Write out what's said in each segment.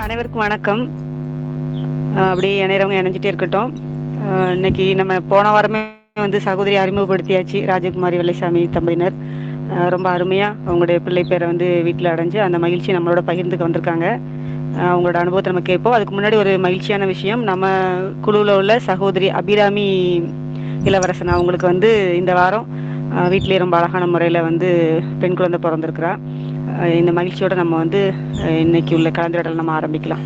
அனைவருக்கும் வணக்கம். அப்படியே இணையறவங்க இணைஞ்சிட்டே இருக்கட்டும். இன்னைக்கு நம்ம போன வாரமே வந்து சகோதரி அறிமுகப்படுத்தியாச்சு, ராஜகுமாரி வெள்ளைசாமி தம்பதியினர். ரொம்ப அருமையா அவங்களுடைய பிள்ளை பேரை வந்து வீட்டில் அடைஞ்சு அந்த மகிழ்ச்சி நம்மளோட பகிர்ந்துக்க வந்திருக்காங்க. அவங்களோட அனுபவத்தை நம்ம கேட்போம். அதுக்கு முன்னாடி ஒரு மகிழ்ச்சியான விஷயம், நம்ம குழுவில் உள்ள சகோதரி அபிராமி இளவரசன் அவங்களுக்கு வந்து இந்த வாரம் வீட்டிலேயே ரொம்ப அழகான முறையில் வந்து பெண் குழந்தை பிறந்திருக்கிறா. இந்த மகிழ்ச்சியோட நம்ம வந்து இன்னைக்கு உள்ள கலந்துரையாடல் நம்ம ஆரம்பிக்கலாம்.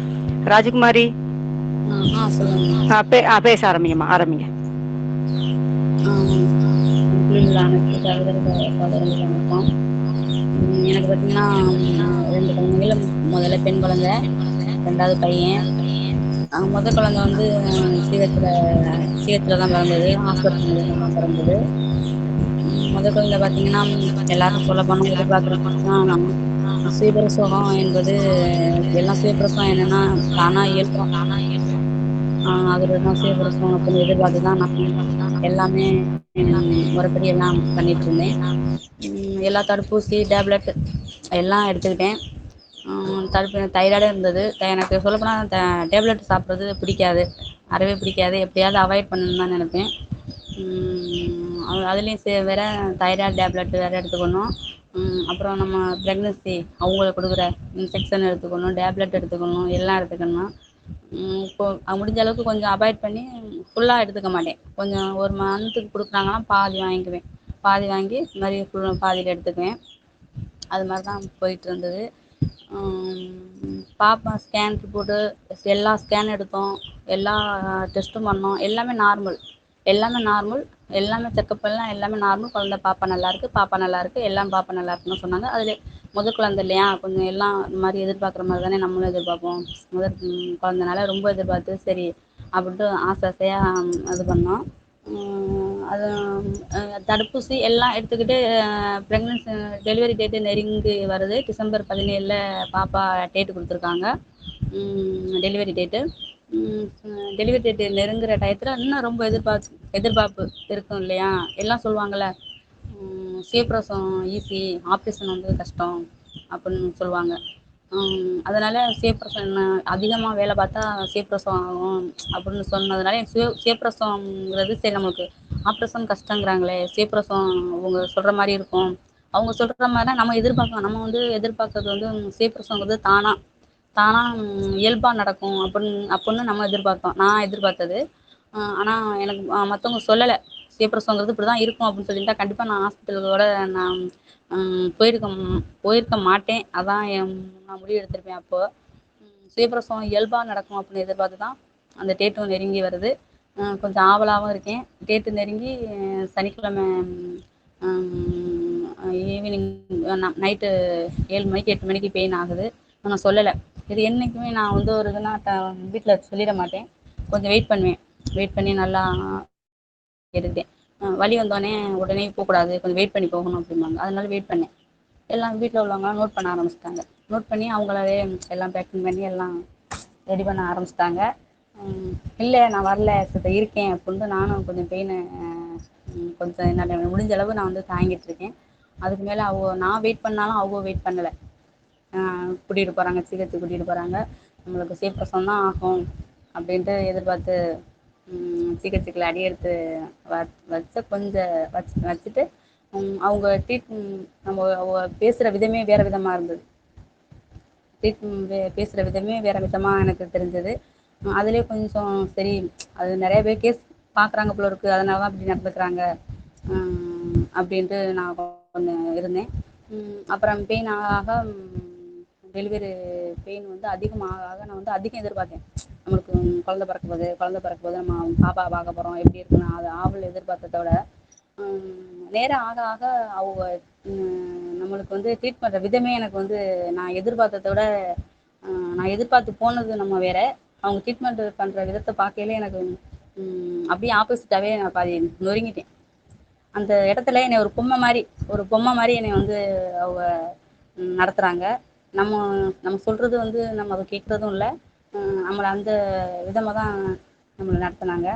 ராஜகுமாரி சொல்லுங்க. பேச ஆரம்பிங்கம்மா, ஆரம்பிங்க. உள்ள அனைத்து சகோதர சகோதரர்களுக்கு வணக்கம். எனக்கு பார்த்தீங்கன்னா 2 குழந்தைகள். முதல்ல பெண் குழந்தை, 2வது பையன். முதல் குழந்தை வந்து சிஹெச்ல தான் பிறந்தது, ஹாஸ்பிட்டல் மூலியமா தான் பிறந்தது. முதல் குழந்தை பார்த்தீங்கன்னா எல்லாரும் சொல்ல போனால் எதிர்பார்க்குற மாதிரி தான். சுயபிரசவம் என்பது எல்லாம் சுயபிரசவம் என்னன்னா தானா இயல்பா அதுதான் சுயபிரசவம் அப்படின்னு எதிர்பார்த்து தான் நான் எல்லாமே முறைப்படி எல்லாம் பண்ணிட்டு இருந்தேன். எல்லா தடுப்பூசி டேப்லெட் எல்லாம் எடுத்துக்கிட்டேன். தைராய்டு இருந்தது. எனக்கு சொல்லப்போனால் டேப்லெட் சாப்பிட்றது பிடிக்காது, அறவே பிடிக்காது. எப்படியாவது அவாய்ட் பண்ணணும்னு தான் நினைப்பேன். அதுலேயும் வேற தைராய்டு டேப்லெட் வேறு எடுத்துக்கணும். அப்புறம் நம்ம ப்ரெக்னென்சி அவங்களுக்கு கொடுக்குற இன்ஃபெக்ஷன் எடுத்துக்கணும், டேப்லெட் எடுத்துக்கணும், எல்லாம் எடுத்துக்கணும். இப்போ முடிஞ்ச அளவுக்கு கொஞ்சம் அவாய்ட் பண்ணி ஃபுல்லாக எடுத்துக்க மாட்டேன். கொஞ்சம் ஒரு மந்த்துக்கு கொடுக்குறாங்கன்னா பாதி வாங்கிக்குவேன், பாதி வாங்கி இது மாதிரி பாதியில் எடுத்துக்குவேன். அது மாதிரி தான் போயிட்டு இருந்தது. பாப்பா ஸ்கேன் ரிப்போர்ட்டு எல்லா ஸ்கேன் எடுத்தோம், எல்லா டெஸ்ட்டும் பண்ணோம். எல்லாமே நார்மல், எல்லாமே செக்கப் எல்லாம் எல்லாமே நார்மல். குழந்தை பாப்பா நல்லாயிருக்கு, பாப்பா நல்லாயிருக்கு, எல்லாம் பாப்பா நல்லாயிருக்குன்னு சொன்னாங்க. அதில் முதல் குழந்தை இல்லையா, கொஞ்சம் எல்லாம் இந்த மாதிரி எதிர்பார்க்குற மாதிரி தானே நம்மளும் எதிர்பார்ப்போம். முதல் குழந்தைனால ரொம்ப எதிர்பார்த்து சரி அப்படின்ட்டு ஆசையாக இது பண்ணோம். அது தடுப்பூசி எல்லாம் எடுத்துக்கிட்டு ப்ரெக்னென்சி டெலிவரி டேட்டு நெருங்கி வருது. டிசம்பர் 17 பாப்பா டேட்டு கொடுத்துருக்காங்க, டெலிவரி டேட்டு. டெலிவரி டேட்டு நெருங்குற டயத்தில் இன்னும் ரொம்ப எதிர்பார்ப்பு இருக்கும் இல்லையா. எல்லாம் சொல்லுவாங்கள்ல, சுயப்பிரசவம் ஈஸி, ஆப்ரேஷன் வந்து கஷ்டம் அப்படின்னு சொல்லுவாங்க. அதனால் சுயப்பிரசவம் அதிகமாக வேலை பார்த்தா சுயப்பிரசவம் ஆகும் அப்படின்னு சொன்னதுனால சுயப்பிரசவங்கிறது சரி, நம்மளுக்கு ஆப்ரேஷன் கஷ்டங்கிறாங்களே, சுயப்பிரசவம் அவங்க சொல்கிற மாதிரி இருக்கும், அவங்க சொல்கிற மாதிரினா நம்ம எதிர்பார்க்கலாம். நம்ம வந்து எதிர்பார்க்கறது வந்து சுயப்பிரசவங்கிறது தானாக இயல்பாக நடக்கும் அப்படின்னு நம்ம எதிர்பார்த்தோம். நான் எதிர்பார்த்தது. ஆனால் எனக்கு மற்றவங்க சொல்லலை சுயப்பிரசவங்கிறது இப்படி தான் இருக்கும் அப்படின்னு சொல்லியிருந்தா கண்டிப்பாக நான் ஹாஸ்பிட்டலோட நான் போயிருக்க மாட்டேன். அதான் நான் முடிவு எடுத்திருப்பேன். அப்போது சுயப்பிரசவம் இயல்பாக நடக்கும் அப்படின்னு எதிர்பார்த்து தான் அந்த டேட்டும் நெருங்கி வருது. கொஞ்சம் ஆவலாகவும் இருக்கேன். டேட்டு நெருங்கி சனிக்கிழமை ஈவினிங் நைட்டு 7 மணிக்கு 8 மணிக்கு பெயின் ஆகுது. நான் சொல்லலை. இது என்றைக்குமே நான் வந்து ஒரு இதுனா வீட்டில் சொல்லிட மாட்டேன், கொஞ்சம் வெயிட் பண்ணி நல்லா எடுத்தேன். வலி வந்தோடனே உடனே போகக்கூடாது, கொஞ்சம் வெயிட் பண்ணி போகணும் அப்படிம்பாங்க. அதனால வெயிட் பண்ணேன். எல்லாம் வீட்டில் உள்ளவங்களாம் நோட் பண்ண ஆரம்பிச்சிட்டாங்க. நோட் பண்ணி அவங்களாவே எல்லாம் பேக்கிங் பண்ணி எல்லாம் ரெடி பண்ண ஆரம்பிச்சிட்டாங்க. இல்லை நான் வரல, இருக்கேன் அப்படின்ட்டு நானும் கொஞ்சம் பெயினை கொஞ்சம் என்ன முடிஞ்ச அளவு நான் வந்து தாங்கிட்டு இருக்கேன். அதுக்கு மேலே நான் வெயிட் பண்ணாலும் அவங்க வெயிட் பண்ணலை. கூட்டிகிட்டு போகிறாங்க, சீக்கிரத்துக்கு கூட்டிகிட்டு போகிறாங்க. நம்மளுக்கு சுயப்பிரசவம் தான் ஆகும் அப்படின்ட்டு எதிர்பார்த்து சீக்கிரத்துக்குள்ள அடி எடுத்து கொஞ்சம் வச்சுட்டு அவங்க அவங்க பேசுகிற விதமே வேறு விதமாக இருந்தது. பேசுகிற விதமே வேறு விதமாக எனக்கு தெரிஞ்சது. அதுலேயே கொஞ்சம் சரி, அது நிறைய பேர் கேஸ் பார்க்குறாங்க போல இருக்குது, அதனால தான் அப்படி நடந்துக்கிறாங்க அப்படின்ட்டு நான் கொஞ்சம் இருந்தேன். அப்புறம் பெயின் ஆக டெலிவரி பெயின் வந்து அதிகமாக நான் வந்து அதிகம் எதிர்பார்த்தேன். நம்மளுக்கு குழந்தை பிறக்க போது நம்ம பாப்பா பார்க்க போகிறோம், எப்படி இருக்குன்னு அது ஆவல் எதிர்பார்த்ததை விட நேரம் ஆக ஆக அவங்க நம்மளுக்கு வந்து ட்ரீட் பண்ணுற விதமே எனக்கு வந்து நான் எதிர்பார்த்ததை விட நான் எதிர்பார்த்து போனது நம்ம வேற, அவங்க ட்ரீட்மெண்ட் பண்ணுற விதத்தை பார்க்கையிலே எனக்கு அப்படியே ஆப்போசிட்டாகவே நான் பாதி நொறுங்கிட்டேன். அந்த இடத்துல என்னை ஒரு பொம்மை மாதிரி என்னை வந்து அவங்க நடத்துகிறாங்க. நம்ம சொல்கிறது வந்து நம்ம அதை கேட்குறதும் இல்லை, நம்மளை அந்த விதமாக தான் நம்மளை நடத்துனாங்க.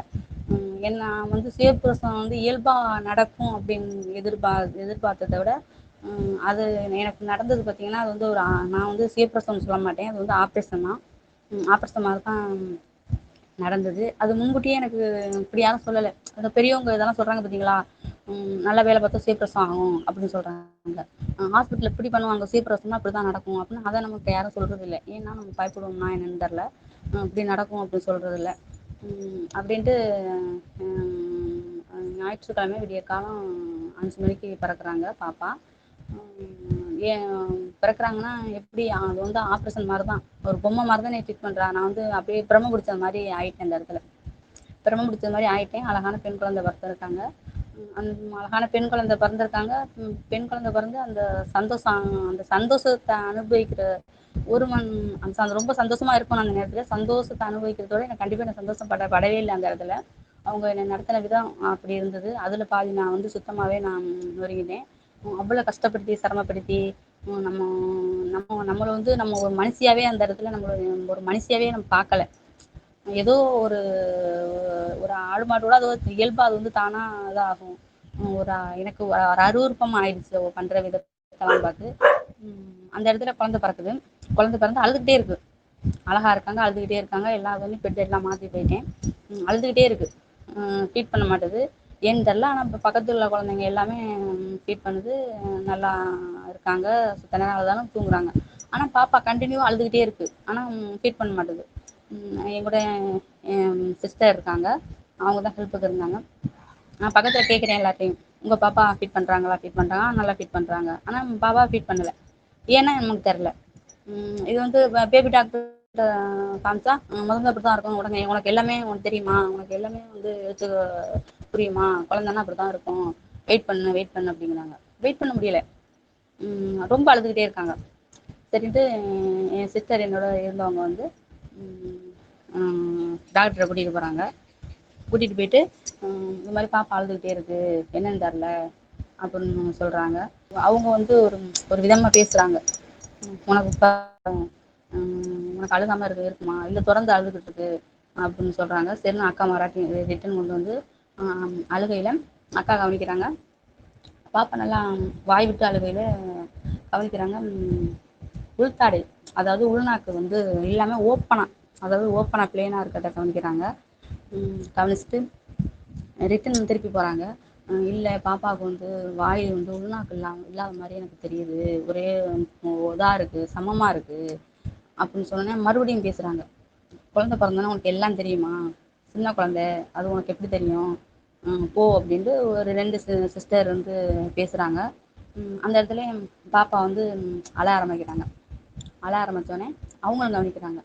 நான் வந்து சுயப்பிரசவம் வந்து இயல்பாக நடக்கும் அப்படின்னு எதிர்பார்த்ததை விட அது எனக்கு நடந்தது பார்த்திங்கன்னா, அது வந்து நான் வந்து சுயப்பிரசவம்னு சொல்ல மாட்டேன், அது வந்து ஆப்ரேஷன் தான். ஆப்ரேஷன் மாரி தான் நடந்தது. அது முன்கூட்டியே எனக்கு இப்படி யாரும் சொல்லல. அந்த பெரியவங்க இதெல்லாம் சொல்றாங்க பார்த்தீங்களா? நல்ல வேலை பார்த்தா சீப்பிரசவம் ஆகும் அப்படின்னு சொல்றாங்க. ஹாஸ்பிட்டல்ல இப்படி பண்ணுவாங்க, சீப்பிரசவம்னா இப்படிதான் நடக்கும் அப்படின்னு அத நமக்கு யாரும் சொல்றதில்ல. ஏன்னா நம்ம பயப்படுவோமா என்னன்னு தெரியல. இப்படி நடக்கும் அப்படின்னு சொல்றதில்ல. அப்படின்ட்டு ஞாயிற்றுக்கிழமை விடியற்காலம் 5 மணிக்கு பிறக்குறாங்க பாப்பா. ஏன் பிறக்குறாங்கன்னா எப்படி அது வந்து ஆப்ரேஷன் மாரி தான். ஒரு பொம்மை மாரி தான் என்னைய ட்ரீட் பண்றா. நான் வந்து அப்படியே பிரம்ம பிடிச்ச மாரி ஆயிட்டேன் அந்த இடத்துல. பிரம்ம பிடிச்ச மாரி ஆயிட்டேன். அழகான பெண் குழந்தை பிறந்திருக்காங்க. அந்த அழகான பெண் குழந்தை பிறந்திருக்காங்க. பெண் குழந்தை பிறந்து அந்த சந்தோஷத்த அனுபவிக்கிற ஒரு மண் அந்த ரொம்ப சந்தோஷமா இருக்கணும் அந்த நேரத்துல. சந்தோஷத்த அனுபவிக்கிறதோட எனக்கு கண்டிப்பா நான் படவே இல்ல அந்த இடத்துல. அவங்க என்னை நடத்தின விதம் அப்படி இருந்தது. அதுல பாதி நான் வந்து சுத்தமாவே நான் நொறுங்கிட்டேன். அவ்வளோ கஷ்டப்படுத்தி, சிரமப்படுத்தி நம்ம நம்மள வந்து நம்ம ஒரு மனுஷியாவே அந்த இடத்துல நம்மள ஒரு மனுஷியாவே நம்ம பார்க்கல. ஏதோ ஒரு ஒரு ஆடு மாடோட அது ஒரு இயல்பா அது வந்து தானா இதாகும். ஒரு எனக்கு ஒரு அருவருப்பம் ஆயிடுச்சு அவ பண்ற விதத்தெல்லாம் பார்த்து. அந்த இடத்துல குழந்தை பிறக்குது. குழந்தை பிறந்து அழுதுகிட்டே இருக்கு. அழகா இருக்காங்க, அழுதுகிட்டே இருக்காங்க. எல்லா இதுலையும் பெட் எல்லாம் மாத்தி போயிட்டேன். அழுதுகிட்டே இருக்கு. ஃபீட் பண்ண மாட்டுது. ஏன்னு தெரியல. ஆனா இப்ப பக்கத்துல உள்ள குழந்தைங்க எல்லாமே ஃபீட் பண்ணுது. நல்லா இருக்காங்க. சுத்த நேரம் அழுதாலும் தூங்குறாங்க. ஆனா பாப்பா கண்டினியூவா அழுதுகிட்டே இருக்கு. ஆனா ஃபீட் பண்ண மாட்டுது. என் கூட என் சிஸ்டர் இருக்காங்க. அவங்க தான் ஹெல்ப்புக்கு இருந்தாங்க. நான் பக்கத்துல கேட்குறேன் எல்லார்ட்டையும். உங்க பாப்பா ஃபீட் பண்றாங்களா? ஃபீட் பண்றாங்க. நல்லா ஃபீட் பண்றாங்க. ஆனா பாப்பா ஃபீட் பண்ணல. ஏன்னா நமக்கு தெரியல. இது வந்து பேபி டாக்டர்கிட்ட காமிச்சா முதல்ல அப்படித்தான் இருக்கும். உடனே உனக்கு எல்லாமே உனக்கு தெரியுமா? உனக்கு எல்லாமே வந்து எடுத்து புரியுமா? குழந்தைன்னா அப்படித்தான் இருக்கும். வெயிட் பண்ணு, வெயிட் பண்ணு அப்படிங்கிறாங்க. வெயிட் பண்ண முடியல. ரொம்ப அழுதுகிட்டே இருக்காங்க. சரின்ட்டு என் சிஸ்டர் என்னோட இருந்தவங்க வந்து டாக்டரை கூட்டிகிட்டு போகிறாங்க. கூட்டிகிட்டு போயிட்டு இந்த மாதிரி பாப்பா அழுதுகிட்டே இருக்கு, என்னன்னு தெரில அப்படின்னு சொல்கிறாங்க. அவங்க வந்து ஒரு ஒரு விதமாக பேசுகிறாங்க. உனக்கு இப்போ உனக்கு அழுகாமல் இருக்குமா, இல்லை திறந்து அழுதுகிட்டு இருக்கு அப்படின்னு சொல்கிறாங்க. சரின்னு அக்கா மராட்டி ரிட்டன் கொண்டு வந்து அழுகையில் அக்கா கவனிக்கிறாங்க. பாப்பா நல்லா வாய் விட்டு அழுகையில் கவனிக்கிறாங்க. உள்தாடை, அதாவது உள்நாக்கு வந்து இல்லாமல் ஓப்பனாக, அதாவது ஓப்பனாக பிளெயினாக இருக்கிறத கவனிக்கிறாங்க. கவனிச்சுட்டு ரிட்டன் திருப்பி போகிறாங்க. இல்லை பாப்பாவுக்கு வந்து வாய் வந்து உள்நாக்கு இல்லாத மாதிரி எனக்கு தெரியுது, ஒரே இதாக இருக்குது, சமமாக இருக்குது அப்படின்னு சொன்னோன்னே மறுபடியும் பேசுகிறாங்க. குழந்தை பிறந்தோன்னே உனக்கு எல்லாம் தெரியுமா? சின்ன குழந்தை, அது உனக்கு எப்படி தெரியும்? போ அப்படின்ட்டு ஒரு 2 சிஸ்டர் வந்து பேசுகிறாங்க. அந்த இடத்துல பாப்பா வந்து அழ ஆரம்பிக்கிறாங்க. அழ ஆரம்பித்தோடனே அவங்களும் கவனிக்கிறாங்க.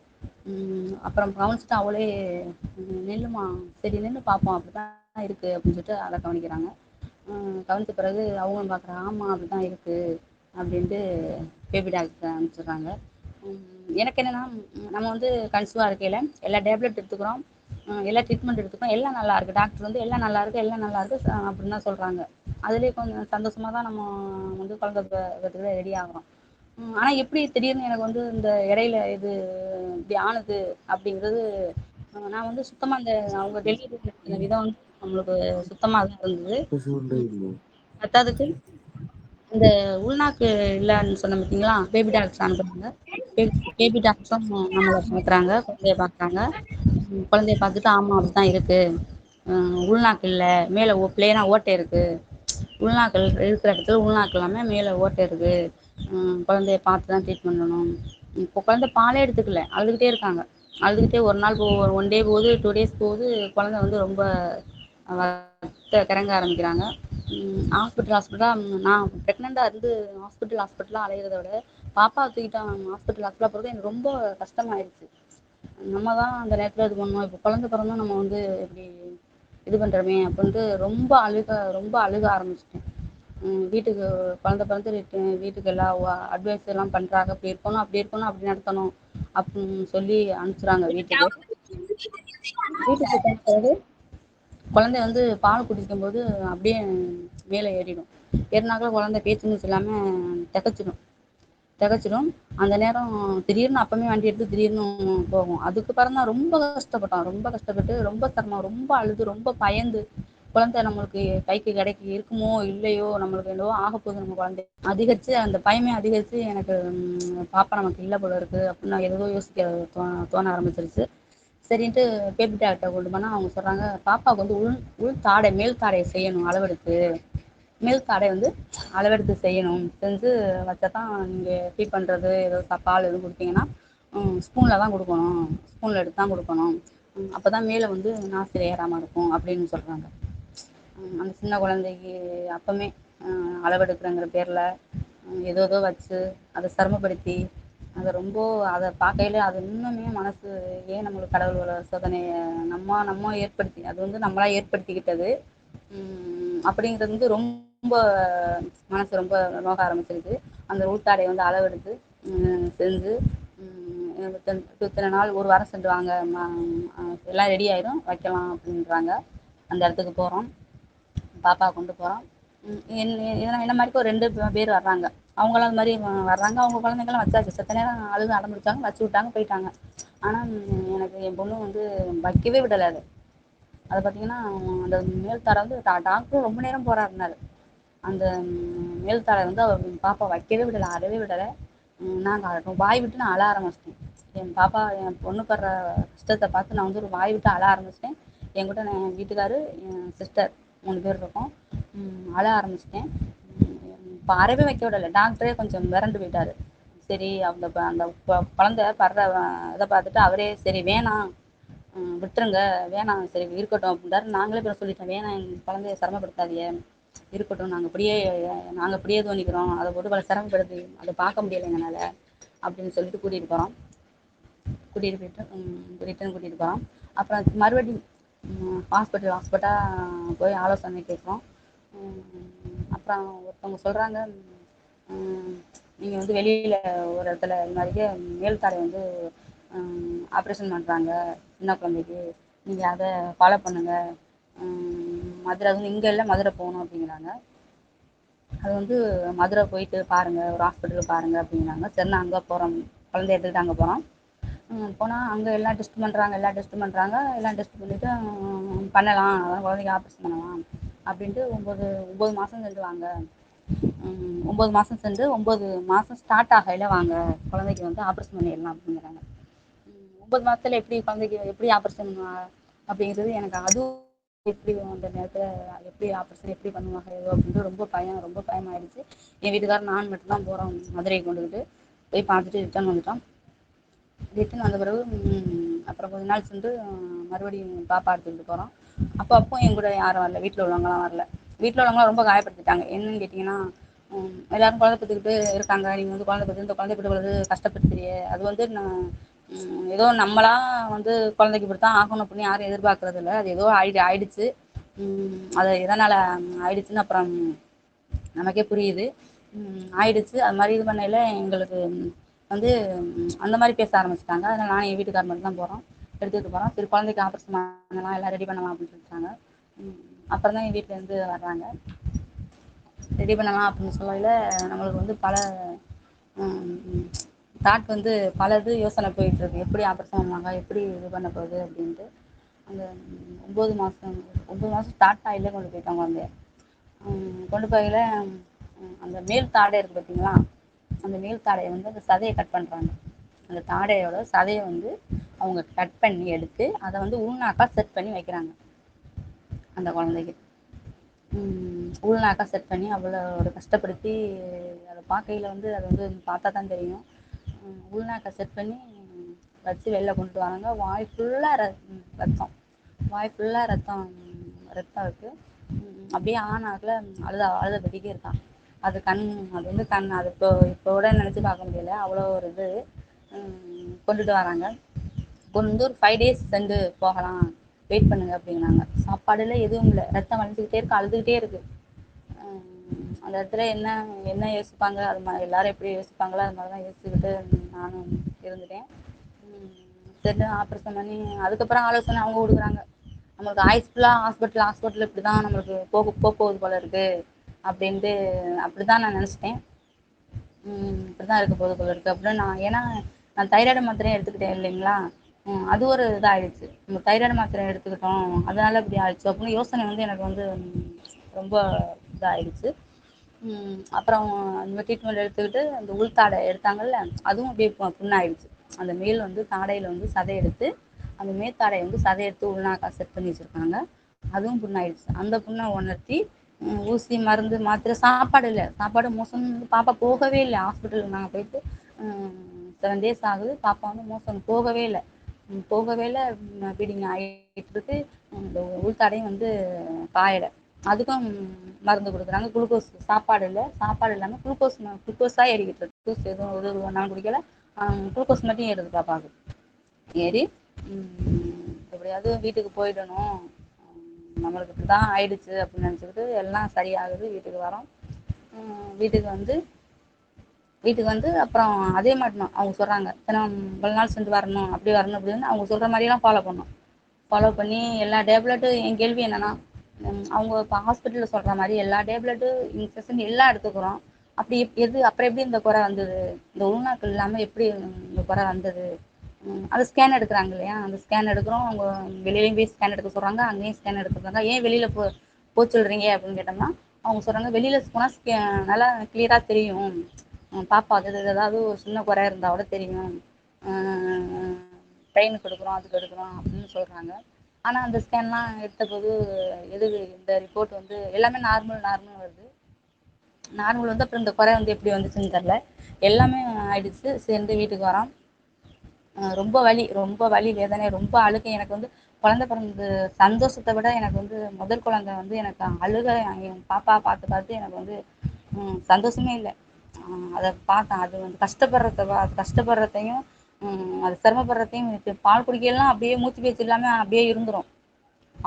அப்புறம் கவனிச்சுட்டு அவளே நில்லுமா, சரி நின்று பார்ப்போம், அப்படி தான் இருக்குது அப்படின்னு சொல்லிட்டு அதை கவனிக்கிறாங்க. கவனித்த பிறகு அவங்களும் பார்க்குறாங்க. ஆமாம் அப்படி தான் இருக்குது அப்படின்ட்டு பேபி டாக்டர் அனுப்பிச்சிடுறாங்க. எனக்கு என்னென்னா, நம்ம வந்து கன்சீவாக இருக்கையில் எல்லா டேப்லெட் எடுத்துக்கிறோம், எல்லா ட்ரீட்மெண்ட் எடுத்துக்கிறோம், எல்லாம் நல்லா இருக்குது. டாக்டர் வந்து எல்லாம் நல்லா இருக்குது, எல்லாம் நல்லா இருக்குது அப்படின்னு தான் சொல்கிறாங்க. அதுலேயே கொஞ்சம் சந்தோஷமாக தான் நம்ம வந்து குழந்தை பெறதுக்கு ரெடி ஆகிறோம். ஆனா எப்படி திடீர்னு எனக்கு வந்து இந்த இடையில இது இப்படி ஆனது அப்படிங்கிறது, நான் வந்து சுத்தமா அந்த அவங்க டெலிவரி நடத்தின விதம் வந்து நம்மளுக்கு சுத்தமா தான் இருந்தது. பத்தாததுக்கு இந்த உள்நாக்கு இல்லைன்னு சொன்ன பார்த்தீங்களா, பேபி டாக்டர் அனுப்புறாங்க. பேபி டாக்டரும் நம்மளை பார்க்குறாங்க, குழந்தைய பார்க்குறாங்க. குழந்தைய பார்த்துட்டு ஆமாம் அப்படி தான் இருக்கு, உள்நாக்கு இல்லை, மேலே பிளேனா ஓட்டை இருக்கு, உள்நாக்கள் இருக்கிற இடத்துல உள்நாக்கு இல்லாமல் மேலே ஓட்டை இருக்கு, குழந்தைய பார்த்து தான் ட்ரீட் பண்ணணும். இப்போ குழந்தை பாலே எடுத்துக்கல, அழுதுகிட்டே இருக்காங்க. அழுதுகிட்டே ஒரு நாள் ஒன் டே போகுது, 2 டேஸ் போகுது, குழந்தை வந்து ரொம்ப கிறங்க ஆரம்பிக்கிறாங்க. ஹாஸ்பிட்டலாக நான் ப்ரெக்னெண்ட்டாக இருந்து ஹாஸ்பிட்டலாக அலையிறத விட பாப்பா தூக்கிட்டு ஹாஸ்பிட்டலாக போகிறது எனக்கு ரொம்ப கஷ்டமாயிடுச்சு. நம்ம தான் அந்த நேரத்தில் இது பண்ணோம், இப்போ குழந்தை பிறந்தும் நம்ம வந்து இப்படி இது பண்ணுறோமே அப்படின்ட்டு ரொம்ப அழுக ஆரம்பிச்சிட்டேன். வீட்டுக்கு குழந்தை பிறந்து வீட்டுக்கு எல்லா அட்வைஸ் எல்லாம் பண்ணுறாங்க, இப்படி இருக்கணும் அப்படி இருக்கணும் அப்படி நடத்தணும் அப்படின்னு சொல்லி அனுப்பிச்சுறாங்க வீட்டுக்கு. வீட்டுக்கு போன பிறகு குழந்தை வந்து பால் குடிக்கும்போது அப்படியே மேலே ஏறிடும். ஏறினாக்கா குழந்தை பேச்சு மூச்சு இல்லாமல் திகச்சிடும். அந்த நேரம் திடீர்னு அப்பமே வண்டி எடுத்து திடீர்னு போகும். அதுக்கு பிறகு தான் ரொம்ப கஷ்டப்பட்டோம், ரொம்ப கஷ்டப்பட்டு ரொம்ப சிரமம், ரொம்ப அழுது ரொம்ப பயந்து குழந்தை நம்மளுக்கு கைக்கு கிடைக்கு இருக்குமோ இல்லையோ, நம்மளுக்கு என்னவோ ஆக போகுது நம்ம குழந்தை அதிகரிச்சு அந்த பயமே அதிகரிச்சு எனக்கு பாப்பா நமக்கு இல்லை போல இருக்கு அப்படின்னு நான் ஏதோ யோசிக்க தோண ஆரம்பிச்சிருச்சு. சரின்ட்டு பேபி டாக்டரை கொண்டு போனால் அவங்க சொல்கிறாங்க, பாப்பாவுக்கு வந்து உள் தாடை மேல் தாடையை செய்யணும் அளவெடுத்து, மேல் தாடை வந்து அளவெடுத்து செய்யணும், செஞ்சு வச்சா தான் நீங்கள் ஃபீட் பண்ணுறது ஏதோ பால் எதுவும் கொடுத்தீங்கன்னா ஸ்பூனில் தான் கொடுக்கணும், ஸ்பூனில் எடுத்து தான் கொடுக்கணும், அப்போ தான் மேலே வந்து நாசில் ஏறாமல் இருக்கும் அப்படின்னு சொல்கிறாங்க. அந்த சின்ன குழந்தைக்கு அப்போமே அளவெடுக்கிறங்கிற பேரில் ஏதோ வச்சு அதை சிரமப்படுத்தி அதை ரொம்ப அதை பார்க்கையில அது இன்னுமே மனசு ஏன் நம்மளுக்கு கடவுளோட சோதனையை நம்ம ஏற்படுத்தி அது வந்து நம்மளா ஏற்படுத்திக்கிட்டது அப்படிங்கிறது வந்து ரொம்ப மனசு ரொம்ப நோக ஆரம்பிச்சிருக்கு. அந்த உள்தாடையை வந்து அளவெடுத்து செஞ்சு இத்தனை நாள் ஒரு வாரம் சென்று வாங்க எல்லாம் ரெடி ஆயிடும் வைக்கலாம் அப்படின்றாங்க. அந்த இடத்துக்கு போகிறோம், பாப்பா கொண்டு போகிறோம். என்ன மாதிரி ஒரு 2 பேர் வர்றாங்க, அவங்களாம் அது மாதிரி வர்றாங்க. அவங்க குழந்தைங்களாம் வச்சாச்சு, செத்த நேரம் அழுது அடம் பிடிச்சாங்க, வச்சு விட்டாங்க போயிட்டாங்க. ஆனால் எனக்கு என் பொண்ணு வந்து வைக்கவே விடலை. அதை பார்த்தீங்கன்னா அந்த மேல் தாடை வந்து டாக்டரும் ரொம்ப நேரம் போராடினார். அந்த மேல் தாடை வந்து அவர் பாப்பா வைக்கவே விடலை, அறவே விடலை. நாங்கள் வாய் விட்டு நான் அழ ஆரம்பிச்சிட்டேன். என் பாப்பா என் பொண்ணு படுற கஷ்டத்தை பார்த்து நான் வந்து ஒரு வாய் விட்டு அழ ஆரம்பிச்சிட்டேன். என்கிட்ட என் வீட்டுக்காரு என் சிஸ்டர் 3 பேர் இருக்கோம். அழ ஆரம்பிச்சிட்டேன். இப்போ அறவே வைக்க விடலை. டாக்டரே கொஞ்சம் மிரண்டு போயிட்டார். சரி அந்த அந்த குழந்தை படுற இதை பார்த்துட்டு அவரே சரி வேணாம் விட்டுருங்க, வேணாம் சரி இருக்கட்டும் அப்படின்றாரு. நாங்களே இப்போ சொல்லிட்டோம், வேணாம் எங்கள் குழந்தைய சிரமப்படுத்தாதீங்க, இருக்கட்டும், நாங்கள் இப்படியே தோணிக்கிறோம், அதை போட்டு பல சிரமப்படுத்தி அதை பார்க்க முடியலை எங்களால் அப்படின்னு சொல்லிட்டு கூட்டிகிட்டு போகிறோம். கூட்டிகிட்டு போகிறோம். அப்புறம் மறுபடியும் ஹாஸ்பிட்டலாக போய் ஆலோசனை கேட்குறோம். அப்புறம் ஒருத்தவங்க சொல்கிறாங்க, நீங்கள் வந்து வெளியில் ஒரு இடத்துல இது மாதிரியே மேல் தாடை வந்து ஆப்ரேஷன் பண்ணுறாங்க சின்ன குழந்தைக்கு, நீங்கள் அதை ஃபாலோ பண்ணுங்கள், மதுரை வந்து இங்கே இல்லை மதுரை போகணும் அப்படிங்கிறாங்க. அது வந்து மதுரை போயிட்டு பாருங்கள், ஒரு ஹாஸ்பிட்டலுக்கு பாருங்கள் அப்படிங்கிறாங்க. சரி நான் அங்கே போகிறோம், குழந்தைய எடுத்துக்கிட்டு அங்கே போகிறோம். போனால் அங்கே எல்லாம் டெஸ்ட் பண்ணுறாங்க, எல்லாம் டெஸ்ட் பண்ணிவிட்டு பண்ணலாம், அதான் குழந்தைக்கு ஆப்ரேஷன் பண்ணலாம் அப்படின்ட்டு 9 மாதம் சென்று வாங்க, 9 மாதம் சென்று 9 மாதம் ஸ்டார்ட் ஆகையில் வாங்க, குழந்தைக்கு வந்து ஆப்ரேஷன் பண்ணிடலாம் அப்படிங்கிறாங்க. 9 மாதத்தில் எப்படி குழந்தைக்கு எப்படி ஆப்ரேஷன் அப்படிங்கிறது எனக்கு அதுவும் எப்படி அந்த நேரத்தில் எப்படி ஆப்ரேஷன் எப்படி பண்ணுவாங்க ஏதோ அப்படின்ட்டு ரொம்ப பயமாயிடுச்சு. என் வீட்டுக்காரர் நான் மட்டும்தான் போகிறோம், மதுரையை கொண்டுக்கிட்டு போய் பார்த்துட்டு ரிட்டர்ன் வந்துட்டோம். ரிட்டர்ன் வந்த பிறகு அப்புறம் கொஞ்ச நாள் சென்று மறுபடியும் பாப்பா எடுத்துக்கிட்டு போகிறோம். அப்போ என் கூட யாரும் வரல, வீட்டில் உள்ளவங்களாம் வரல. வீட்டில் உள்ளவங்களாம் ரொம்ப காயப்படுத்திட்டாங்க. என்னன்னு கேட்டிங்கன்னா, எல்லாரும் குழந்தை பெற்றுக்கிட்டு இருக்காங்க, நீங்கள் வந்து குழந்தை பெற்று இந்த குழந்தை பெற்றுக்கிறது கஷ்டப்படுத்துறியே, அது வந்து நான் ஏதோ நம்மளா வந்து குழந்தைக்கு இப்படி தான் ஆகணும் அப்படின்னு யாரும் எதிர்பார்க்கறது இல்லை, அது ஏதோ ஆயிடுச்சு, அது எதனால் ஆயிடுச்சுன்னு அப்புறம் நமக்கே புரியுது. ஆயிடுச்சு அது மாதிரி இது பண்ணையில் எங்களுக்கு வந்து அந்த மாதிரி பேச ஆரம்பிச்சிட்டாங்க. அதனால் நானும் என் வீட்டுக்காரர் மட்டும் தான் போகிறோம், எடுத்துகிட்டு போகிறோம். சரி குழந்தைக்கு ஆப்ரேஷன் பண்ணலாம், எல்லாம் ரெடி பண்ணலாம் அப்படின்னு சொல்லிட்டாங்க. அப்புறம் தான் என் வீட்டிலேருந்து வர்றாங்க, ரெடி பண்ணலாம் அப்படின்னு சொல்லையில் நம்மளுக்கு வந்து பல தாட் வந்து பல இது யோசனை போயிட்டுருக்கு, எப்படி ஆப்ரேஷன் பண்ணுவாங்க, எப்படி இது பண்ண போகுது அப்படின்ட்டு. அந்த 9 மாதம் ஸ்டார்ட் ஆகிலே கொண்டு போயிட்டாங்க குழந்தைய. கொண்டு போகையில் அந்த மேல் தாடை இருக்குது பார்த்தீங்களா, அந்த மேல் தாடையை வந்து அந்த சதையை கட் பண்ணுறாங்க. அந்த தாடையோட சதையை வந்து அவங்க கட் பண்ணி எடுத்து அதை வந்து உள்நாக்கா செட் பண்ணி வைக்கிறாங்க அந்த குழந்தைக்கு. உள்நாக்கா செட் பண்ணி அவ்வளோ ஒரு கஷ்டப்படுத்தி அதை பார்க்கையில் வந்து அது வந்து பார்த்தா தான் தெரியும். உள்நாக்கை செட் பண்ணி வச்சு வெளில கொண்டு வராங்க. வாய் ஃபுல்லாக ரத்தம், வாய் ஃபுல்லாக ரத்தம் இருக்குது. அப்படியே ஆனாக்கில் அழுத பெட்டிக்கே இருக்கான். அது வந்து அது இப்போ கூட நினச்சி பார்க்க முடியல, அவ்வளோ ஒரு இது. கொண்டுட்டு வராங்க, கொண்டு வந்து ஒரு 5 days சென்று போகலாம், வெயிட் பண்ணுங்க அப்படிங்கிறாங்க. சாப்பாடுல எதுவும் இல்லை, ரத்தம் வலிஞ்சிக்கிட்டே இருக்கு, அழுதுகிட்டே இருக்குது. அந்த இடத்துல என்ன யோசிப்பாங்க, அது எல்லாரும் எப்படி யோசிப்பாங்களோ அது மாதிரி தான் யோசிச்சுக்கிட்டு நானும் இருந்துட்டேன். சரி ஆப்ரேஷன் பண்ணி அதுக்கப்புறம் ஆலோசனை அவங்க கொடுக்குறாங்க, நம்மளுக்கு ஆயுஸ் ஃபுல்லாக ஹாஸ்பிட்டல் இப்படி தான் நம்மளுக்கு போகுது போல இருக்குது அப்படின்ட்டு. அப்படி தான் நான் நினச்சிட்டேன், இப்படி தான் இருக்க போகுது போல இருக்குது அப்படின்னு. ஏன்னா நான் தைராய்டு மாத்திரையும் எடுத்துக்கிட்டேன் இல்லைங்களா, அது ஒரு இதாயிடுச்சு. நம்ம தைராய்டு மாத்திரை எடுத்துக்கிட்டோம். அதனால இப்படி ஆயிடுச்சு அப்படின்னு யோசனை வந்து எனக்கு வந்து ரொம்ப இதாயிடுச்சு. அப்புறம் அந்த ட்ரீட்மெண்ட் எடுத்துக்கிட்டு அந்த உள்தாடை எடுத்தாங்கல்ல, அதுவும் அப்படியே புண்ணாயிடுச்சு. அந்த மேல் வந்து தாடையில வந்து சதை எடுத்து, அந்த மேற்தாடையை வந்து சதை எடுத்து உள்நாக்கா செட் பண்ணி வச்சிருக்காங்க. அதுவும் புண்ணாயிடுச்சு. அந்த புண்ணை உணர்த்தி ஊசி, மருந்து, மாத்திரை, சாப்பாடு இல்லை. சாப்பாடு மோசம் பாப்பா போகவே இல்லை. ஹாஸ்பிட்டலுக்கு நாங்கள் போயிட்டு 7 டேஸ் ஆகுது. பாப்பா வந்து மோசம் போகவே இல்லை. போகவே இல்லை. ப்ளீடிங் ஆகிட்டு இருக்கு. இந்த உள்தாடையும் வந்து காயலை. அதுக்கும் மருந்து கொடுக்குறாங்க. குளுக்கோஸ் சாப்பாடு இல்லை. சாப்பாடு இல்லாமல் குளுக்கோஸாக ஏறிக்கிட்டு இருக்கு. குளுக்கோஸ் எதுவும் ஒரு ஒன்றாலும் குடிக்கல. குளுக்கோஸ் மட்டும் ஏறுது பாப்பாவுக்கு. ஏறி எப்படியாவது வீட்டுக்கு போயிடணும், நம்மளுக்கு இப்படி தான் ஆயிடுச்சு அப்படின்னு நினச்சிக்கிட்டு எல்லாம் சரியாகுது. வீட்டுக்கு வரோம். வீட்டுக்கு வந்து அப்புறம் அதே மாதிரி தான் அவங்க சொல்கிறாங்க, இவ்வளோ நாள் சென்று வரணும், அப்படி வரணும் அப்படின்னு அவங்க சொல்கிற மாதிரியெல்லாம் ஃபாலோ பண்ணோம். ஃபாலோ பண்ணி எல்லா டேப்லெட்டும் என் கேள்வி என்னென்னா, அவங்க இப்போ ஹாஸ்பிட்டலில் சொல்கிற மாதிரி எல்லா டேப்லெட்டு இன்ஜெக்ஷன் எல்லாம் எடுத்துக்கிறோம். அப்படி அப்புறம் எப்படி இந்த குறை வந்தது, இந்த உள்நாக்கு இல்லாமல் எப்படி இந்த குறை வந்தது? அது ஸ்கேன் எடுக்கிறாங்க இல்லையா, அந்த ஸ்கேன் எடுக்கிறோம். அவங்க வெளியிலையும் போய் ஸ்கேன் எடுக்க சொல்கிறாங்க, அங்கேயும் ஸ்கேன் எடுக்கிறாங்க. ஏன் வெளியில் போக சொல்கிறீங்க அப்படின்னு கேட்டோம்னா, அவங்க சொல்கிறாங்க வெளியில் போனால் நல்லா கிளியராக தெரியும், பாப்பா அது ஏதாவது ஒரு சின்ன குறை இருந்தால் கூட தெரியும், ட்ரெயினுக்கு எடுக்கிறோம் அதுக்கு எடுக்கிறோம் அப்படின்னு சொல்கிறாங்க. ஆனால் அந்த ஸ்கேன்லாம் எடுத்தபோது இந்த ரிப்போர்ட் வந்து எல்லாமே நார்மல் வருது. நார்மல் வந்து அப்புறம் இந்த குறை வந்து எப்படி வந்துச்சுன்னு தெரில. எல்லாமே ஆயிடுச்சு. சேர்ந்து வீட்டுக்கு வரோம். ரொம்ப வலி வேதனை, ரொம்ப அழுகை. எனக்கு வந்து குழந்தை பிறந்து சந்தோஷத்தை விட எனக்கு வந்து முதல் குழந்தை வந்து எனக்கு அழுகை. என் பாப்பா பார்த்து எனக்கு வந்து சந்தோஷமே இல்லை. அதை பார்த்தேன். அது வந்து கஷ்டப்படுறதையும் அது சிரமப்படுறதையும் பால் குடிக்கலாம் அப்படியே மூச்சு பேச்சு இல்லாமல் அப்படியே இருந்துரும்,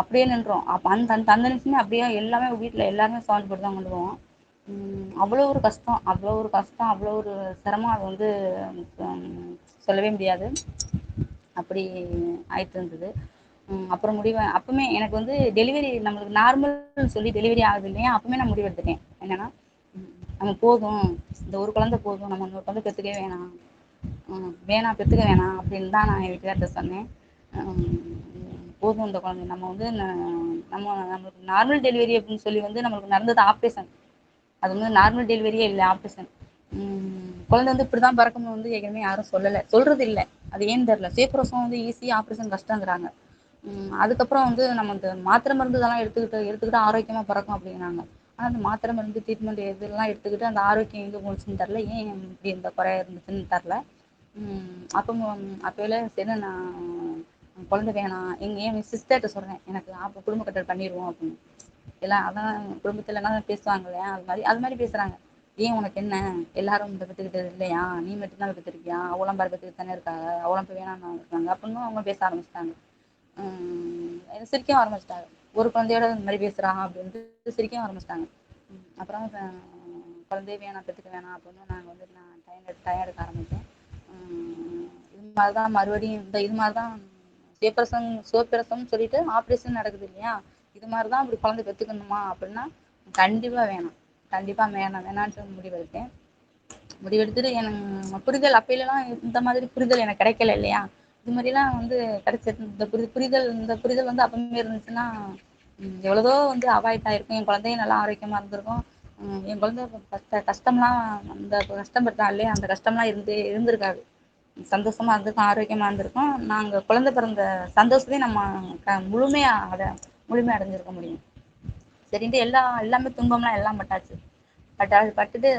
அப்படியே நின்றோம். அப்போ அந்த நிமிஷமே அப்படியே எல்லாமே வீட்டில் எல்லாருமே சவுண்ட் போட்டு தான் கொண்டு போவோம். அவ்வளோ ஒரு கஷ்டம், அவ்வளோ ஒரு சிரமம். அது வந்து சொல்லவே முடியாது. அப்படி ஆயிட்டு இருந்தது. அப்புறம் அப்பவுமே எனக்கு வந்து டெலிவரி நம்மளுக்கு நார்மல்னு சொல்லி டெலிவரி ஆகுது இல்லையா, அப்பவுமே நான் முடிவு எடுத்துட்டேன். என்னன்னா, நம்ம போதும், இந்த ஒரு குழந்தை போதும், நம்ம இன்னொரு குழந்தை பெற்றுக்கவே வேணாம் பெற்றுக்க வேணாம் அப்படின்னு தான் நான் என் வீட்டுக்கார்ட்ட சொன்னேன். போதும் இந்த குழந்தை, நம்ம வந்து நம்மளுக்கு நார்மல் டெலிவரி அப்படின்னு சொல்லி வந்து நம்மளுக்கு நடந்தது ஆப்ரேஷன். அது வந்து நார்மல் டெலிவரியே இல்லை, ஆப்ரேஷன். குழந்தை வந்து இப்படி தான் பிறக்கணும்னு வந்து ஏற்கனவே யாரும் சொல்றது இல்லை. அது ஏன்னு தெரில. சேப்ரசம் வந்து ஈஸி, ஆப்ரேஷன் கஷ்டங்கிறாங்க. அதுக்கப்புறம் வந்து நம்ம இந்த மாத்திரை மருந்து இதெல்லாம் எடுத்துக்கிட்டு ஆரோக்கியமாக பிறக்கும் அப்படிங்கிறாங்க. ஆனால் அந்த மாத்திரை மருந்து ட்ரீட்மெண்ட் இதெல்லாம் எடுத்துக்கிட்டு அந்த ஆரோக்கியம் எங்கே போணுச்சுன்னு தெரில. ஏன் இப்படி இந்த குறை இருந்துச்சுன்னு தெரில. அப்போ அப்போல சரி நான் குழந்தை வேணாம், என் சிஸ்டர்கிட்ட சொல்கிறேன், எனக்கு குடும்ப கட்டல் பண்ணிடுவோம் அப்படின்னு. எல்லாம் அதான் குடும்பத்தில் என்ன பேசுவாங்க இல்லையா, அது மாதிரி பேசுகிறாங்க. ஏன் உனக்கு என்ன, எல்லாரும் இந்த பெற்றுக்கிட்டது இல்லையா, நீ மட்டும்தான் பெற்றுருக்கியா, அவளாம் பாரு பெற்றுக்கிட்டு தானே இருக்காங்க, அவளாம் இப்போ வேணாம்னு இருக்காங்க அப்படின்னு அவங்க பேச ஆரம்பிச்சிட்டாங்க. சிரிக்கவும் ஆரம்பிச்சிட்டாங்க. ஒரு குழந்தையோட இந்த மாதிரி பேசுகிறான் அப்படின்ட்டு சிரிக்கவும் ஆரம்பிச்சிட்டாங்க. அப்புறம் குழந்தைய வேணாம் பெற்றுக்க வேணாம் அப்படின்னு நாங்கள் வந்து நான் டைம் எடுக்க ஆரம்பித்தேன். இது மாதிரி தான் மறுபடியும் இது மாதிரி தான் சோப்பிரசம்னு சொல்லிட்டு ஆப்ரேஷன் நடக்குது இல்லையா, இது மாதிரி தான் அப்படி குழந்தை பெற்றுக்கணுமா அப்படின்னா கண்டிப்பாக வேணாம், கண்டிப்பாக வேணான்னு சொல்லி முடிவெடுத்துட்டு எனக்கு புரிதல் அப்பையிலலாம் இந்த மாதிரி புரிதல் எனக்கு கிடைக்கல இல்லையா. இது மாதிரிலாம் வந்து கிடைச்சது. இந்த புரிதல் வந்து அப்பவுமே இருந்துச்சுன்னா எவ்வளவோ வந்து அவாய்ட் ஆயிருக்கும். என் குழந்தையும் நல்லா ஆரோக்கியமாக இருந்திருக்கும். என் குழந்தை கஷ்டம்லாம் அந்த கஷ்டம் பட்டா இல்லையா, அந்த கஷ்டம்லாம் இருந்திருக்காது. சந்தோஷமா இருந்திருக்கும், ஆரோக்கியமாக இருந்திருக்கும். நாங்கள் குழந்தை பிறந்த சந்தோஷத்தையும் நம்ம முழுமையாக அடைஞ்சிருக்க முடியும். சரின்ட்டு எல்லாமே துன்பம்லாம் எல்லாம் பட்டுட்டு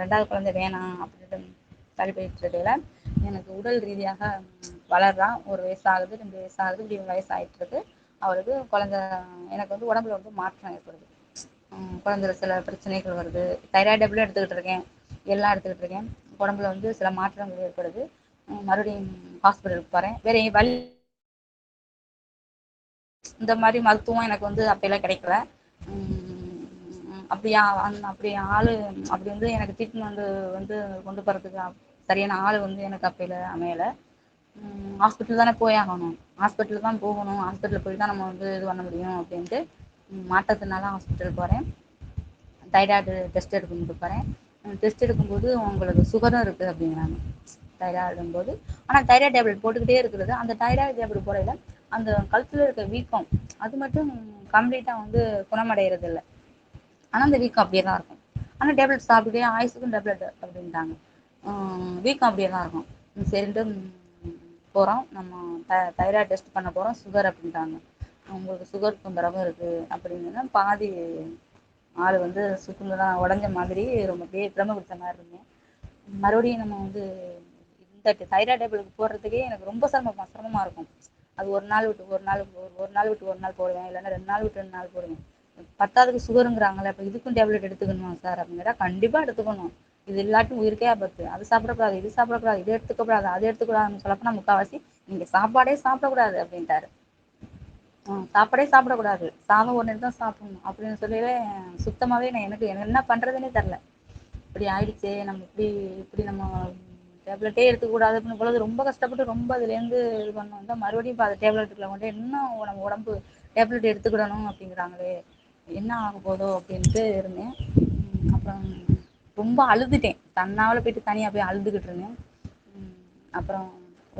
2வது குழந்தை வேணாம் அப்படின்ட்டு தள்ளி போயிட்டு இருக்கையில எனக்கு உடல் ரீதியாக வளர்றான். 1 வயசு ஆகுது, 2 வயசு ஆகுது, இப்படி வயசாகிட்டு இருக்கு. அவருக்கு குழந்தை எனக்கு வந்து உடம்புல வந்து மாற்றம் ஏற்படுது. குழந்தைல சில பிரச்சனைகள் வருது. தைராய்டு டேப்லெட் எடுத்துக்கிட்டு இருக்கேன், எல்லாம் எடுத்துக்கிட்டு இருக்கேன். உடம்புல வந்து சில மாற்றங்கள் ஏற்படுது. மறுபடியும் ஹாஸ்பிட்டலுக்கு போகிறேன். வேற வழி இந்த மாதிரி மருத்துவம் எனக்கு வந்து அப்பெல்லாம் கிடைக்கல. அப்படி ஆள் அப்படி வந்து எனக்கு ட்ரீட்மெண்ட் வந்து கொண்டு போகிறதுக்கு சரியான ஆள் வந்து எனக்கு அப்பையில் அமையலை. ஹாஸ்பிட்டல் தானே போயாகணும், ஹாஸ்பிட்டல் தான் போகணும், ஹாஸ்பிட்டலில் போய் தான் நம்ம வந்து இது பண்ண முடியும் அப்படின்ட்டு மாற்றத்தினால ஹாஸ்பிட்டல் போகிறேன். தைராய்டு டெஸ்ட் எடுக்க போகிறேன். டெஸ்ட் எடுக்கும்போது உங்களுக்கு சுகரும் இருக்குது அப்படிங்கிறாங்க. தைராய்டும் போது. ஆனால் தைராய்டு டேப்லெட் போட்டுக்கிட்டே இருக்கிறது, அந்த தைராய்டு டேப்லெட் போடையில அந்த கழுத்தில் இருக்க வீக்கம் அது மட்டும் கம்ப்ளீட்டாக வந்து குணமடைகிறது இல்லை. ஆனால் அந்த வீக்கம் அப்படியே தான் இருக்கும். ஆனால் டேப்லெட் சாப்பிட்டுட்டே ஆயுசுக்கும் டேப்லெட் அப்படின்ட்டாங்க. வீக்கம் அப்படியே தான் இருக்கும். சரின்ட்டு போகிறோம், நம்ம தைராய்டு டெஸ்ட் பண்ண போகிறோம், சுகர் அப்படின்ட்டாங்க. உங்களுக்கு சுகர் தொந்தரவும் இருக்குது அப்படின்னா பாதி ஆள் வந்து சுக்குநூறாக உடஞ்ச மாதிரி ரொம்ப அப்படியே பிரம பிடிச்ச மாதிரி இருந்தேன். மறுபடியும் நம்ம வந்து இந்த தைராய்டு டேப்லெட் போடுறதுக்கே எனக்கு ரொம்ப சிரமமாக இருக்கும். அது ஒரு நாள் விட்டு ஒரு நாள் ஒரு நாள் விட்டு ஒரு நாள் போடுவேன், இல்லைன்னா 2 நாள் விட்டு 2 நாள் போடுவேன். பத்தாவதுக்கு சுகருங்கிறாங்களே, அப்போ இதுக்கும் டேப்லெட் எடுத்துக்கணுமா சார் அப்படின்னு கேட்டால் கண்டிப்பாக எடுத்துக்கணும். இது இல்லாட்டி உயிருக்கே ஆபத்து. அது சாப்பிடக்கூடாது, இது சாப்பிடக்கூடாது, இது எடுத்துக்கக்கூடாது, அது எடுத்துக்கூடாதுன்னு சொல்லப்போனால் முக்கால்வாசி நீங்கள் சாப்பாடே சாப்பிடக்கூடாது அப்படின்ட்டாரு. சாப்பாடே சாப்பிடக்கூடாது, சாதம் ஒரு நேரம் தான் சாப்பிடணும் அப்படின்னு சொல்லவே சுத்தமாகவே எனக்கு என்ன பண்ணுறதுன்னே தெரில. இப்படி ஆயிடுச்சே, நம்ம இப்படி இப்படி நம்ம டேப்லெட்டே எடுத்துக்கூடாது அப்படின்னு பொழுது ரொம்ப கஷ்டப்பட்டு ரொம்ப அதுலேருந்து இது பண்ணோம் தான் மறுபடியும் இப்போ அது டேப்லெட்டுக்குள்ள கொண்டு இன்னும் நம்ம உடம்பு டேப்லெட் எடுத்துக்கிடணும் அப்படிங்கிறாங்களே, என்ன ஆக போதோ அப்படின்ட்டு இருந்தேன். அப்புறம் ரொம்ப அழுதுட்டேன், தன்னாவில் போயிட்டு தனியாக போய் அழுதுகிட்டு இருந்தேன். அப்புறம்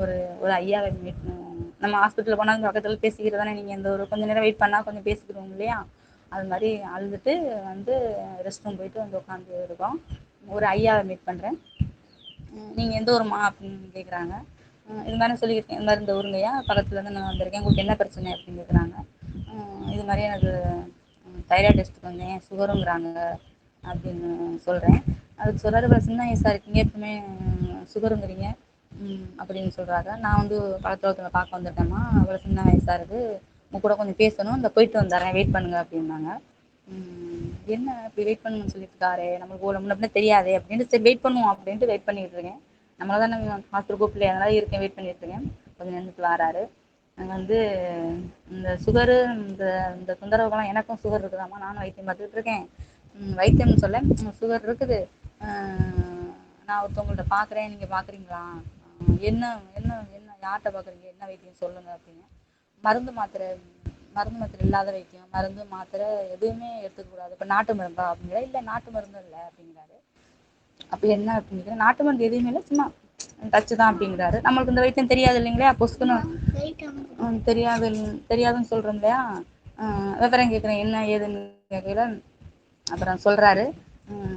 ஒரு ஒரு ஐயாவை மீட் நம்ம ஹாஸ்பிட்டலில் போனால் பக்கத்தில் பேசிக்கிட்டு தானே, நீங்கள் இந்த ஒரு கொஞ்சம் நேரம் வெயிட் பண்ணால் கொஞ்சம் பேசிக்கிடுவோம் இல்லையா, அது மாதிரி அழுதுட்டு வந்து ரெஸ்ட் ரூம் போயிட்டு வந்து உட்காந்து இருக்கோம். ஒரு ஐயாவை மீட் பண்ணுறேன். நீங்கள் எந்த ஊருமா அப்படின்னு கேட்குறாங்க. இது மாதிரி சொல்லியிருக்கேன், இந்த மாதிரி இந்த ஊருங்கய்யா, பக்கத்துலேருந்து நான் வந்திருக்கேன், உங்களுக்கு என்ன பிரச்சனை அப்படின்னு கேட்குறாங்க. இது மாதிரி எனக்கு தைராய்டு டெஸ்ட்டுக்கு வந்தேன், சுகருங்கிறாங்க அப்படின்னு சொல்கிறேன். அதுக்கு சொல்கிறாரு, சின்ன வயசாக இருக்கீங்க, எப்பவுமே சுகருங்கிறீங்க அப்படின்னு சொல்கிறாங்க. நான் வந்து பக்கத்தில் ஒருத்தவங்க பார்க்க வந்திருக்கேம்மா, அவ்வளோ சின்ன வயசாக இருக்குது, உங்க கூட கொஞ்சம் பேசணும், இந்த போயிட்டு வந்துடுறேன், வெயிட் பண்ணுங்க அப்படின்னாங்க. என்ன இப்படி வெயிட் பண்ணுங்கன்னு சொல்லிட்டு இருக்காரு, நம்மளுக்கு ஒரு முன்ன தெரியாது அப்படின்ட்டு சரி வெயிட் பண்ணுவோம் அப்படின்ட்டு வெயிட் பண்ணிட்டு இருக்கேன். நம்மள தான் ஹாஸ்பிட்டல் கூப்பிடல, அதனால இருக்கேன், வெயிட் பண்ணிட்டு இருக்கேன். கொஞ்சம் நின்றுட்டு வராரு. வந்து இந்த சுகரு இந்த இந்த தொந்தரவுகள்லாம் எனக்கும் சுகர் இருக்குதாம்மா, நானும் வைத்தியம் பார்த்துக்கிட்டு இருக்கேன். வைத்தியம்னு சொல்ல சுகர் இருக்குது, நான் ஒருத்தவங்கள்ட்ட பார்க்குறேன், நீங்கள் பார்க்குறீங்களா, என்ன என்ன என்ன யார்கிட்ட பார்க்குறீங்க, என்ன வைத்தியம் சொல்லுங்கள் அப்படின்னு. மருந்து மாத்திரை மருந்து மாத்திரை இல்லாத வைத்தியம், மருந்து மாத்திரை எதுவுமே எடுத்துக்கக்கூடாது, இப்போ நாட்டு மருந்தா அப்படிங்கிற, இல்லை நாட்டு மருந்தும் இல்லை அப்படிங்கிறாரு. அப்போ என்ன அப்படிங்கிற, நாட்டு மருந்து எதுவுமே இல்லை, சும்மா டச்சு தான் அப்படிங்கிறாரு. நம்மளுக்கு இந்த வைத்தியம் தெரியாது இல்லைங்களா, பொசுக்குன்னு தெரியாது தெரியாதுன்னு சொல்கிறோம் இல்லையா. விவரம் கேட்குறேன் என்ன ஏதுன்னு கேட்கல. அப்புறம் சொல்கிறாரு.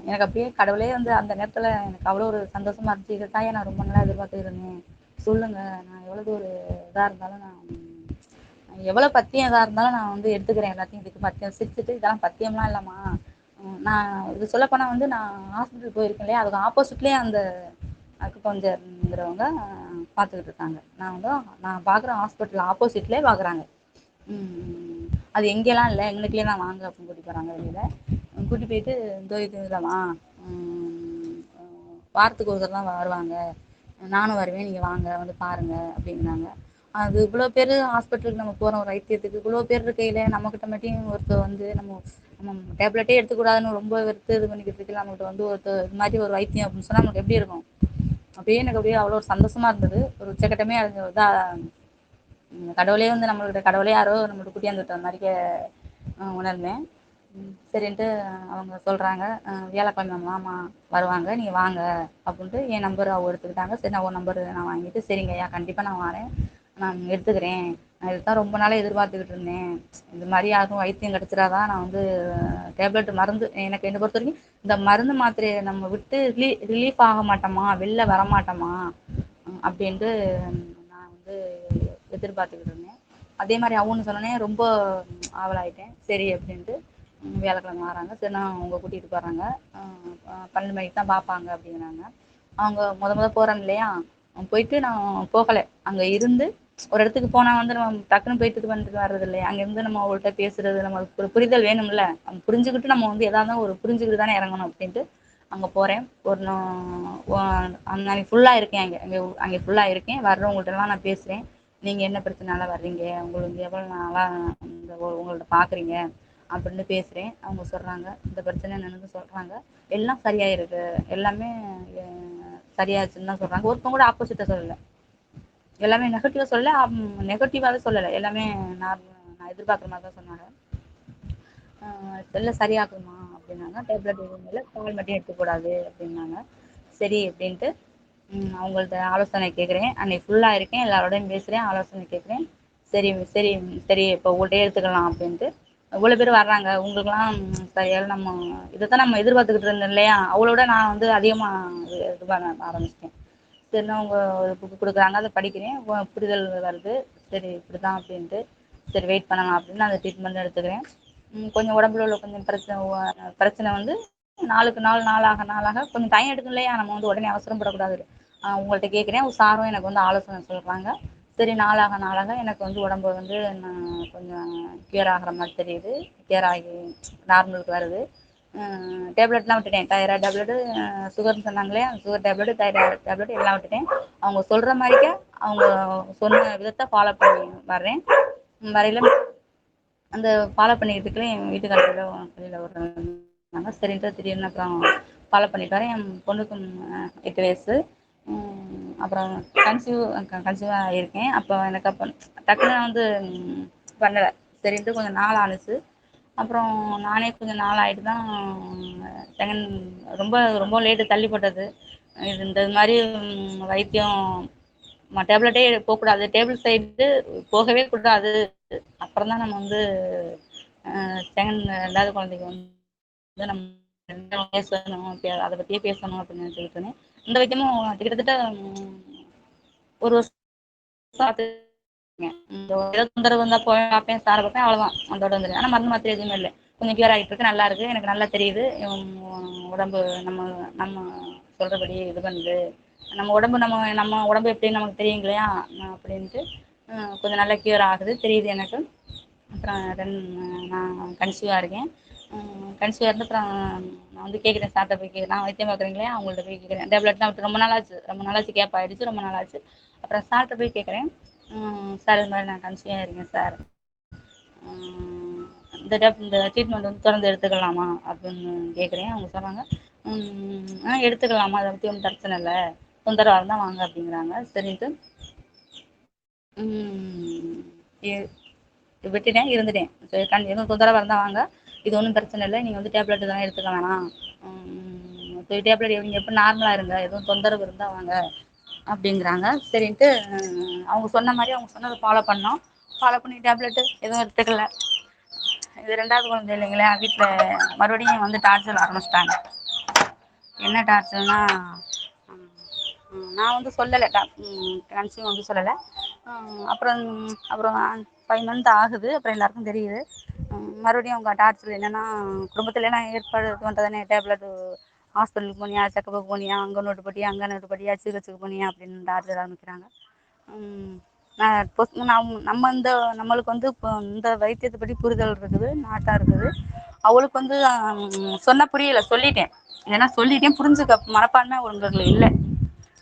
எனக்கு அப்படியே கடவுளே வந்து அந்த நேரத்தில் எனக்கு அவ்வளோ ஒரு சந்தோஷமாக இருந்துச்சு. இதை தாயே நான் ரொம்ப நாளாக எதிர்பார்த்து இருந்தேன், சொல்லுங்கள், நான் எவ்வளோ ஒரு இதாக இருந்தாலும் நான் எவ்வளோ பத்தியம் இதாக இருந்தாலும் நான் வந்து எடுத்துக்கிறேன் எல்லாத்தையும். இதுக்கு பத்தியம் சிரிச்சுட்டு, இதெல்லாம் பத்தியம்லாம் இல்லைம்மா, நான் இது சொல்லப்போனால் வந்து நான் ஹாஸ்பிட்டல் போயிருக்கேன் இல்லையா, அதுக்கு ஆப்போசிட்லேயே அந்த அக்குபஞ்சர்ங்கிறவங்க பார்த்துக்கிட்டு இருக்காங்க. நான் பார்க்குற ஹாஸ்பிட்டல் ஆப்போசிட்லேயே பார்க்குறாங்க. அது எங்கேலாம் இல்லை, எங்களுக்குள்ளே தான் வாங்க அப்படின்னு கூட்டி போகிறாங்க. வெளியில் கூட்டி போயிட்டு இந்த இது இல்லைம்மா, வாரத்துக்கு ஒரு தடவை தான் வருவாங்க, நானும் வருவேன், நீங்கள் வாங்க வந்து பாருங்கள் அப்படிங்கிறாங்க. அது இவ்வளோ பேர் ஹாஸ்பிட்டலுக்கு நம்ம போகிறோம், ஒரு வைத்தியத்துக்கு இவ்வளோ பேர் இருக்கையில் நம்மக்கிட்ட மட்டும் ஒருத்தர் வந்து நம்ம டேப்லெட்டே எடுத்துக்கூடாதுன்னு ரொம்ப வெறுத்து இது பண்ணிக்கிட்டு இருக்கல, நம்மகிட்ட வந்து ஒருத்தர் இது மாதிரி ஒரு வைத்தியம் அப்படின்னு சொன்னால் நமக்கு எப்படி இருக்கும். அப்படியே எனக்கு அப்படியே அவ்வளோ ஒரு சந்தோஷமாக இருந்தது. ஒரு உச்சக்கட்டமே இதாக கடவுளே வந்து நம்மள்கிட்ட கடவுளே யாரோ நம்மள்ட்ட கூட்டியாந்து விட்ட மாதிரிக்கே உணர்ந்தேன். சரின்ட்டு அவங்க சொல்கிறாங்க, வியாழக்கிழமை மாமா வருவாங்க, நீங்கள் வாங்க அப்படின்ட்டு என் நம்பர் அவங்க எடுத்துக்கிட்டாங்க. சரி, நான் ஒரு நம்பர் நான் வாங்கிட்டு, சரிங்க ஐயா கண்டிப்பாக நான் வரேன், நான் எடுத்துக்கிறேன், நான் இதுதான் ரொம்ப நாளாக எதிர்பார்த்துக்கிட்டு இருந்தேன், இது மாதிரி யாருக்கும் வைத்தியம் கிடச்சிடாதான், நான் வந்து டேப்லெட் மருந்து எனக்கு என்னை பொறுத்த வரைக்கும் இந்த மருந்து மாத்திரையை நம்ம விட்டு ரிலீஃப் ஆக மாட்டோமா, வெளில வர மாட்டோமா அப்படின்ட்டு நான் வந்து எதிர்பார்த்துக்கிட்டு இருந்தேன். அதே மாதிரி அவனு சொன்னோன்னே ரொம்ப ஆவலாயிட்டேன். சரி அப்படின்ட்டு வியாழக்கிழமை வராங்க. சரி, நான் அவங்க கூட்டிகிட்டு போகிறாங்க, 12 மணிக்கு தான் பார்ப்பாங்க அப்படிங்கிறாங்க. அவங்க முத போகிறேன் இல்லையா, போயிட்டு நான் போகலை, அங்கே இருந்து ஒரு இடத்துக்கு போனால் வந்து நம்ம டக்குன்னு போயிட்டு இது பண்ணிட்டு வர்றது இல்லையா, அங்கேருந்து நம்ம அவங்கள்ட்ட பேசுறது, நம்மளுக்கு ஒரு புரிதல் வேணும்ல, நம்ம புரிஞ்சுக்கிட்டு நம்ம வந்து எதாக இருந்தாலும் ஒரு புரிஞ்சுக்கிட்டு தானே இறங்கணும் அப்படின்ட்டு அங்கே போகிறேன். ஒரு அன்னைக்கு ஃபுல்லாக இருக்கேன், அங்கே ஃபுல்லாக இருக்கேன். வர்றவங்கள்ட்டலாம் நான் பேசுகிறேன், நீங்கள் என்ன பிரச்சனைனால வர்றீங்க, உங்களுக்கு எவ்வளோ நாளாக இந்த உங்கள்ட்ட பார்க்குறீங்க அப்படின்னு பேசுகிறேன். அவங்க சொல்கிறாங்க இந்த பிரச்சனை என்னன்னு சொல்கிறாங்க. எல்லாம் சரியாயிருக்கு, எல்லாமே சரியாச்சுன்னு தான் சொல்கிறாங்க. ஒருத்தவங்க கூட ஆப்போசிட்டாக சொல்லலை, எல்லாமே நெகட்டிவாக சொல்லலை, நெகட்டிவாகவே சொல்லலை, எல்லாமே நான் எதிர்பார்க்குற மாதிரி தான் சொன்னாங்க. எல்லாம் சரியாகுமா அப்படின்னாங்க. டேப்லெட் எதுவும் இல்லை, பால் மட்டும் எடுத்துக்கூடாது அப்படின்னாங்க. சரி அப்படின்ட்டு அவங்கள்ட்ட ஆலோசனை கேட்குறேன். அன்னைக்கு ஃபுல்லா இருக்கேன். எல்லாரோடையும் பேசுறேன். ஆலோசனை கேட்குறேன். சரி சரி சரி இப்போ உங்கள்ட்டயே எடுத்துக்கலாம் அப்படின்ட்டு. இவ்வளோ பேர் வர்றாங்க. உங்களுக்கெல்லாம் சரியால நம்ம இத தான் நம்ம எதிர்பார்த்துக்கிட்டு இருந்தோம் இல்லையா? அவளோட நான் வந்து அதிகமா இது பண்ண ஆரம்பிச்சுட்டேன். சரின்னு அவங்க ஒரு புக் குடுக்குறாங்க. அத படிக்கிறேன். புரிதல் வருது. சரி இப்படிதான் அப்படின்ட்டு. சரி வெயிட் பண்ணலாம் அப்படின்னு அந்த ட்ரீட்மெண்ட் எடுத்துக்கிறேன். கொஞ்சம் உடம்புல உள்ள கொஞ்சம் பிரச்சனை வந்து நாளுக்கு நாள் நாளாக நாளாக கொஞ்சம் டைம் எடுக்கும் இல்லையா? நம்ம வந்து உடனே அவசரப்படக்கூடாது. உங்கள்ட்ட கேட்குறேன். சாரும் எனக்கு வந்து ஆலோசனை சொல்றாங்க. சரி நாளாக நாளாக எனக்கு வந்து உடம்பு வந்து நான் கொஞ்சம் கியூர் ஆகுற மாரி தெரியுது. கியூர் ஆகி நார்மலுக்கு வருது. டேப்லெட்லாம் விட்டுட்டேன். தைராய்டு டேப்லெட்டு, சுகர்ன்னு சொன்னாங்க இல்லையா? சுகர் டேப்லெட்டு, தைராய்டு டேப்லெட் எல்லாம் விட்டுட்டேன். அவங்க சொல்ற மாரிக்கே அவங்க சொன்ன விதத்த ஃபாலோ பண்ணி வர்றேன். வரையில அந்த ஃபாலோ பண்ணிக்கிட்டு இருக்கிறேன். என் வீட்டுக்காரர் ஏதோ வெளியில விடுறாங்க. சரின்ட்டு திடீர்னு அப்புறம் ஃபாலோ பண்ணிட்டு வரேன். என் பொண்ணுக்கு 8 வயசு. அப்புறம் கன்சீவா இருக்கேன். அப்போ எனக்கு அப்போ டக்குன்னு நான் வந்து பண்ணல. சரின்ட்டு கொஞ்சம் நாள் ஆனுச்சு. அப்புறம் நானே கொஞ்சம் நாள் ஆயிட்டு தான் செகண்ட் ரொம்ப ரொம்ப லேட்டு தள்ளி போட்டது. இந்த மாரி வைத்தியம் டேப்லெட்டே போக்கூடாது. டேபிள் சைடு போகவே கூடாது. அப்புறம் தான் நம்ம வந்து செகண்ட் 2வது குழந்தைக்கு வந்து நம்ம பேசணும். அத பத்தியே பேசணும் அப்படின்னு நினைச்சுக்கிட்டு இருந்தேன். இந்த வைத்தியமும் கிட்டத்தட்ட ஒரு வருஷம் பார்த்துருக்கேன். ஏதோ தொந்தரவு வந்தா போய் பார்ப்பேன், சார பார்ப்பேன் அவ்வளோதான். அதோட வந்துருவேன். ஆனா மருந்து மாத்திரை எதுவுமே இல்ல. கொஞ்சம் கியூர் ஆகிட்டு இருக்கு. நல்லா இருக்கு. எனக்கு நல்லா தெரியுது. உடம்பு நம்ம நம்ம சொல்றபடி இது பண்ணுது. நம்ம உடம்பு நம்ம நம்ம உடம்பு எப்படின்னு நமக்கு தெரியும் இல்லையா? அப்படின்ட்டு கொஞ்சம் நல்லா கியூர் ஆகுது தெரியுது எனக்கு. அப்புறம் நான் கன்சீவா இருக்கேன். கன்சீவா இருந்து அப்புறம் நான் வந்து கேட்குறேன் சார்ட்ட போய் நான் வைத்தியம் பார்க்குறேன் இல்லையா? அவங்கள்ட்ட போய் கேட்குறேன். டேப்லெட்லாம் விட்டு ரொம்ப நாளாச்சு. ரொம்ப நாளாச்சு கேப் ஆயிடுச்சு. ரொம்ப நாளாச்சு. அப்புறம் சார்ட்ட போய் கேட்குறேன். சார் இது மாதிரி நான் கன்சீவா இருக்கேன் சார். இந்த ட்ரீட்மெண்ட் வந்து தொடர்ந்து எடுத்துக்கலாமா அப்படின்னு கேட்குறேன். அவங்க சொல்கிறாங்க எடுத்துக்கலாமா, அதை பற்றி ஒன்றும் பிரச்சனை இல்லை, தொந்தரவாக இருந்தால் வாங்க அப்படிங்கிறாங்க. சரின்ட்டு விட்டுட்டேன், இருந்துட்டேன். சரி எதுவும் தொந்தரவாக இருந்தால் வாங்க, இது ஒன்றும் பிரச்சனை இல்லை, நீங்கள் வந்து டேப்லெட் தானே எடுத்துக்க வேணாம், டேப்லெட் நீங்கள் எப்போ நார்மலாக இருங்க, எதுவும் தொந்தரவு இருந்தால் வாங்க அப்படிங்கிறாங்க. சரின்ட்டு அவங்க சொன்ன மாதிரி அவங்க சொன்னதை ஃபாலோ பண்ணோம். ஃபாலோ பண்ணி டேப்லெட்டு எதுவும் எடுத்துக்கல. இது 2வது குழந்தை இல்லைங்களா? வீட்டில் மறுபடியும் வந்து டார்ச்சர் ஆரம்பிச்சிட்டாங்க. என்ன டார்ச்சர்னா, நான் வந்து சொல்லலை கன்சீவ் வந்து சொல்லலை. அப்புறம் அப்புறம் 5 மந்த் ஆகுது. அப்புறம் எல்லாருக்கும் தெரியுது. மறுபடியும் அவங்க டார்ச்சர் என்னென்னா, குடும்பத்துலலாம் ஏற்பாடு பண்ணுறதானே, டேப்லெட்டு ஹாஸ்பிட்டலுக்கு போனியா, செக்கப்புக்கு போனியா, அங்கே நோட்டு போட்டியா, அங்கே நோட்டு போட்டியா, சிஹெச்சுக்கு போனியா அப்படின்னு டார்ச்சர் ஆரம்பிக்கிறாங்க. நம்ம நம்மளுக்கு வந்து இப்போ இந்த வைத்தியத்தை பற்றி புரிதல் இருக்குது, நாட்டா இருக்குது. அவளுக்கு வந்து சொன்ன புரியலை, சொல்லிட்டேன். ஏன்னா சொல்லிட்டேன், புரிஞ்சுக்க மனப்பான்மை உங்களுக்கு இல்லை.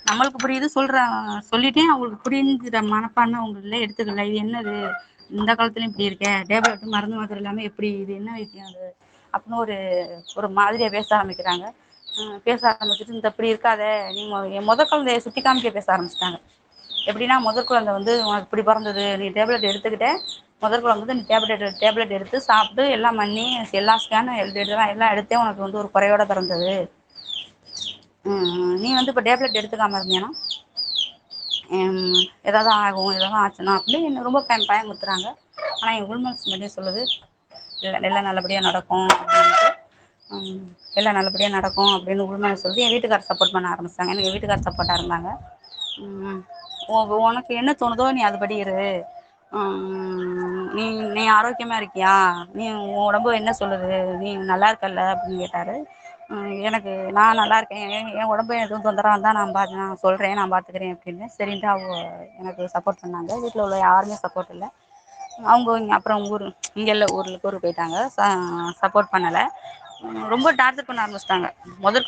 நம்மளுக்கு புரியுது, சொல்லிட்டேன், அவங்களுக்கு புரிஞ்சுற மனப்பான்மை உங்களுக்கு இல்லை, எடுத்துக்கல. இது என்னது இந்த காலத்துலையும் இப்படி இருக்கே, டேப்லெட் மருந்து மாத்திரை இல்லாமல் எப்படி, இது என்ன வைத்தியம் அது அப்படின்னு ஒரு ஒரு மாதிரியாக பேச ஆரம்பிக்கிறாங்க. பேச ஆரம்பிச்சுட்டு இந்த இப்படி இருக்காத, நீங்கள் என் குழந்தைய சுட்டி காமிக்க பேச ஆரம்பிச்சிட்டாங்க. எப்படின்னா, குழந்தை வந்து உனக்கு இப்படி பிறந்தது, நீ டேப்லெட் எடுத்துக்கிட்ட, குழந்தை வந்து நீ டேப்லெட் எடுத்து சாப்பிட்டு எல்லாம் பண்ணி எல்லா ஸ்கேனும் எல்லாம் எடுத்தே உனக்கு வந்து ஒரு குறையோட பிறந்தது. நீ வந்து இப்போ டேப்லெட் எடுத்துக்காமல் இருந்தீங்கன்னா ஏதாவது ஆகும், ஏதாவது ஆச்சுன்னா அப்படின்னு என்ன ரொம்ப பயமுறுத்துறாங்க. ஆனால் என் உள்மனசு மட்டும் சொல்லுது, எல்லாம் நல்லபடியாக நடக்கும் அப்படின்ட்டு. எல்லாம் நல்லபடியாக நடக்கும் அப்படின்னு உள்மனசு சொல்லுது. என் வீட்டுக்காரர் சப்போர்ட் பண்ண ஆரம்பிச்சாங்க. எனக்கு என் வீட்டுக்காரர் சப்போர்ட்டாக இருந்தாங்க. உனக்கு என்ன தோணுதோ நீ அதுபடி இரு. நீ நீ ஆரோக்கியமாக இருக்கியா, நீ உன் உடம்பு என்ன சொல்லுது, நீ நல்லா இருக்கல்ல அப்படின்னு கேட்டார். எனக்கு நான் நல்லா இருக்கேன், என் உடம்பு எதுவும் தொந்தரவாக இருந்தால் நான் சொல்கிறேன், நான் பார்த்துக்கிறேன் அப்படின்னு. சரின்ட்டு அவங்க எனக்கு சப்போர்ட் பண்ணாங்க. வீட்டில் உள்ள யாருமே சப்போர்ட் இல்லை. அவங்க அப்புறம் இங்கே இல்லை, ஊருக்கு போயிட்டாங்க. சப்போர்ட் பண்ணலை. ரொம்ப டார்ச்சர் பண்ண ஆரம்பிச்சிட்டாங்க.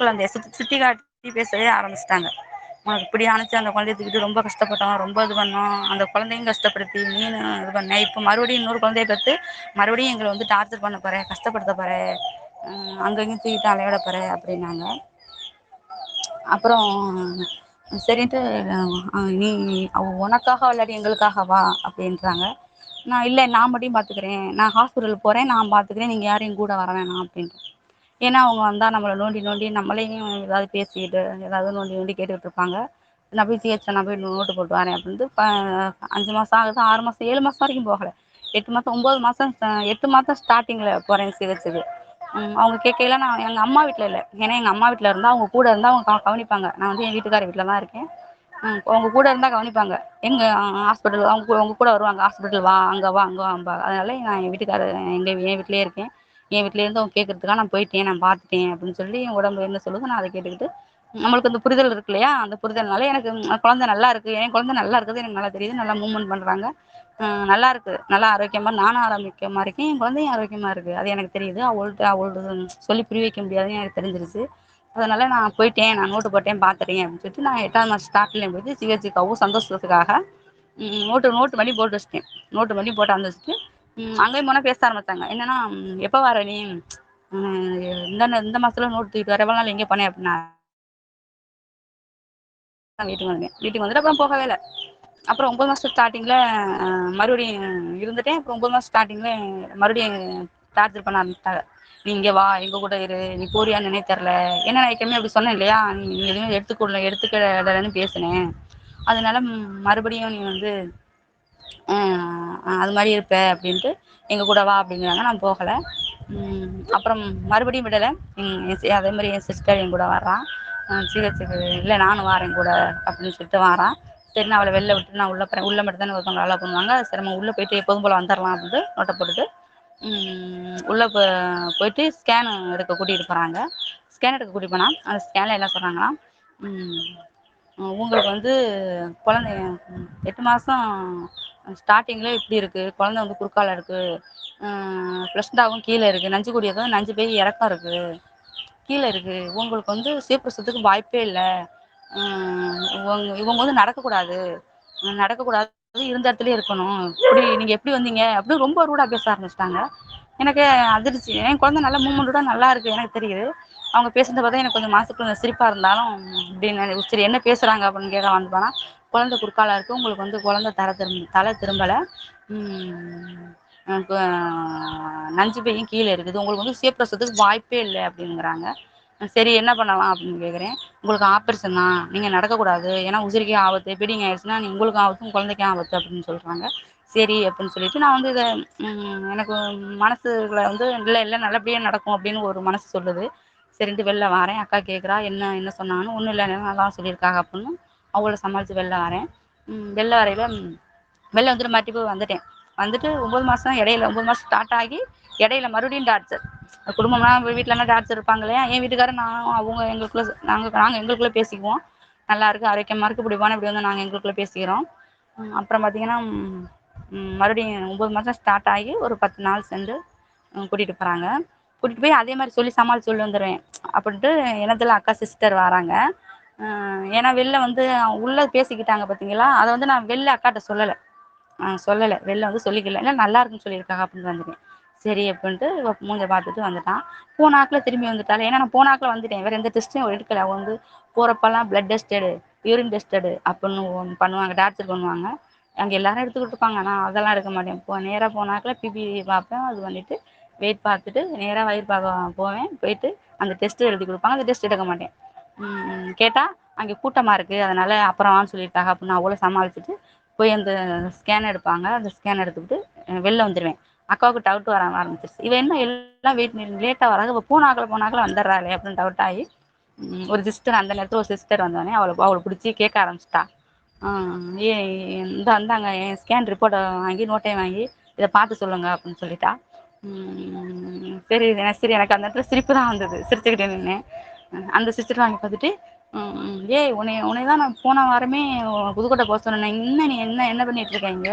குழந்தைய சுற்றி காட்டி பேசவே ஆரம்பிச்சிட்டாங்க. உனக்கு இப்படி ஆணுச்சு, அந்த குழந்தைய தூக்கிட்டு ரொம்ப கஷ்டப்பட்டோம், ரொம்ப இது பண்ணோம், அந்த குழந்தையும் கஷ்டப்படுத்தி நீனு இது பண்ண, இப்போ மறுபடியும் இன்னொரு குழந்தைய பெற்று மறுபடியும் எங்களை வந்து டார்ச்சர் பண்ண போகிறேன், கஷ்டப்படுத்த போகிறேன், அங்கங்கேயும் தூக்கிட்டு அலையாட போகிறேன் அப்படின்னாங்க. அப்புறம் சரின்ட்டு நீ உனக்காக இல்லாட்டி எங்களுக்காகவா அப்படின்றாங்க. நான் இல்லை, நான் மட்டும் பார்த்துக்கிறேன், நான் ஹாஸ்பிட்டலுக்கு போகிறேன், நான் பார்த்துக்கிறேன், நீங்கள் யாரையும் கூட வர வேணாம் அப்படின்ட்டு. ஏன்னா அவங்க வந்தால் நம்மளை நோண்டி நோண்டி நம்மளையும் ஏதாவது பேசிக்கிட்டு ஏதாவது நோண்டி நோண்டி கேட்டுக்கிட்டு இருப்பாங்க. நான் போய் ஜிஹெச்ல நான் போய் நோட்டு போட்டு வரேன் அப்படின்ட்டு 5 மாதம் ஆகுது, 6 மாதம், 7 மாதம் வரைக்கும் போகலை. 8 மாதம், 9 மாதம், 8 மாதம் ஸ்டார்டிங்கில் போகிறேன் சிஹெச்சுக்கு. அவங்க கேட்கையில நான் எங்கள் அம்மா வீட்டில் இல்லை. ஏன்னா எங்கள் அம்மா வீட்டில் இருந்தால் அவங்க கூட இருந்தால் அவங்க கவனிப்பாங்க. நான் வந்து என் வீட்டுக்கார வீட்டில் தான் இருக்கேன். அவங்க கூட இருந்தால் கவனிப்பாங்க. எங்கள் ஹாஸ்பிட்டல் அவங்க கூட வருவாங்க. ஹாஸ்பிட்டல் வா, அங்கே வா, அங்கே வாம்பாங்க. அதனால நான் என் வீட்டுக்காரர் என் வீட்டிலேயே இருக்கேன். என் வீட்டிலேருந்து அவங்க கேட்கறதுக்காக நான் போயிட்டேன், நான் பார்த்துட்டேன் அப்படின்னு சொல்லி என் உடம்பு என்ன சொல்லுது நான் அதை கேட்டுக்கிட்டு நம்மளுக்கு அந்த புரிதல் இருக்கு இல்லையா, அந்த புரிதல்னால எனக்கு குழந்தை நல்லா இருக்கு, என் குழந்தை நல்லா இருக்குது எனக்கு நல்லா தெரியுது. நல்லா மூவ்மெண்ட் பண்ணுறாங்க, நல்லா இருக்கு, நல்லா ஆரோக்கியமாக நானும் ஆரோக்கியமாக இருக்கேன், என் குழந்தையும் ஆரோக்கியமாக இருக்குது. அது எனக்கு தெரியுது. அவள்கிட்ட சொல்லி புரிய வைக்க முடியாதுன்னு எனக்கு தெரிஞ்சிருச்சு. அதனால நான் போயிட்டேன், நான் நோட்டு போட்டேன், பார்த்துட்டேன் அப்படின்னு சொல்லிட்டு நான் 8ஆம் மாதம் ஸ்டார்ட்லேயும் போயிட்டு சிஹெச்சுக்காகவும் சந்தோஷத்துக்காக நோட்டு பண்ணி போட்டு வச்சிட்டேன். நோட்டு பண்ணி போட்டு வந்து வச்சுட்டு அங்கேயும் போனால் பேச ஆரம்பித்தாங்க. என்னன்னா எப்போ வர நீ, இந்த மாதத்துல நோட்டு தூக்கிட்டு வர, எவ்வளோ நாள் எங்கே போனேன் அப்படின்னா வீட்டுக்கு வந்தேன். வீட்டுக்கு வந்துட்டு அப்புறம் போகவே இல்லை. அப்புறம் 9 மாதம் ஸ்டார்டிங்கில் மறுபடியும் இருந்துட்டேன். அப்புறம் 9 மாதம் ஸ்டார்டிங்கில் மறுபடியும் டார்ச்சர் பண்ண ஆரம்பிச்சிட்டாங்க. நீ இங்கே வா, எங்கள் கூட இரு, நீ போறியான்னு நினைவு தெரில. ஏன்னா நான் எப்பவுமே அப்படி சொன்னேன் இல்லையா, நீ எதுவுமே எடுத்துக்கலன்னு பேசினேன். அதனால மறுபடியும் நீ வந்து அது மாதிரி இருப்ப அப்படின்ட்டு எங்கள் கூட வா அப்படிங்கிறாங்க. நான் போகலை. அப்புறம் மறுபடியும் விடலை. அதே மாதிரி என் சிஸ்டர் என் கூட வர்றான் சிஹெச்சுக்கு. இல்லை நானும் வாரேன் கூட அப்படின்னு சொல்லிட்டு வாரான். சரி நான் அவளை வெளில விட்டு நான் உள்ளே மட்டும் தானே ஒருத்தவங்க வேலை பண்ணுவாங்க. சரி நம்ம உள்ளே போயிட்டு எப்போதும் போல் வந்துடலாம் அப்படின்ட்டு நோட்டை போட்டுட்டு உள்ளே போயிட்டு ஸ்கேன் எடுக்க கூட்டிகிட்டு போகிறாங்க. ஸ்கேன் எடுக்க கூட்டிகிட்டு போனால் அந்த ஸ்கேனில் என்ன சொல்கிறாங்கன்னா, உங்களுக்கு வந்து குழந்தை 8 மாதம் ஸ்டார்டிங்கில் இப்படி இருக்குது, குழந்தை வந்து குறுக்கால இருக்குது, ப்ளஸ்டாகவும் கீழே இருக்குது, நஞ்சு கூடியதும் நஞ்சு போய் இறக்கம் இருக்குது, கீழே இருக்குது, உங்களுக்கு வந்து சீப்பிரசத்துக்கு வாய்ப்பே இல்லை, இவங்க வந்து நடக்கக்கூடாது, இருந்த இடத்துலயே இருக்கணும், இப்படி நீங்கள் எப்படி வந்தீங்க அப்படின்னு ரொம்ப ரூடாக பேச ஆரம்பிச்சிட்டாங்க. எனக்கு அதிர்ச்சி. என் குழந்தை நல்லா மூவ்மெண்ட்டோட நல்லா இருக்குது எனக்கு தெரியுது. அவங்க பேசுகிறத பார்த்தா எனக்கு கொஞ்சம் மனசுக்குள்ள சிரிப்பாக இருந்தாலும் அப்படின்னு சரி என்ன பேசுகிறாங்க அப்படின்னு கேட்க வந்து போனால், குழந்தை குறுக்கால இருக்குது, உங்களுக்கு வந்து குழந்தை தலை திரும்பலை, நஞ்சு பையும் கீழே இருக்குது, உங்களுக்கு வந்து சீப்பிரசத்துக்கு வாய்ப்பே இல்லை அப்படிங்கிறாங்க. சரி என்ன பண்ணலாம் அப்படின்னு கேட்குறேன். உங்களுக்கு ஆப்ரேஷன் தான், நீங்கள் நடக்கக்கூடாது, ஏன்னா உசிரிக்கே ஆபத்து, பீடிங் ஆயிடுச்சுன்னா நீ உங்களுக்கு ஆபத்து, உங்கள் குழந்தைக்கும் ஆபத்து அப்படின்னு சொல்கிறாங்க. சரி அப்படின்னு சொல்லிட்டு நான் வந்து இதை எனக்கு மனசுல வந்து இல்லை நல்லபடியாக நடக்கும் அப்படின்னு ஒரு மனசு சொல்லுது. சரின்ட்டு வெளில வரேன். அக்கா கேட்குறா என்ன சொன்னாங்கன்னு. ஒன்றும் இல்லை நல்லா சொல்லியிருக்காங்க அப்படின்னு அவங்கள சமாளித்து வெளில வரேன். வெளில வரையில் வெளில வந்துட்டு மறுபடியும் வந்துட்டேன். வந்துட்டு 9 மாதம் இடையில 9 மாதம் ஸ்டார்ட் ஆகி இடையில மறுபடியும் டார்ச்சர். குடும்பம்னா வீட்டிலனா டார்ச்சர் இருப்பாங்க இல்லையா, என் வீட்டுக்காரர் நானும் அவங்க எங்களுக்குள்ளே நாங்கள் எங்களுக்குள்ளே பேசிக்குவோம். நல்லா இருக்குது, ஆரோக்கியமாக இருக்குது, இப்படி போனால் இப்படி வந்து நாங்கள் எங்களுக்குள்ளே பேசிக்கிறோம். அப்புறம் பார்த்தீங்கன்னா மறுபடியும் 9 மாதம் ஸ்டார்ட் ஆகி ஒரு 10 நாள் சென்று கூட்டிகிட்டு போகிறாங்க. கூட்டிகிட்டு போய் அதே மாதிரி சொல்லி வந்துடுவேன் அப்படின்ட்டு எனத்துல அக்கா சிஸ்டர் வராங்க. ஏன்னா வெளில வந்து உள்ளே பேசிக்கிட்டாங்க பார்த்தீங்களா, அதை வந்து நான் வெளில அக்காட்ட சொல்லலை, வெளில வந்து சொல்லிக்கல, இல்லை நல்லா இருக்குன்னு சொல்லியிருக்காங்க அப்படின்னு வந்துட்டேன். சரி அப்படின்ட்டு மூஞ்ச பார்த்துட்டு வந்துட்டான். போனாக்கில் திரும்பி வந்துட்டாள். ஏன்னா நான் போனாக்கில் வந்துட்டேன், வேறு எந்த டெஸ்ட்டும் எடுக்கலை. அவங்க வந்து போகிறப்பெல்லாம் பிளட் டெஸ்ட் எடு, யூரின் டெஸ்ட் எடு அப்படின்னு பண்ணுவாங்க, டார்ச்சர் பண்ணுவாங்க. அங்கே எல்லாரும் எடுத்துக்கிட்டு இருப்பாங்க, நான் அதெல்லாம் எடுக்க மாட்டேன். நேராக போனாக்கில் பிபி பார்ப்பேன், அது பண்ணிவிட்டு வெயிட் பார்த்துட்டு நேராக வயிறு பார்க்க போவேன். போயிட்டு அந்த டெஸ்ட்டு எழுதி கொடுப்பாங்க, அந்த டெஸ்ட் எடுக்க மாட்டேன். கேட்டால் அங்கே கூட்டமாக இருக்குது, அதனால் அப்புறம் வான்னு சொல்லியிருக்காங்க அப்படின்னு அவ்வளோ சமாளிச்சுட்டு போய் அந்த ஸ்கேன் எடுப்பாங்க. அந்த ஸ்கேன் எடுத்துக்கிட்டு வெளில வந்துடுவேன். அக்காவுக்கு டவுட் வர ஆரம்பிச்சிருச்சு, இவன் என்ன எல்லாம் வெயிட் லேட்டாக வராங்க, இப்போ போனாக்கில் வந்துடுறாளே அப்படின்னு டவுட் ஆகி ஒரு சிஸ்டர் அந்த நேரத்தில் ஒரு சிஸ்டர் வந்தோடனே அவளை பிடிச்சி கேட்க ஆரம்பிச்சிட்டா. இந்தாங்க என் ஸ்கேன் ரிப்போர்ட்டை வாங்கி நோட்டையும் வாங்கி இதை பார்த்து சொல்லுங்க அப்படின்னு சொல்லிட்டா. சரி எனக்கு அந்த இடத்துல சிரிப்பு தான் வந்தது. சிரிச்சுக்கிட்டே நின்னேன். அந்த சிஸ்டர் வாங்கி பார்த்துட்டு உன்னை தான் நான் போன வாரமே புதுக்கோட்டை போக சொன்னேன், இன்னும் நீ என்ன பண்ணிட்டு இருக்கீங்க,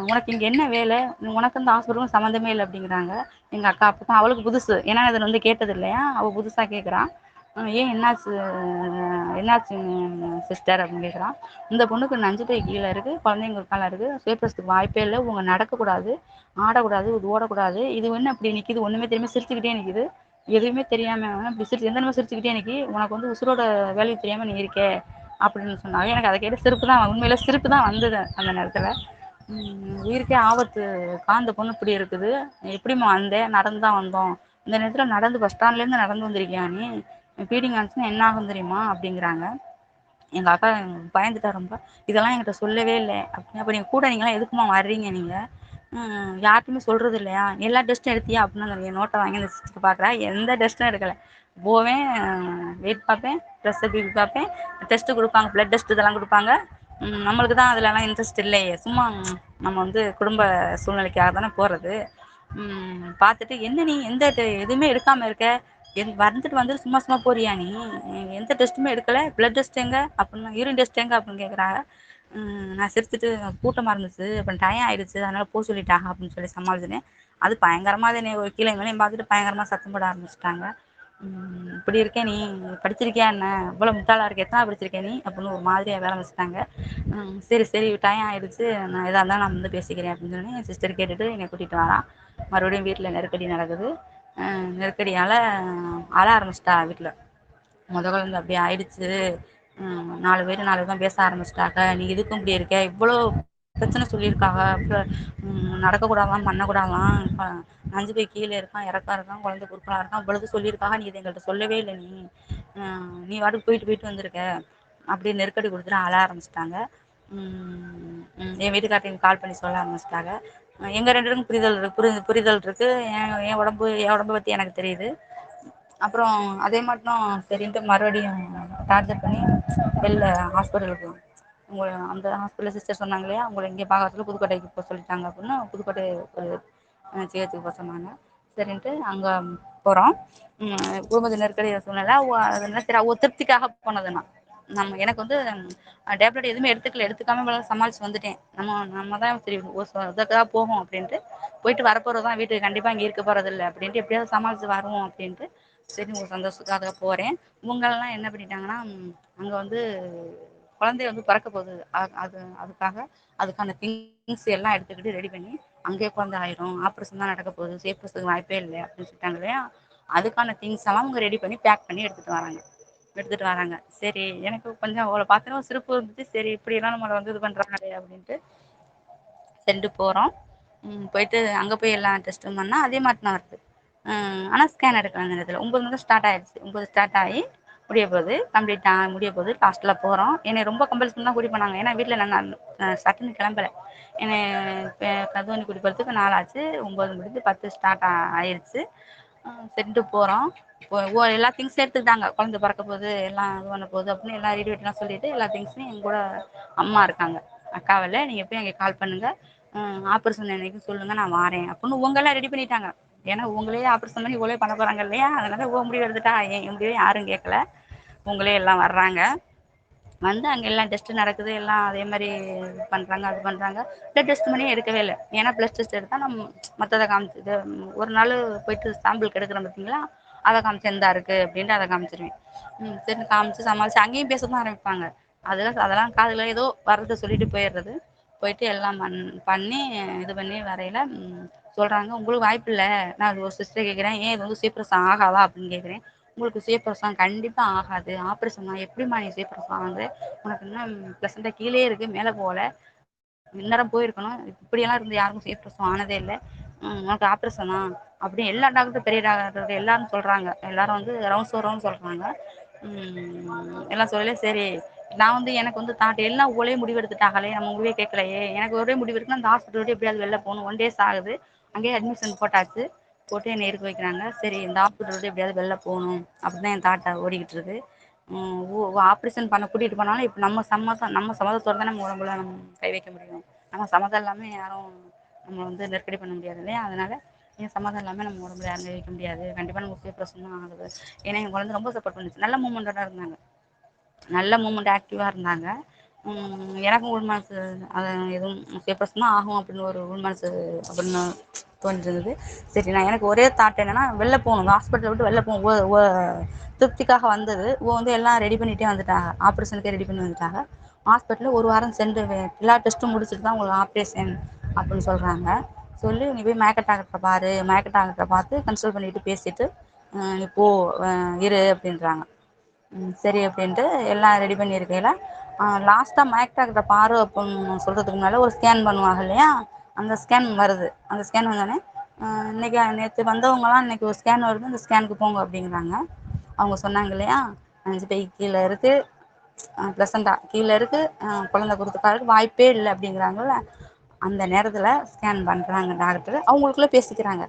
உனக்கு இங்கே என்ன வேலை, உனக்கு அந்த ஹாஸ்பிட்டலும் சம்மந்தமே இல்லை அப்படிங்கிறாங்க. எங்கள் அக்கா அப்போ தான் அவளுக்கு புதுசு, ஏன்னா இதில் வந்து கேட்டது இல்லையா, அவள் புதுசாக கேட்குறான். என்னாச்சு சிஸ்டர் அப்படின்னு கேட்குறான். இந்த பொண்ணுக்கு நஞ்சு பை கீழே இருக்குது, குழந்தைங்க காலம் இருக்குது, சுயப்பிரசத்துக்கு வாய்ப்பே இல்லை, உங்க நடக்கக்கூடாது, ஆடக்கூடாது, இது ஓடக்கூடாது, இது என்ன இப்படி நிற்கிது, ஒன்றுமே தெரியாமல் சிரிச்சுக்கிட்டே நிற்கிது, எதுவுமே தெரியாமல் இப்படி எந்த நேரமும் சிரிச்சுக்கிட்டே நிற்கி, உனக்கு வந்து உசுரோட வேல்யூ தெரியாமல் நீ இருக்கே அப்படின்னு சொன்னாங்க. எனக்கு அதை கேட்டு சிரிப்பு தான், உண்மையில சிரிப்பு தான் வந்தது அந்த நேரத்தில். உயிருக்கே ஆபத்து, காந்த பொண்ணு இப்படி இருக்குது, எப்படிம்மா வந்தேன், நடந்து தான் வந்தோம், இந்த நேரத்தில் நடந்து பஸ் ஸ்டாண்ட்லேருந்து நடந்து வந்திருக்கியா, நீ ஃபீடிங் ஆச்சுன்னா என்ன ஆகும் தெரியுமா அப்படிங்கிறாங்க. எங்க அக்கா பயந்துட்டா ரொம்ப. இதெல்லாம் என்கிட்ட சொல்லவே இல்ல. அப்ப நீங்க கூட நீங்கலாம் எதுக்குமா வர்றீங்க நீங்க? யார்ட்டயுமே சொல்றது இல்லையா? எல்லா டெஸ்ட்டும் எடுத்தியா? அப்படின்னு அந்த நோட்ட வாங்கி அந்த சிஸ்டர் பார்க்குறா. எந்த டெஸ்ட்டும் எடுக்கல. போவேன், வெயிட் பார்ப்பேன், ப்ரெஷர், பிபி பார்ப்பேன், டெஸ்ட் குடுப்பாங்க. பிளட் டெஸ்ட் இதெல்லாம் குடுப்பாங்க. நம்மளுக்கு தான் அதுலலாம் இன்ட்ரெஸ்ட் இல்லையே. சும்மா நம்ம வந்து குடும்ப சூழ்நிலைக்காக தானே போறது. பார்த்துட்டு, "என்ன நீ எந்த எதுவுமே எடுக்காம இருக்க? வந்துட்டு வந்துட்டு சும்மா சும்மா போறியா நீ? எந்த டெஸ்ட்டுமே எடுக்கல. பிளட் டெஸ்ட் எங்க?" அப்படின்னா, "யூரின் டெஸ்ட் எங்க?" அப்படின்னு கேட்குறாங்க. நான் சிரிச்சுட்டு, "கூட்டமா இருந்துச்சு. அப்புறம் டயம் ஆயிடுச்சு. அதனால போ சொல்லிட்டாங்க" அப்படின்னு சொல்லி சமாளிச்சுட்டேன். அது பயங்கரமா அது என்னைய கீழயும் மேலயும் பார்த்துட்டு பயங்கரமா சத்தம் போட ஆரம்பிச்சுட்டாங்க. "இப்படி இருக்க நீ? படிச்சிருக்கியா என்ன? இவ்வளோ முட்டாளா இருக்க? எத்தனாவது படிச்சிருக்க நீ?" அப்படின்னு ஒரு மாதிரியா வேலை வச்சுட்டாங்க. "சரி சரி டைம் ஆயிடுச்சு. நான் எதா இருந்தாலும் நான் வந்து பேசிக்கிறேன்" அப்படின்னு சொல்லி என் சிஸ்டர் கேட்டுட்டு என்னை கூட்டிட்டு வரான். மறுபடியும் வீட்டில் நெருக்கடி நடக்குது. நெருக்கடியால் அழ ஆரம்பிச்சிட்டா வீட்டில். குழந்த அப்படி ஆயிடுச்சு. 4 பேர் 4 விதம் பேச ஆரம்பிச்சிட்டாங்க. நீ எதுக்கும் இப்படி இருக்க? இவ்வளோ பிரச்சனை சொல்லியிருக்காங்க. அப்புறம் நடக்கக்கூடாதாம், பண்ணக்கூடாதாம். நஞ்சு போய் கீழே இருக்கான், இறக்கா இருக்கான், குழந்தை குறுக்கலா இருக்கான். இவ்வளவு சொல்லியிருக்காங்க. நீ இதை எங்கள்கிட்ட சொல்லவே இல்லை நீ. நீ வாட்டுக்கு போயிட்டு போயிட்டு வந்திருக்க. அப்படி நெருக்கடி கொடுத்துட்டு அழ ஆரம்பிச்சிட்டாங்க. என் வீட்டுக்கார்ட்ட கால் பண்ணி சொல்ல ஆரம்பிச்சிட்டாங்க. எங்கள் 2 பேருக்கும் புரிதல் இருக்கு. என் உடம்பை பற்றி எனக்கு தெரியுது. அப்புறம் அதே மட்டும் சரின்ட்டு மறுபடியும் டார்ச்சர் பண்ணி வெளில ஹாஸ்பிட்டலுக்கு அந்த ஹாஸ்பிட்டலில் சிஸ்டர் சொன்னாங்க இல்லையா, உங்களை இங்கே பார்க்கறதுக்கு புதுக்கோட்டைக்கு போக சொல்லிட்டாங்க அப்படின்னு புதுக்கோட்டை ஒரு சிகிச்சைக்கு போக சொன்னாங்க. சரின்ட்டு அங்கே போகிறோம். குடும்பத்து நெருக்கடி சூழ்நிலை அதனால சரி ஒரு திருப்திக்காக போனது நான். எனக்கு வந்து டேப்லெட் எதுவுமே எடுத்துக்காம சமாளித்து வந்துட்டேன். நம்ம தான் சரி இதுக்காக போகும் அப்படின்ட்டு போயிட்டு வரப்போகிறது தான், வீட்டுக்கு கண்டிப்பாக இங்கே இருக்க போகிறது இல்லை அப்படின்ட்டு எப்படியாவது சமாளித்து வருவோம் அப்படின்ட்டு சரி ஒரு சந்தோஷத்துக்காக போகிறேன். இவங்கெல்லாம் என்ன பண்ணிட்டாங்கன்னா, அங்கே வந்து குழந்தைய வந்து பிறக்க போகுது. அதுக்கான திங்ஸ் எல்லாம் எடுத்துக்கிட்டு ரெடி பண்ணி அங்கேயே குழந்தை ஆயிரும், ஆப்ரேஷன் தான் நடக்க போகுது, சேஃப்றதுக்கு வாய்ப்பே இல்லை அப்படின்னு சொல்லிட்டாங்க இல்லையா. அதுக்கான திங்ஸ் எல்லாம் அவங்க ரெடி பண்ணி பேக் பண்ணி எடுத்துட்டு வராங்க. சரி எனக்கு கொஞ்சம் அவளை பார்த்தோன்னா சிரிப்பு இருந்துச்சு. சரி இப்படியெல்லாம் நம்மளை வந்து இது பண்ணுறாங்களே அப்படின்ட்டு சரின்ட்டு போகிறோம். போயிட்டு அங்கே போய் எல்லாம் டெஸ்ட்டும் பண்ணால் அதே மாதிரி தான் வருது. ஆனால் ஸ்கேன் எடுக்கலாம் அந்த நேரத்தில் 9 வந்து ஸ்டார்ட் ஆயிடுச்சு. 9 ஸ்டார்ட் ஆகி முடிய போகுது, கம்ப்ளீட்டாக முடிய போகுது. லாஸ்ட்டில் போகிறோம். என்னை ரொம்ப கம்பல்சன் தான் கூட்டி போனாங்க. ஏன்னா வீட்டில் நான் சட்டுன்னு கிளம்பலை. என்னை கது பண்ணி கூட்டி போகிறதுக்கு நாளாச்சு. 9 முடிஞ்சு 10 ஸ்டார்ட் ஆயிடுச்சு. சரின்ட்டு போகிறோம். எல்லா திங்ஸும் எடுத்துக்கிட்டாங்க. குழந்தை பிறக்க போகுது, எல்லாம் இது பண்ண போகுது அப்படின்னு எல்லாம் ரெடி வெட்டிலாம் சொல்லிட்டு எல்லா திங்ஸையும் என் கூட அம்மா இருக்காங்க. அக்காவில்லை, நீங்கள் போய் அங்கே கால் பண்ணுங்கள், ஆப்ரேஷன் என்னைக்கு சொல்லுங்கள், நான் வாரேன் அப்படின்னு உங்கெல்லாம் ரெடி பண்ணிட்டாங்க. ஏன்னா உங்களே ஆப்ரேஷன் பண்ணி இவ்வளோ பண்ண போகிறாங்க இல்லையா, அதனால முடிவு எடுத்துட்டா என் முடிவே யாரும் கேட்கல. உங்களே எல்லாம் வர்றாங்க. வந்து அங்கே எல்லாம் டெஸ்ட்டு நடக்குது. எல்லாம் அதே மாதிரி பண்ணுறாங்க, அது பண்ணுறாங்க. பிளட் டெஸ்ட் பண்ணி எடுக்கவே இல்லை. ஏன்னா பிளட் டெஸ்ட் எடுத்தால் நம்ம மற்றதை காமிச்சு ஒரு நாள் போயிட்டு சாம்பிளுக்கு எடுக்கிறோம் பார்த்தீங்களா, அதை காமிச்சு எந்தா இருக்குது அப்படின்ட்டு அதை காமிச்சிருவேன். சரி காமிச்சு சமாளித்து அங்கேயும் பேச தான் ஆரம்பிப்பாங்க. அதெல்லாம் காதில் ஏதோ வர்றதை சொல்லிட்டு போயிடுறது. போயிட்டு எல்லாம் பண்ணி இது பண்ணி வரையில் சொல்கிறாங்க, உங்களுக்கு வாய்ப்பு இல்லை. நான் அது ஒரு சிஸ்டர் கேட்குறேன், ஏன் இது வந்து சீப்ரஸன் ஆகாதா அப்படின்னு கேட்குறேன். உங்களுக்கு சீப்ரஸன் கண்டிப்பாக ஆகாது, ஆப்ரேஷன் தான். எப்படிம்மா நீ சீப்ரஸன் ஆகுது, உனக்கு இன்னும் ப்ளசண்ட்டாக கீழே இருக்குது, மேலே போகல, இந்நேரம் போயிருக்கணும். இப்படியெல்லாம் இருந்து யாருக்கும் சீப்ரஸன் ஆனதே இல்லை. உனக்கு ஆப்ரேஷன் தான் அப்படின்னு எல்லா டாக்டரும் பெரிய டாக்டர் எல்லாரும் சொல்கிறாங்க. எல்லாரும் வந்து ரவுண்ட்ஸ் சொல்கிறாங்க. எல்லாம் சொல்லல. சரி நான் வந்து எனக்கு வந்து தாட் எல்லாம் ஒரே முடிவு எடுத்துட்டாங்களே, நம்ம முடிவே கேட்கலையே, எனக்கு ஒரே முடிவு இருக்குன்னா அந்த ஹாஸ்பிட்டல் விட்டு எப்படியாவது வெளில போகணும். 1 days ஆகுது. அங்கேயே அட்மிஷன் போட்டாச்சு. போட்டு என்னை இருக்க வைக்கிறாங்க. சரி இந்த ஹாஸ்பிட்டல் விட்டு எப்படியாவது வெளில போகணும் அப்படின்னு தான் என் தாட்டை ஓடிக்கிட்டு இருக்கு. ஆப்ரேஷன் பண்ண கூட்டிகிட்டு போனாலும் இப்போ நம்ம சம்மதத்தோடு தான் நம்ம உடம்புல நம்ம கை வைக்க முடியும். நம்ம சம்மதம் இல்லாமல் யாரும் நம்ம வந்து நெருக்கடி பண்ண முடியாது இல்லையா. அதனால் என் சம்மதம் இல்லாமல் நம்ம உடம்புல யாரும் கை வைக்க முடியாது. கண்டிப்பாக நம்ம சீப்ரஸன் தான் ஆகுது. ஏன்னா என் குழந்தை ரொம்ப சப்போர்ட் பண்ணிச்சு. நல்ல மூமெண்ட்டோட இருந்தாங்க, நல்ல மூமெண்ட் ஆக்டிவாக இருந்தாங்க. எனக்கும் உள்மனசு அதை எதுவும் சீப்ரஸன் தான் ஆகும் அப்படின்னு ஒரு உள்மனசு அப்படின்னு தோன்றிருந்தது. சரி நான் எனக்கு ஒரே தாட் என்னென்னா வெளில போகணும், ஹாஸ்பிட்டலை விட்டு வெளில போகணும். திருப்திக்காக வந்தது. வந்து எல்லாம் ரெடி பண்ணிகிட்டே வந்துட்டாங்க, ஆப்ரேஷனுக்கே ரெடி பண்ணி வந்துட்டாங்க. ஹாஸ்பிட்டலில் 1 வாரம் சென்று எல்லா டெஸ்ட்டும் முடிச்சுட்டு தான் உங்களுக்கு ஆப்ரேஷன் அப்படின்னு சொல்கிறாங்க. சொல்லி நீ போய் மயக்க டாக்டரை பாரு, மயக்க டாக்டரை பார்த்து கன்சல்ட் பண்ணிவிட்டு பேசிவிட்டு நீ போ, இரு அப்படின்றாங்க. சரி அப்படின்ட்டு எல்லாம் ரெடி பண்ணியிருக்கையில் லாஸ்ட்டாக மயக்க டாக்டரை பாரு அப்படின்னு சொல்கிறதுக்கு முன்னால் ஒரு ஸ்கேன் பண்ணுவாங்க இல்லையா, அந்த ஸ்கேன் வருது. அந்த ஸ்கேன் வந்தோடனே இன்றைக்கி நேற்று வந்தவங்கலாம் இன்றைக்கி ஒரு ஸ்கேன் வருது, அந்த ஸ்கேனுக்கு போங்க அப்படிங்கிறாங்க. அவங்க சொன்னாங்க இல்லையா, 5 பை கீழே இருக்குது, ப்ளசண்டா கீழே இருக்கு, குழந்தை கொடுத்துருக்காருக்கு வாய்ப்பே இல்லை அப்படிங்கிறாங்கல்ல. அந்த நேரத்தில் ஸ்கேன் பண்ணுறாங்க டாக்டர், அவங்களுக்குள்ளே பேசிக்கிறாங்க.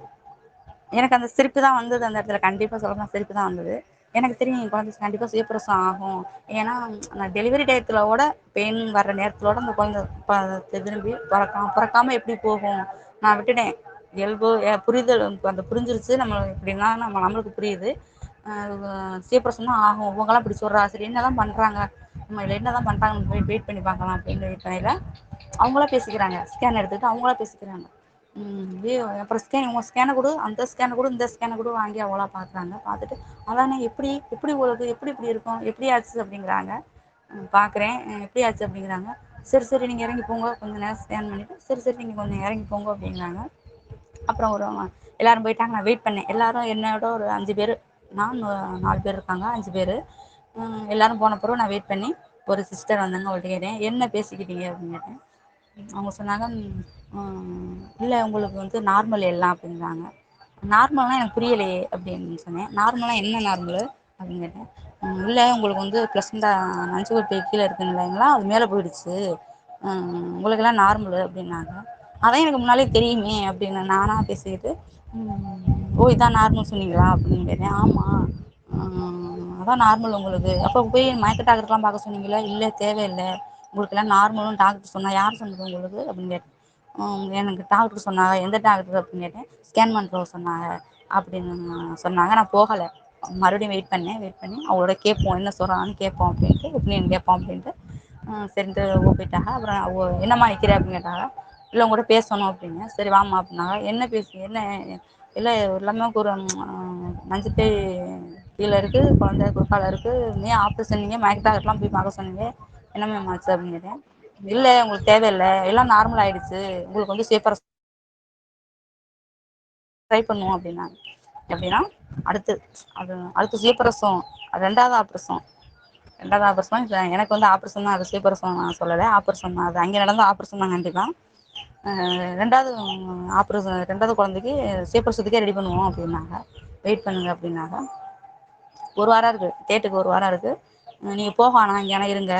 எனக்கு அந்த சிரிப்பு தான் வந்தது அந்த இடத்துல, கண்டிப்பாக சொல்லலாம் சிரிப்பு தான் வந்தது. எனக்கு தெரியும் என் குழந்தை கண்டிப்பாக சுயப்பிரசவம் ஆகும். ஏன்னா நான் டெலிவரி டயத்திலோட பெயின் வர்ற நேரத்திலோட அந்த குழந்தை திரும்பி பிறக்காமல் எப்படி போகும், நான் விட்டுட்டேன். இயல்பு புரிதல் அந்த புரிஞ்சிருச்சு நம்ம எப்படின்னா நம்மளுக்கு புரியுது. சுயப்பிரசவம் தான் ஆகும், இவங்கெல்லாம் இப்படி சொல்கிறா, சரி என்ன தான் பண்ணுறாங்க, நம்ம இதில் என்ன தான் பண்ணுறாங்க வெயிட் பண்ணி பார்க்கலாம் அப்படின்னு வெயிட் பண்ணையில் அவங்களா பேசிக்கிறாங்க. ஸ்கேன் எடுத்துக்கிட்டு அவங்களா பேசிக்கிறாங்க. அப்புறம் உங்கள் ஸ்கேனை கொடு, அந்த ஸ்கேனை கொடு, இந்த ஸ்கேனை கொடு வாங்கி அவங்களா பார்க்குறாங்க. பார்த்துட்டு அதானே எப்படி எப்படி உங்களுக்கு எப்படி இப்படி இருக்கும், எப்படி ஆச்சு அப்படிங்கிறாங்க. பார்க்குறேன், எப்படி ஆச்சு அப்படிங்கிறாங்க. சரி சரி நீங்கள் இறங்கி போங்க, கொஞ்சம் நேரம் ஸ்கேன் பண்ணிவிட்டு சரி சரி நீங்கள் கொஞ்சம் இறங்கி போங்க அப்படிங்கிறாங்க. அப்புறம் ஒரு எல்லோரும் போயிட்டாங்க. நான் வெயிட் பண்ணேன். எல்லோரும் என்னோட ஒரு 5 பேர், நான் 4 பேர் இருக்காங்க, 5 பேர். எல்லோரும் போன பிறகு நான் வெயிட் பண்ணி ஒரு சிஸ்டர் வந்தாங்க. அவங்கள்ட்ட கேட்டேன், என்ன பேசிக்கிட்டீங்க அப்படின்னு கேட்டேன். அவங்க சொன்னாங்க, இல்லை உங்களுக்கு வந்து நார்மல் எல்லாம் அப்படிங்கிறாங்க. நார்மல்னால் எனக்கு புரியலையே அப்படின்னு சொன்னேன். நார்மலாக என்ன நார்மலு அப்படின்னு கேட்டேன். இல்லை உங்களுக்கு வந்து ப்ளசண்டா நஞ்சுக்கொட்டை கீழே இருக்குன்னு இல்லைங்களா, அது மேலே போயிடுச்சு, உங்களுக்கெல்லாம் நார்மலு அப்படின்னாங்க. அதான் எனக்கு முன்னாலே தெரியுமே அப்படின்னு நானாக பேசிக்கிட்டு, ஓ இதான் நார்மல் சொன்னீங்களா அப்படின்னு கேட்டேன். ஆமாம், அதான் நார்மல் உங்களுக்கு. அப்போ போய் மயக்க டாக்டர்லாம் பார்க்க சொன்னீங்களா, இல்லை தேவையில்லை, உங்களுக்கெல்லாம் நார்மலும் டாக்டர் சொன்னால். யார் சொன்னது உங்களுக்கு அப்படின்னு கேட்டேன். எனக்கு டாக்டர் சொன்னாங்க. எந்த டாக்டர் அப்படின்னு கேட்டேன். ஸ்கேன் பண்ணுறவங்க சொன்னாங்க அப்படின்னு சொன்னாங்க. நான் போகலை, மறுபடியும் வெயிட் பண்ணி அவங்களோட கேட்போம் என்ன சொல்கிறான்னு கேட்போம் அப்படின்ட்டு, ஒப்பீனியன் கேட்போம் அப்படின்ட்டு சரின்ட்டு போயிட்டாங்க. அப்புறம் என்னம்மா நிற்கிற அப்படின்னு கேட்டாங்க. இல்லை உங்கள்கிட்ட பேசணும் அப்படின்னு. சரி வாம்மா அப்படின்னாங்க. என்ன என்ன இல்லை எல்லாமே ஒரு நஞ்சுப்பை கீழே இருக்குது, குழந்தை குறுக்கால இருக்குது, ஏன் ஆப்ரேஷன், நீங்கள் மயக்க டாக்டர்லாம் போய் பார்க்க சொன்னீங்க, என்ன மேம் ஆச்சு அப்படின்னு கேட்டேன். இல்லை உங்களுக்கு தேவையில்லை, எல்லாம் நார்மல் ஆகிடுச்சு, உங்களுக்கு வந்து சேஃபாக ட்ரை பண்ணுவோம் அப்படின்னாங்க. எப்படின்னா அடுத்து சுயப்பிரசவம், ரெண்டாவது ஆப்ரேஷன். எனக்கு வந்து ஆப்ரேஷன் தான், அது சுயப்பிரசவம் நான் சொல்லலை, ஆப்ரேஷன் தான். அது அங்கே நடந்த ஆப்ரேஷன் தான் கண்டிப்பாக. ரெண்டாவது ஆப்ரேஷன், ரெண்டாவது குழந்தைக்கு சுயப்பிரசவத்துக்கே ரெடி பண்ணுவோம் அப்படின்னாங்க. வெயிட் பண்ணுங்க அப்படின்னாங்க. 1 வாரம் இருக்குது, டேட்டுக்கு 1 வாரம் இருக்குது, நீங்கள் போக வேணாம் இங்கே இருங்க,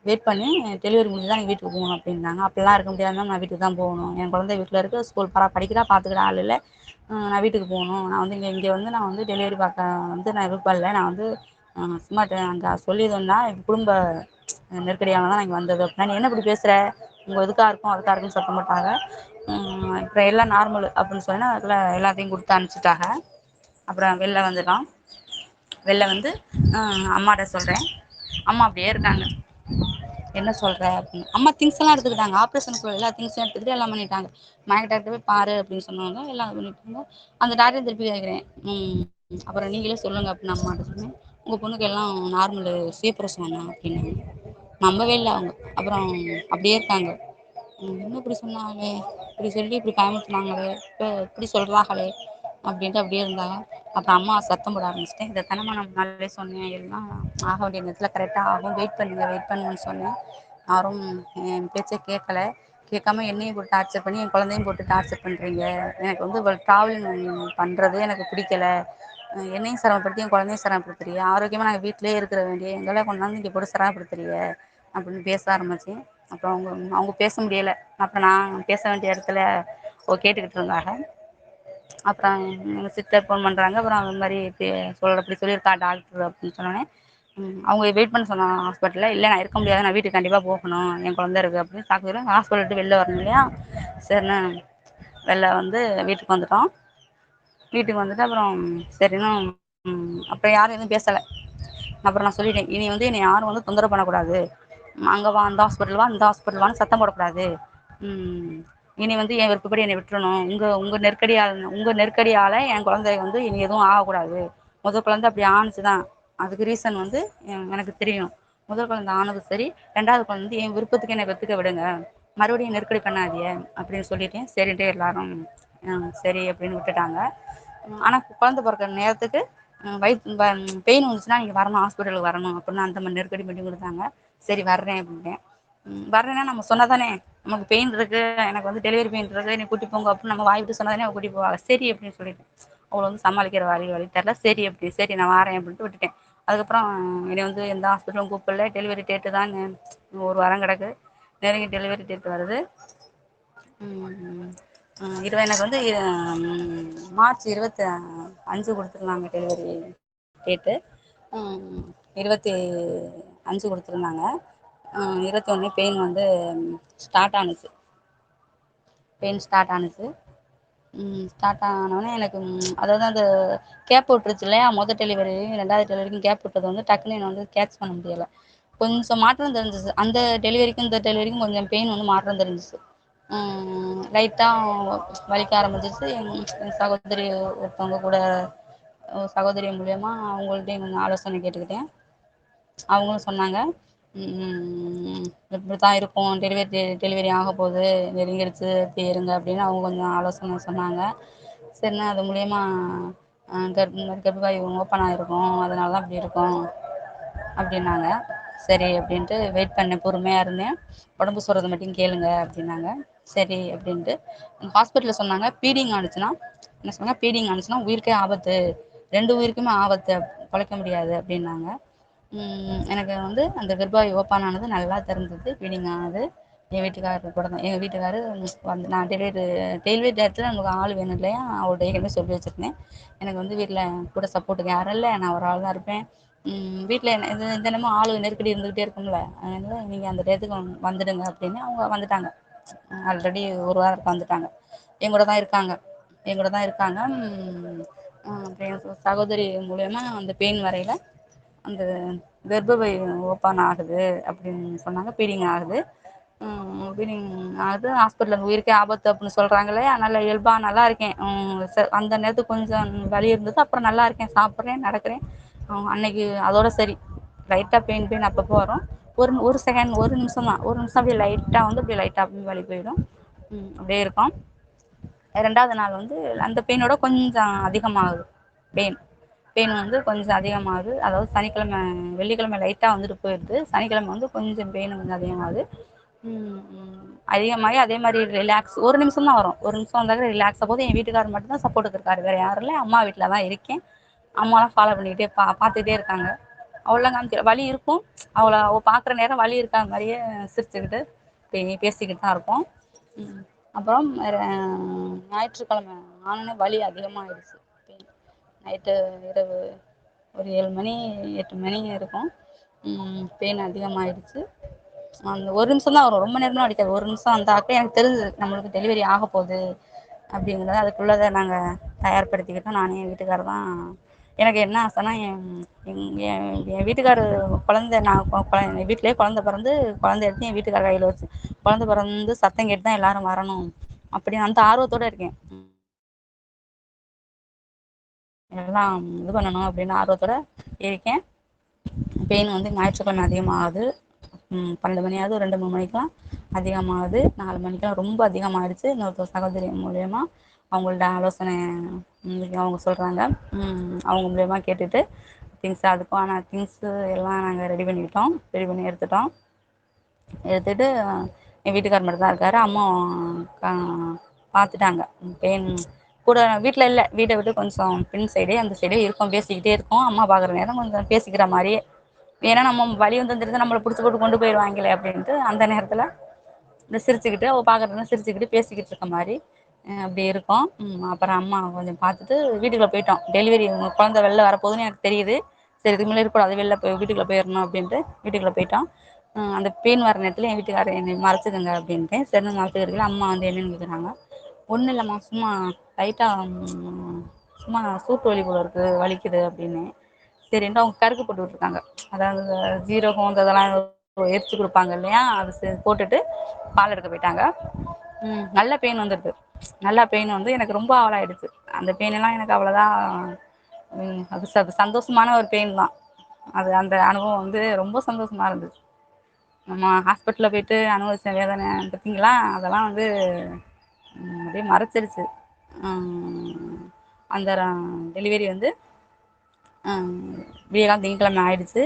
வெயிட் பண்ணி டெலிவரி முடிஞ்சு தான் நீங்கள் வீட்டுக்கு போகணும் அப்படின்னாங்க. அப்படிலாம் இருக்க முடியாது மேம், நான் வீட்டுக்கு தான் போகணும், என் குழந்தை வீட்டில் இருக்குது, ஸ்கூல் படிக்கிறா, பார்த்துக்கிற ஆள் இல்லை, நான் வீட்டுக்கு போகணும், நான் வந்து இங்கே வந்து நான் வந்து டெலிவரி பார்க்க வந்து நான் விருப்பம், நான் வந்து சும்மா அங்கே சொல்லியிருந்தேன்னா குடும்ப நெருக்கடியாக தான் நான் இங்கே வந்தது அப்படின்னா. நீ என்ன இப்படி பேசுகிற, உங்கள் இதுக்காக இருக்கும் அதுக்காக இருக்குன்னு சத்தம் போட்டாங்க. இப்போ எல்லாம் நார்மல் அப்படின்னு சொன்னால் அதில் எல்லாத்தையும் கொடுத்து அனுப்பிச்சிட்டாங்க. அப்புறம் வெளில வந்து அம்மாட்ட சொல்கிறேன். அம்மா அப்படியே இருக்காங்க, என்ன சொல்கிற அப்படின்னு. அம்மா திங்ஸ் எல்லாம் எடுத்துக்கிட்டாங்க, ஆப்ரேஷனுக்கு எல்லா திங்ஸும் எடுத்துக்கிட்டு எல்லாம் பண்ணிட்டாங்க. மயக்க டாக்டர் போய் பாரு அப்படின்னு சொன்னாங்க, எல்லாம் பண்ணிட்டாங்க. அந்த டாக்டர் திருப்பி கேட்குறேன், அப்புறம் நீங்களே சொல்லுங்கள் அப்படின்னு அம்மாட்ட சொன்னேன். உங்கள் பொண்ணுக்கு எல்லாம் நார்மலு சுயப்பிரசவம் தான் அப்படின்னாங்க. நம்பவே இல்லை அவங்க. அப்புறம் அப்படியே இருக்காங்க, இன்னும் இப்படி சொன்னாங்களே, இப்படி சொல்லி இப்படி பயமுறுத்துனாங்களே, இப்போ இப்படி சொல்கிறாங்களே அப்படின்ட்டு அப்படியே இருந்தாங்க. அப்புறம் அம்மா சத்தம் போட ஆரம்பிச்சிட்டேன். இதை தானம்மா நான் முன்னாடியே சொன்னேன், எல்லாம் ஆக வேண்டிய நேரத்தில் கரெக்டாக ஆகும், வெயிட் பண்ணுங்கன்னு சொன்னேன். யாரும் என் பேச்சை கேட்காம என்னையும் போட்டு டார்ச்சர் பண்ணி என் குழந்தையும் போட்டு டார்ச்சர் பண்ணுறீங்க. எனக்கு வந்து ட்ராவலிங் பண்ணுறது எனக்கு பிடிக்கல, என்னையும் சிரமப்படுத்தி என் குழந்தையும் சிரமப்படுத்துறீங்க, ஆரோக்கியமாக நாங்கள் வீட்டிலே இருக்கிற வேண்டிய எங்களை கொண்டாந்து இங்கே போட்டு சிரமப்படுத்துறீங்க அப்படின்னு பேச ஆரம்பித்தேன். அப்புறம் அவங்க பேச முடியலை. அப்புறம் நான் பேச வேண்டிய இடத்துல கேட்டுக்கிட்டு இருந்தாங்க. அப்புறம் எங்கள் சிஸ்டர் ஃபோன் பண்ணுறாங்க. அப்புறம் அது மாதிரி அப்படி சொல்லியிருக்கா டாக்டர் அப்படின்னு சொன்னோன்னே, அவங்க வெயிட் பண்ண சொன்னாங்க ஹாஸ்பிட்டலில். இல்லை நான் இருக்க முடியாது, நான் வீட்டுக்கு கண்டிப்பாக போகணும், என் குழந்தை இருக்குது அப்படின்னு டாக்டர். ஹாஸ்பிட்டல் விட்டு வெளில வரணும் இல்லையா, சரின்னு வெளில வந்து வீட்டுக்கு வந்துட்டோம். வீட்டுக்கு வந்துட்டு அப்புறம் சரின்னு அப்புறம் யாரும் எதுவும் பேசலை. அப்புறம் நான் சொல்லிட்டேன், இனி வந்து என்னை யாரும் வந்து தொந்தரவு பண்ணக்கூடாது, அங்கே வா, அந்த ஹாஸ்பிட்டல் வா, இந்த ஹாஸ்பிட்டல் வான்னு சத்தம் போடக்கூடாது, இனி வந்து என் விருப்பப்படி என்னை விட்டுறணும், உங்கள் நெருக்கடியால் என் குழந்தை வந்து இனி எதுவும் ஆகக்கூடாது. முதல் குழந்தை அப்படி ஆணுச்சு தான், அதுக்கு ரீசன் வந்து எனக்கு தெரியும். முதல் குழந்தை ஆனது சரி, ரெண்டாவது குழந்தை வந்து என் விருப்பத்துக்கு என்னை பெற்றுக்க விடுங்க, மறுபடியும் நெருக்கடி பண்ணாதிய அப்படின்னு சொல்லிட்டேன். சரின்ட்டு எல்லாரும் சரி அப்படின்னு விட்டுட்டாங்க. ஆனால் குழந்தை பிறக்கிற நேரத்துக்கு பெயின் வந்துச்சுன்னா நீங்கள் வரணும், ஹாஸ்பிட்டலுக்கு வரணும் அப்படின்னு அந்த மாதிரி நெருக்கடி பண்ணி கொடுத்தாங்க. சரி வர்றேன் அப்படின்ட்டேன். வர்றேன்னா நம்ம சொன்னால் தானே, நமக்கு பெயின் இருக்குது, எனக்கு வந்து டெலிவரி பெயின் இருக்குது, நீ கூட்டி போங்க அப்படின்னு நம்ம வாய் விட்டு சொன்னால் தானே அவள் கூட்டி போவாங்க. சரி அப்படின்னு சொல்லிட்டேன். அவளை வந்து சமாளிக்கிற வழி தெரில. சரி நான் வரேன் அப்படின்ட்டு விட்டுட்டேன். அதுக்கப்புறம் என்னை வந்து எந்த ஹாஸ்பிட்டலும் கூப்பிடல. டெலிவரி டேட்டு தான் ஒரு வாரம் கிடக்கு. நெருங்கி டெலிவரி டேட் வருது. எனக்கு வந்து மார்ச் 25 கொடுத்துருந்தாங்க டெலிவரி டேட்டு. 25 கொடுத்துருந்தாங்க. 21 ஸ்டார்ட் ஆனுச்சு பெயின் ஸ்டார்ட் ஆனுச்சு. ஸ்டார்ட் ஆனோடனே எனக்கு அதாவது அந்த கேப் விட்டுருச்சு இல்லையா, டெலிவரி 2வது டெலிவரிக்கும் கேப் விட்டது வந்து டக்குன்னு என்னை வந்து கேட்ச் பண்ண முடியலை. கொஞ்சம் மாற்றம் தெரிஞ்சிச்சு. அந்த டெலிவரிக்கும் இந்த டெலிவரிக்கும் கொஞ்சம் பெயின் வந்து மாற்றம் தெரிஞ்சிச்சு. லைட்டாக வலிக்க ஆரம்பிச்சிச்சு. என் சகோதரி ஒருத்தவங்க கூட சகோதரி மூலயமா அவங்கள்ட்டையும் கொஞ்சம் ஆலோசனை கேட்டுக்கிட்டேன். அவங்களும் சொன்னாங்க, இப்படி தான் இருக்கும், டெலிவரி ஆக போகுது, நெருங்கிடுச்சு, இப்படி இருங்க அப்படின்னு அவங்க கொஞ்சம் ஆலோசனை சொன்னாங்க. சரிண்ணா அது மூலயமா கர்ப்பவாய் ஓப்பன் ஆகிருக்கும், அதனால தான் அப்படி இருக்கும் அப்படின்னாங்க. சரி அப்படின்ட்டு வெயிட் பண்ணேன், பொறுமையாக இருந்தேன். உடம்பு சொல்கிறத மட்டும் கேளுங்க அப்படின்னாங்க. சரி அப்படின்ட்டு ஹாஸ்பிட்டலில் சொன்னாங்க, பீடிங் ஆனிச்சுன்னா என்ன சொன்னாங்க, பீடிங் ஆனிச்சுன்னா உயிருக்கே ஆபத்து, 2 உயிருக்குமே ஆபத்து, பிழைக்க முடியாது அப்படின்னாங்க. எனக்கு வந்து அந்த கர்ப்பவாய் ஓப்பன் ஆனது நல்லா தெரிஞ்சது, பீடிங் ஆனது. என் வீட்டுக்காரர் கூட தான், எங்கள் வீட்டுக்காரர் வந்து நான் டெலிவரி டேட்டில் நமக்கு ஆள் வேணும் இல்லையா, அவர்கிட்ட ஏற்கனவே சொல்லி வச்சுருந்தேன். எனக்கு வந்து வீட்டில் கூட சப்போர்ட்டுக்கு யாரும் இல்லை, நான் ஒரு ஆள் தான் இருப்பேன். வீட்டில் இது தினமும் ஆள் நெருக்கடி இருந்துக்கிட்டே இருக்கும்ல, அதனால் நீங்கள் அந்த டயத்துக்கு வந்துடுங்க அப்படின்னு அவங்க வந்துட்டாங்க. ஆல்ரெடி ஒரு வாரம் வந்துட்டாங்க. என் கூட தான் இருக்காங்க. என் சகோதரி மூலயமா அந்த பெயின் வரையில் அந்த கர்ப்பப்பை ஓப்பன் ஆகுது அப்படின்னு சொன்னாங்க, பீடிங் ஆகுது. பீடிங் ஆகுது, ஹாஸ்பிட்டலில் உயிருக்கே ஆபத்து அப்படின்னு சொல்கிறாங்களே, அதனால் இயல்பாக நல்லா இருக்கேன். அந்த நேரத்துக்கு கொஞ்சம் வலி இருந்தது, அப்புறம் நல்லா இருக்கேன், சாப்பிட்றேன், நடக்கிறேன். அன்னைக்கு அதோட சரி. லைட்டாக பெயின் அப்பப்போ வரும். ஒரு செகண்ட், ஒரு நிமிஷம் தான், ஒரு நிமிஷம் அப்படியே லைட்டாக வந்து அப்படியே லைட்டாக அப்படியே வலி போயிடும். அப்படியே இருக்கும். 2வது நாள் வந்து அந்த பெயினோட கொஞ்சம் அதிகமாகுது. பெயின் வந்து கொஞ்சம் அதிகமாகுது. அதாவது சனிக்கிழமை வெள்ளிக்கிழமை லைட்டாக வந்துட்டு போயிடுது, சனிக்கிழமை வந்து கொஞ்சம் பெயின் கொஞ்சம் அதிகமாகுது. அதிகமாகி அதே மாதிரி ரிலாக்ஸ், ஒரு நிமிஷம் தான் வரும். ஒரு நிமிஷம் வந்தாக்க ரிலாக்ஸாக போது. என் வீட்டுக்காரர் மட்டும்தான் சப்போர்ட்டுக்கு இருக்காரு, வேறு யாரும் இல்லை. அம்மா வீட்டில் தான் இருக்கேன். அம்மாலாம் ஃபாலோ பண்ணிக்கிட்டே பார்த்துக்கிட்டே இருக்காங்க. அவ்வளோ காமிக்க வலி இருக்கும், அவள் பார்க்குற நேரம் வலி இருக்கா மாதிரியே சிரிச்சுக்கிட்டு பேசிக்கிட்டு தான் இருப்போம். அப்புறம் ஞாயிற்றுக்கிழமை ஆனோடனே வலி அதிகமாகிடுச்சு. நைட்டு இரவு ஒரு 7 மணி 8 மணி இருக்கும். பெயின் அதிகமாகிடுச்சு. அந்த ஒரு நிமிஷம் தான் வரும், ரொம்ப நேரம்லாம் அடிக்காது. ஒரு நிமிஷம் வந்தாக்க எனக்கு தெரிஞ்சுது நம்மளுக்கு டெலிவரி ஆக போகுது அப்படிங்கிறத. அதுக்குள்ளதை நாங்கள் தயார்படுத்திக்கிட்டோம். நானே என் வீட்டுக்காரர் தான். எனக்கு என்ன ஆசைன்னா, என் வீட்டுக்காரர் நான் வீட்டிலேயே குழந்தை பிறந்து, குழந்தை எடுத்து என் வீட்டுக்காரர் கையில் வச்சு, குழந்தை பிறந்து சத்தம் கேட்டு தான் எல்லாரும் வரணும் அப்படின்னு அந்த ஆர்வத்தோடு இருக்கேன். எல்லாம் இது பண்ணணும் அப்படின்னு ஆர்வத்தோடு இருக்கேன். பெயின் வந்து ஞாயிற்றுக்கிழமை அதிகமாகுது. 12 மணியாவது 2-3 மணிக்கெலாம் அதிகமாகுது. 4 மணிக்கெலாம் ரொம்ப அதிகமாகிடுச்சு. இன்னொருத்தர் சகோதரி மூலயமா அவங்கள்ட்ட ஆலோசனை அவங்க சொல்கிறாங்க. அவங்க மூலயமா கேட்டுட்டு அதுக்கான திங்ஸு எல்லாம் நாங்கள் ரெடி பண்ணி எடுத்துட்டோம். என் வீட்டுக்காரர் மட்டும் தான் இருக்கார். அம்மா பார்த்துட்டாங்க. பெயின் கூட வீட்டில் இல்லை, வீட்டை விட்டு கொஞ்சம் பின் சைடே அந்த சைடே இருக்கோம், பேசிக்கிட்டே இருக்கோம். அம்மா பார்க்குற நேரம் கொஞ்சம் பேசிக்கிற மாதிரியே, ஏன்னா நம்ம வலி வந்துருந்தா நம்மளை பிடிச்சி போட்டு கொண்டு போயிடுவாங்களே அப்படின்ட்டு அந்த நேரத்தில் இந்த சிரிச்சுக்கிட்டு, அவள் பார்க்குறதுனா சிரிச்சுக்கிட்டு பேசிக்கிட்டு இருக்க மாதிரி அப்படி இருக்கும். அப்புறம் அம்மா கொஞ்சம் பார்த்துட்டு வீட்டுக்குள்ளே போயிட்டோம். டெலிவரி உங்கள் குழந்தை வெளில வரப்போகுதுன்னு எனக்கு தெரியுது, சரி இதுக்கு மேலே இருக்கக்கூடாது, வெளில போய் வீட்டுக்குள்ளே போயிடணும் அப்படின்ட்டு வீட்டுக்குள்ளே போயிட்டோம். அந்த பெயின் வர நேரத்தில் என் வீட்டுக்காரர் என்னை மறைச்சிக்கங்க அப்படின்ட்டு சரின்னு மறைச்சிக்கிறதுல அம்மா வந்து என்னென்னு கேட்குறாங்க. ஒன்றும் இல்லைம்மா, சும்மா லைட்டாக சும்மா சூட்டு வலி போல இருக்குது, வலிக்குது அப்படின்னு. சரின்ட்டு அவங்க கருக்கு போட்டு விட்ருக்காங்க. அதாவது ஜீரகம் இதெல்லாம் எரிச்சு கொடுப்பாங்க இல்லையா, அது போட்டுட்டு பால் எடுக்க போயிட்டாங்க. நல்ல பெயின் வந்துடுது. நல்லா பெயின் வந்து எனக்கு ரொம்ப ஆவலாயிடுச்சு. அந்த பெயினெல்லாம் எனக்கு அவ்வளோதான். அது சந்தோஷமான ஒரு பெயின் தான். அந்த அனுபவம் வந்து ரொம்ப சந்தோஷமாக இருந்துச்சு. நம்ம ஹாஸ்பிட்டலில் போயிட்டு அனுபவிச்ச வேதனை பார்த்தீங்களா, அதெல்லாம் வந்து அப்படியே மறைச்சிருச்சு. அந்த டெலிவரி வந்து விடியகாலம் திங்கக்கிழமை ஆயிடுச்சு.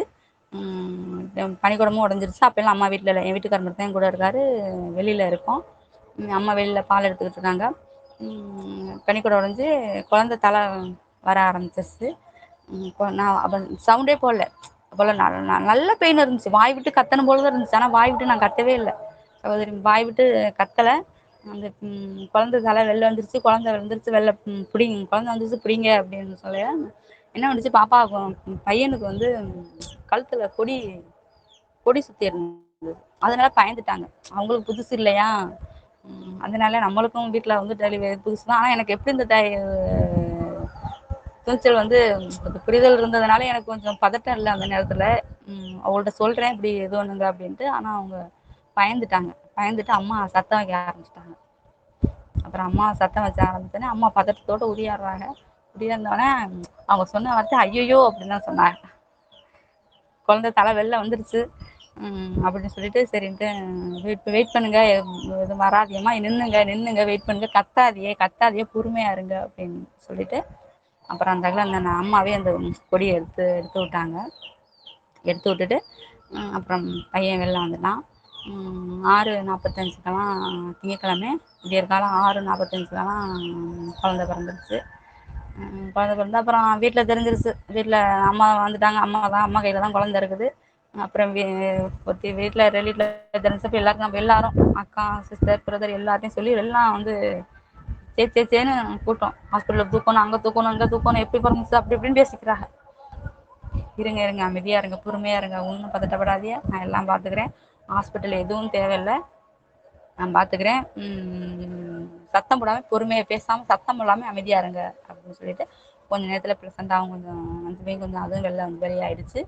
பனிக்கூடமும் உடஞ்சிருச்சு. அப்போல்லாம் அம்மா வீட்டில் இல்லை, என் வீட்டுக்காரர் மட்டும் தான் என் கூட இருக்கார், வெளியில் இருக்கோம். அம்மா வெளியில் பால் எடுத்துக்கிட்டு இருக்காங்க. பனிக்கூடம் உடஞ்சி குழந்தை தலை வர ஆரம்பிச்சிருச்சு. இப்போ நான் அப்போ சவுண்டே போடல. அப்போல்லாம் நல்ல பெயின் இருந்துச்சு. வாய் விட்டு கத்தணும் போல தான் இருந்துச்சு. ஆனால் வாய் விட்டு நான் கத்தவே இல்லை சகோதரி. வாய் விட்டு கத்தலை. அந்த குழந்தை தலை வெளில வந்துருச்சு. குழந்தை வந்துருச்சு வெளில, பிடிங்க குழந்தை வந்துருச்சு பிடிங்க அப்படின்னு சொல்ல என்ன வந்துச்சு, பாப்பா பையனுக்கு வந்து கழுத்தில் கொடி கொடி சுற்றி இருந்தது. அதனால பயந்துட்டாங்க. அவங்களுக்கு புதுசு இல்லையா, அதனால நம்மளுக்கும் வீட்டில் வந்து டெலிவரி புதுசு தான். ஆனால் எனக்கு எப்படி இந்த துணிச்சல் வந்து புரிதல் இருந்ததுனால எனக்கு கொஞ்சம் பதட்டம் இல்லை அந்த நேரத்தில். அவங்கள்ட்ட சொல்கிறேன் இப்படி எது ஒன்றுங்க அப்படின்ட்டு. ஆனால் அவங்க பயந்துட்டாங்க. பயந்துட்டு அம்மா சத்தம் வைக்க ஆரம்பிச்சிட்டாங்க. அப்புறம் அம்மா சத்தம் வச்ச ஆரம்பிச்சோன்னே அம்மா பதட்டத்தோடு உரியாடுறாங்க. உரியாந்தோடனே அவங்க சொன்ன வார்த்தை ஐயோ அப்படின்னு தான் சொன்னாங்க. குழந்தை தலை வெளில வந்துருச்சு அப்படின்னு சொல்லிட்டு சரின்ட்டு வெயிட் பண்ணுங்க, எதுவும் வராதியம்மா, நின்னுங்க நின்னுங்க, வெயிட் பண்ணுங்க, கத்தாதியே பொறுமையா இருங்க அப்படின்னு சொல்லிட்டு அப்புறம் அந்த அம்மாவே அந்த கொடியை எடுத்து விட்டாங்க. எடுத்து விட்டுட்டு அப்புறம் பையன் வெளில வந்துட்டான். 6:45க்கெல்லாம் திங்கக்கிழமை விடியற்காலம் 6:45க்கெல்லாம் குழந்தை பிறந்துருச்சு. குழந்தை பிறந்து அப்புறம் வீட்டில் தெரிஞ்சிருச்சு. வீட்டில் அம்மா வந்துட்டாங்க, அம்மா கையில் தான் குழந்தை இருக்குது. அப்புறம் ஒருத்தி வீட்டில் தெரிஞ்சப்போ எல்லாரும் அக்கா சிஸ்டர் பிரதர் எல்லாத்தையும் சொல்லி எல்லாம் வந்து சேன்னு கூட்டம். ஹாஸ்பிட்டலுக்கு தூக்கணும், அங்கே தூக்கணும், இங்கே தூக்கணும், எப்படி பிறந்துச்சு அப்படி இப்படின்னு பேசிக்கிறாங்க. இருங்க அமைதியாக இருங்க, பொறுமையாக இருங்க, ஒன்றும் பதட்டப்படாதீங்க, நான் எல்லாம் பார்த்துக்கிறேன், ஹாஸ்பிட்டல் எதுவும் தேவையில்லை, நான் பார்த்துக்கிறேன், சத்தம் போடாமல் பொறுமையாக பேசாமல் சத்தம் இல்லாமல் அமைதியாக இருங்க அப்படின்னு சொல்லிட்டு கொஞ்சம் நேரத்தில் ப்ளசண்ட்டாகவும் கொஞ்சம் கொஞ்சம் அதுவும் வெளியாகிடுச்சு.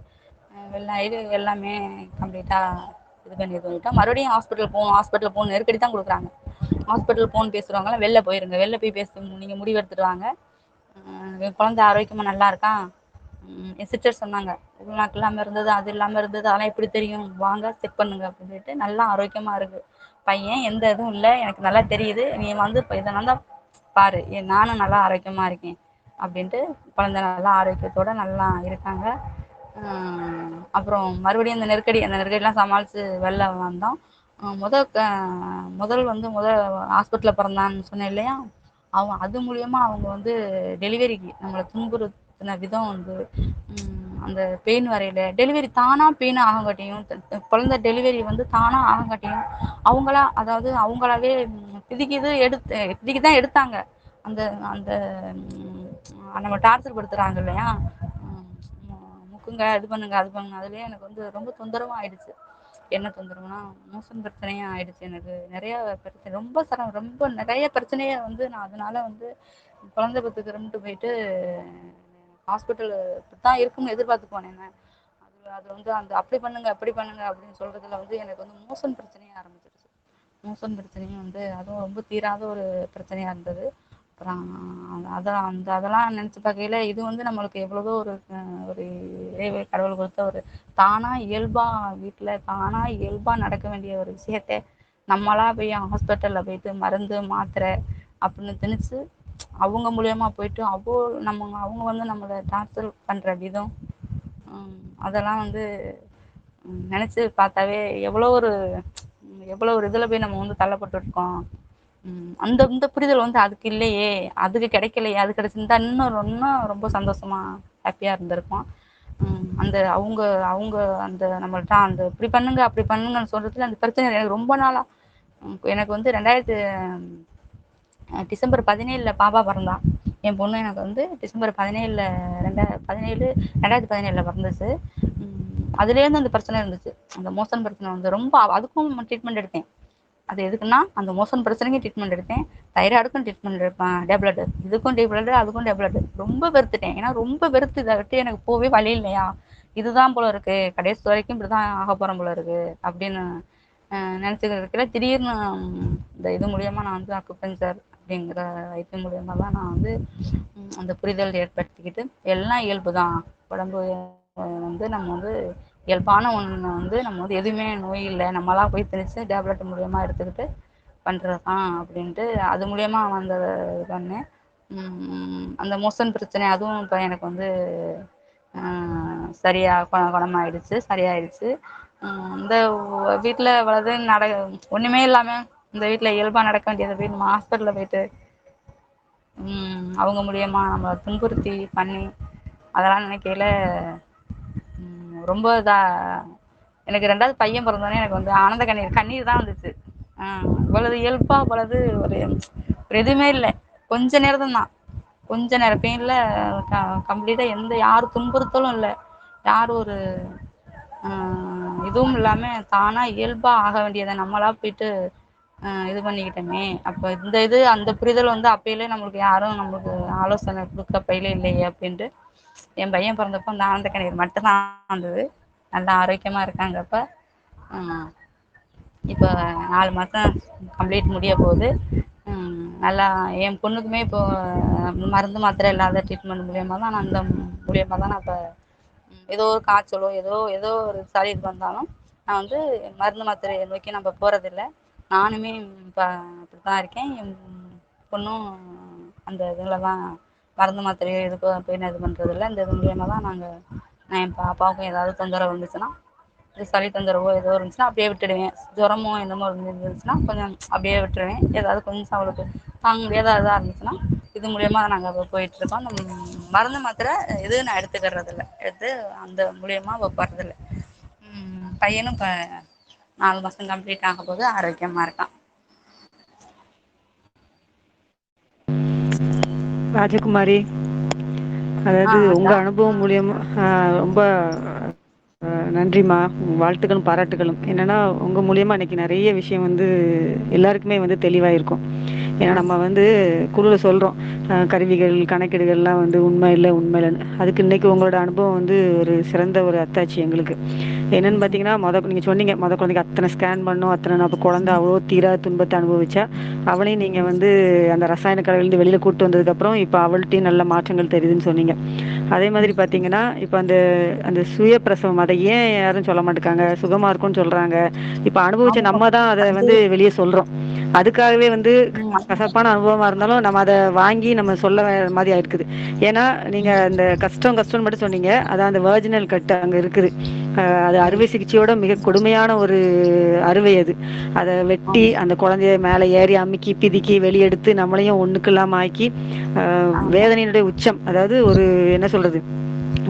வெளியாகிடு எல்லாமே கம்ப்ளீட்டாக இது பண்ணிட்டோம். மறுபடியும் ஹாஸ்பிட்டல் போகணும் நெருக்கடி தான் கொடுக்குறாங்க. ஹாஸ்பிட்டல் போகணுன்னு பேசுகிறவங்களாம் வெளில போயிருங்க, வெளில போய் நீங்கள் முடிவு எடுத்துகிட்டு வாங்க, என் குழந்தை ஆரோக்கியமாக நல்லா இருக்கான். என் சிஸ்டர் சொன்னாங்க உள்நாக்கு இல்லாமல் இருந்தது, அது இல்லாமல் இருந்தது, அதெல்லாம் எப்படி தெரியும், வாங்க செக் பண்ணுங்க அப்படின்னு சொல்லிட்டு நல்லா ஆரோக்கியமாக இருக்குது பையன், எந்த இதுவும் இல்லை, எனக்கு நல்லா தெரியுது, நீ வந்து இப்போ இதனால தான் பாரு, நானும் நல்லா ஆரோக்கியமாக இருக்கேன் அப்படின்ட்டு குழந்தை நல்லா ஆரோக்கியத்தோடு நல்லா இருக்காங்க. அப்புறம் மறுபடியும் அந்த நெருக்கடியெலாம் சமாளித்து வெளில வந்தோம். முதல் ஹாஸ்பிட்டலில் பிறந்தான்னு சொன்னேன் இல்லையா, அது மூலயமா அவங்க வந்து டெலிவரிக்கு நம்மளை துன்புறுத்தின விதம் வந்து அந்த பெயின் வரையில் டெலிவரி தானாக பெயின் ஆகங்காட்டியும், குழந்தை டெலிவரி வந்து தானாக ஆகங்காட்டியும் அவங்களாவே பிதிக்கி தான் எடுத்தாங்க. அந்த அந்த நம்ம டார்ச்சர் படுத்துகிறாங்க இல்லையா, முக்குங்க இது பண்ணுங்க அது பண்ணுங்க, அதுலேயே எனக்கு வந்து ரொம்ப தொந்தரவும் ஆயிடுச்சு. என்ன தொந்தரவுனா மோசன் பிரச்சனையும் ஆயிடுச்சு. எனக்கு நிறைய பிரச்சனை, ரொம்ப நிறைய பிரச்சனையை வந்து நான் அதனால வந்து குழந்தை பெற்றுக்கிறேன்ட்டு போயிட்டு ஹாஸ்பிட்டல் தான் இருக்குன்னு எதிர்பார்த்து போனேங்க. அது வந்து அந்த அப்படி பண்ணுங்க அப்படின்னு சொல்றதுல வந்து எனக்கு வந்து மோசன் பிரச்சனையும் ஆரம்பிச்சிருச்சு. மோசன் பிரச்சனையும் வந்து அதுவும் ரொம்ப தீராத ஒரு பிரச்சனையாக இருந்தது. அப்புறம் அதெல்லாம் நினச்சி பார்க்கையில இது வந்து நம்மளுக்கு எவ்வளவோ ஒரு கடவுள் கொடுத்த ஒரு தானாக இயல்பாக நடக்க வேண்டிய ஒரு விஷயத்த நம்மளா போய் ஹாஸ்பிட்டலில் போயிட்டு மருந்து மாத்திரை அப்படின்னு திணிச்சு அவங்க மூலியமாக போயிட்டு அவங்க வந்து நம்மளை டார்ச்சர் பண்ணுற விதம், அதெல்லாம் வந்து நினச்சி பார்த்தாவே எவ்வளோ ஒரு இதில் போய் நம்ம வந்து தள்ளப்பட்டுருக்கோம். இந்த புரிதல் வந்து அதுக்கு இல்லையே, அதுக்கு கிடைக்கலையே, அது கிடைச்சிருந்தா இன்னும் ரொம்ப சந்தோஷமா ஹாப்பியாக இருந்திருக்கும். அவங்க அந்த நம்மள்ட்ட அந்த இப்படி பண்ணுங்க அப்படி பண்ணுங்கன்னு சொல்றதுல அந்த பிரச்சனை எனக்கு ரொம்ப நாளாக. எனக்கு வந்து டிசம்பர் 17 பாப்பா பிறந்தா. என் பொண்ணு எனக்கு வந்து டிசம்பர் 17 2017 பிறந்துச்சு. அதுலேருந்து அந்த பிரச்சனை இருந்துச்சு. அந்த மோசன் பிரச்சனை வந்து ரொம்ப, அதுக்கும் ட்ரீட்மெண்ட் எடுத்தேன். அது எதுக்குன்னா அந்த மோசன் பிரச்சனைக்கும் ட்ரீட்மெண்ட் எடுத்தேன், தைராய்டுக்கும் ட்ரீட்மெண்ட் எடுப்பேன், டேப்லெட் இதுக்கும் டேப்லெட் அதுக்கும் டேப்லெட். ரொம்ப வெறுத்துட்டேன். ஏன்னா ரொம்ப வெறுத்து இதை விட்டு எனக்கு போவே வழி இல்லையா, இதுதான் போல இருக்கு, கடைசி வரைக்கும் இப்படி தான் ஆக போகிறோம் போல இருக்கு அப்படின்னு நினச்சிக்கிட்டு இருக்கல. திடீர்னு இந்த இது மூலியமாக நான் வந்து அக்குபஞ்சர் அப்படிங்கிற வைத்தியம் மூலியமாக தான் நான் வந்து அந்த புரிதல் ஏற்படுத்திக்கிட்டு எல்லாம் இயல்பு தான், உடம்பு வந்து நம்ம வந்து இயல்பான ஒன்று வந்து நம்ம வந்து எதுவுமே நோய் இல்லை, நம்மளாம் போய் திணிச்சு டேப்லெட் மூலியமாக எடுத்துக்கிட்டு பண்ணுறது தான் அப்படின்ட்டு அது மூலயமா வந்த பண்ணேன். அந்த மோசன் பிரச்சனை அதுவும் இப்போ எனக்கு வந்து சரியாக குணமாயிடுச்சு, சரியாயிடுச்சு. இந்த வீட்டில் வளர்து ஒன்றுமே இல்லாமல் இந்த வீட்டில் இயல்பாக நடக்க வேண்டியதை போய் நம்ம ஹாஸ்பிட்டலில் போயிட்டு அவங்க மூலியமாக நம்மளை துன்புறுத்தி பண்ணி அதெல்லாம் நினைக்கையில ரொம்ப இதா எனக்கு 2வது பையன் பொறந்தோனே எனக்கு வந்து ஆனந்த கண்ணீர் கண்ணீர் தான் வந்துச்சு. இவ்வளவு இயல்பா இவ்வளவு ஒரு எதுவுமே இல்ல. கொஞ்ச நேரம் தான். கொஞ்ச நேரம் பெயின்ல கம்ப்ளீட்டா யார் துன்புறுத்தலும் இல்ல. யார் ஒரு இதுவும் இல்லாம தானா இயல்பா ஆக வேண்டியதை நம்மளா போயிட்டு இது பண்ணிக்கிட்டோமே. அப்போ அந்த புரிதல் வந்து அப்பயிலே நம்மளுக்கு யாரும் நம்மளுக்கு ஆலோசனை குடுக்க பயிலே இல்லையே அப்படின்ட்டு என் பையன் பிறந்தப்போ அந்த ஆனந்த கண்ணீர் மட்டும்தான் வந்தது. நல்லா ஆரோக்கியமா இருக்காங்க இப்ப. இப்போ 4 மாசம் கம்ப்ளீட் முடிய போகுது. நல்லா என் பொண்ணுக்குமே இப்போ மருந்து மாத்திரை இல்லாத ட்ரீட்மெண்ட் மூலியமா தான் நான் மூலியமா தான் நான் இப்போ ஏதோ ஒரு காய்ச்சலோ ஏதோ ஒரு சளி வந்தாலும் நான் வந்து மருந்து மாத்திரையை நோக்கி நம்ம போறதில்ல. நானுமே இப்போ அப்படித்தான் இருக்கேன். என் பொண்ணும் அந்த இதில் தான் மருந்து மாத்திரையோ எதுக்கோ போய் இது பண்ணுறதில்ல. இந்த இது மூலியமாக தான் நான் என் பாப்பாவுக்கும் ஏதாவது தொந்தரவு இருந்துச்சுன்னா சளி தொந்தரவோ ஏதோ இருந்துச்சுன்னா அப்படியே விட்டுடுவேன். ஜுரமோ என்னமோ இருந்துச்சுன்னா கொஞ்சம் அப்படியே விட்டுருவேன். ஏதாவது கொஞ்சம் அவளுக்கு தாங்க முடியாத இதாக இருந்துச்சுன்னா இது மூலியமா நாங்கள் போயிட்டுருக்கோம். அந்த மருந்து மாத்திரை எதுவும் நான் எடுத்துக்கிறதில்ல. எடுத்து அந்த மூலியமாக போகிறதில்ல. பையனும் இப்போ 4 மாதம் கம்ப்ளீட் ஆக போது ஆரோக்கியமாக இருக்கான். ராஜகுமாரி, அதாவது உங்க அக்கா. அனுபவம் மூலியமா ரொம்ப நன்றிம்மா. வாழ்த்துக்களும் பாராட்டுகளும். என்னன்னா உங்க மூலியமா இன்னைக்கு நிறைய விஷயம் வந்து எல்லாருக்குமே வந்து தெளிவாயிருக்கும். ஏன்னா நம்ம வந்து குழுல சொல்றோம் கருவிகள் கணக்கீடுகள்லாம் வந்து உண்மை இல்லை உண்மை இல்லைன்னு. அதுக்கு இன்னைக்கு உங்களோட அனுபவம் வந்து ஒரு சிறந்த ஒரு அத்தாட்சி எங்களுக்கு. என்னன்னு பார்த்தீங்கன்னா நீங்கள் சொன்னீங்க குழந்தைக்கு அத்தனை ஸ்கேன் பண்ணோம் அத்தனை. அப்போ குழந்தை அவ்வளோ தீரா துன்பத்தை அனுபவிச்சா அவளையும் நீங்கள் வந்து அந்த ரசாயன கடையிலேருந்து வெளியில் கூப்பிட்டு வந்ததுக்கப்புறம் இப்போ அவள்கிட்டையும் நல்ல மாற்றங்கள் தெரியுதுன்னு சொன்னீங்க. அதே மாதிரி பார்த்தீங்கன்னா இப்போ அந்த அந்த சுய பிரசவம் அதை ஏன் யாரும் சொல்ல மாட்டேங்காங்க, சுகமாக இருக்கும்னு சொல்கிறாங்க. இப்போ அனுபவிச்ச நம்ம தான் அதை வந்து வெளியே சொல்கிறோம். அதுக்காகவே வந்து கசப்பான அனுபவமா இருந்தாலும் நம்ம அதை வாங்கி நம்ம சொல்ல மாதிரி ஆயிருக்குது. ஏன்னா நீங்க அந்த கஷ்டம்னு மட்டும் சொன்னீங்க. அதான் அந்த வெர்ஜினல் கட் அங்க இருக்குது. அது அறுவை சிகிச்சையோட மிக கொடுமையான ஒரு அறுவை அது. அதை வெட்டி அந்த குழந்தைய மேலே ஏறி அமுக்கி பிதிக்கி வெளியெடுத்து நம்மளையும் ஒண்ணுக்கு இல்லாம ஆக்கி வேதனையினுடைய உச்சம். அதாவது ஒரு என்ன சொல்றது,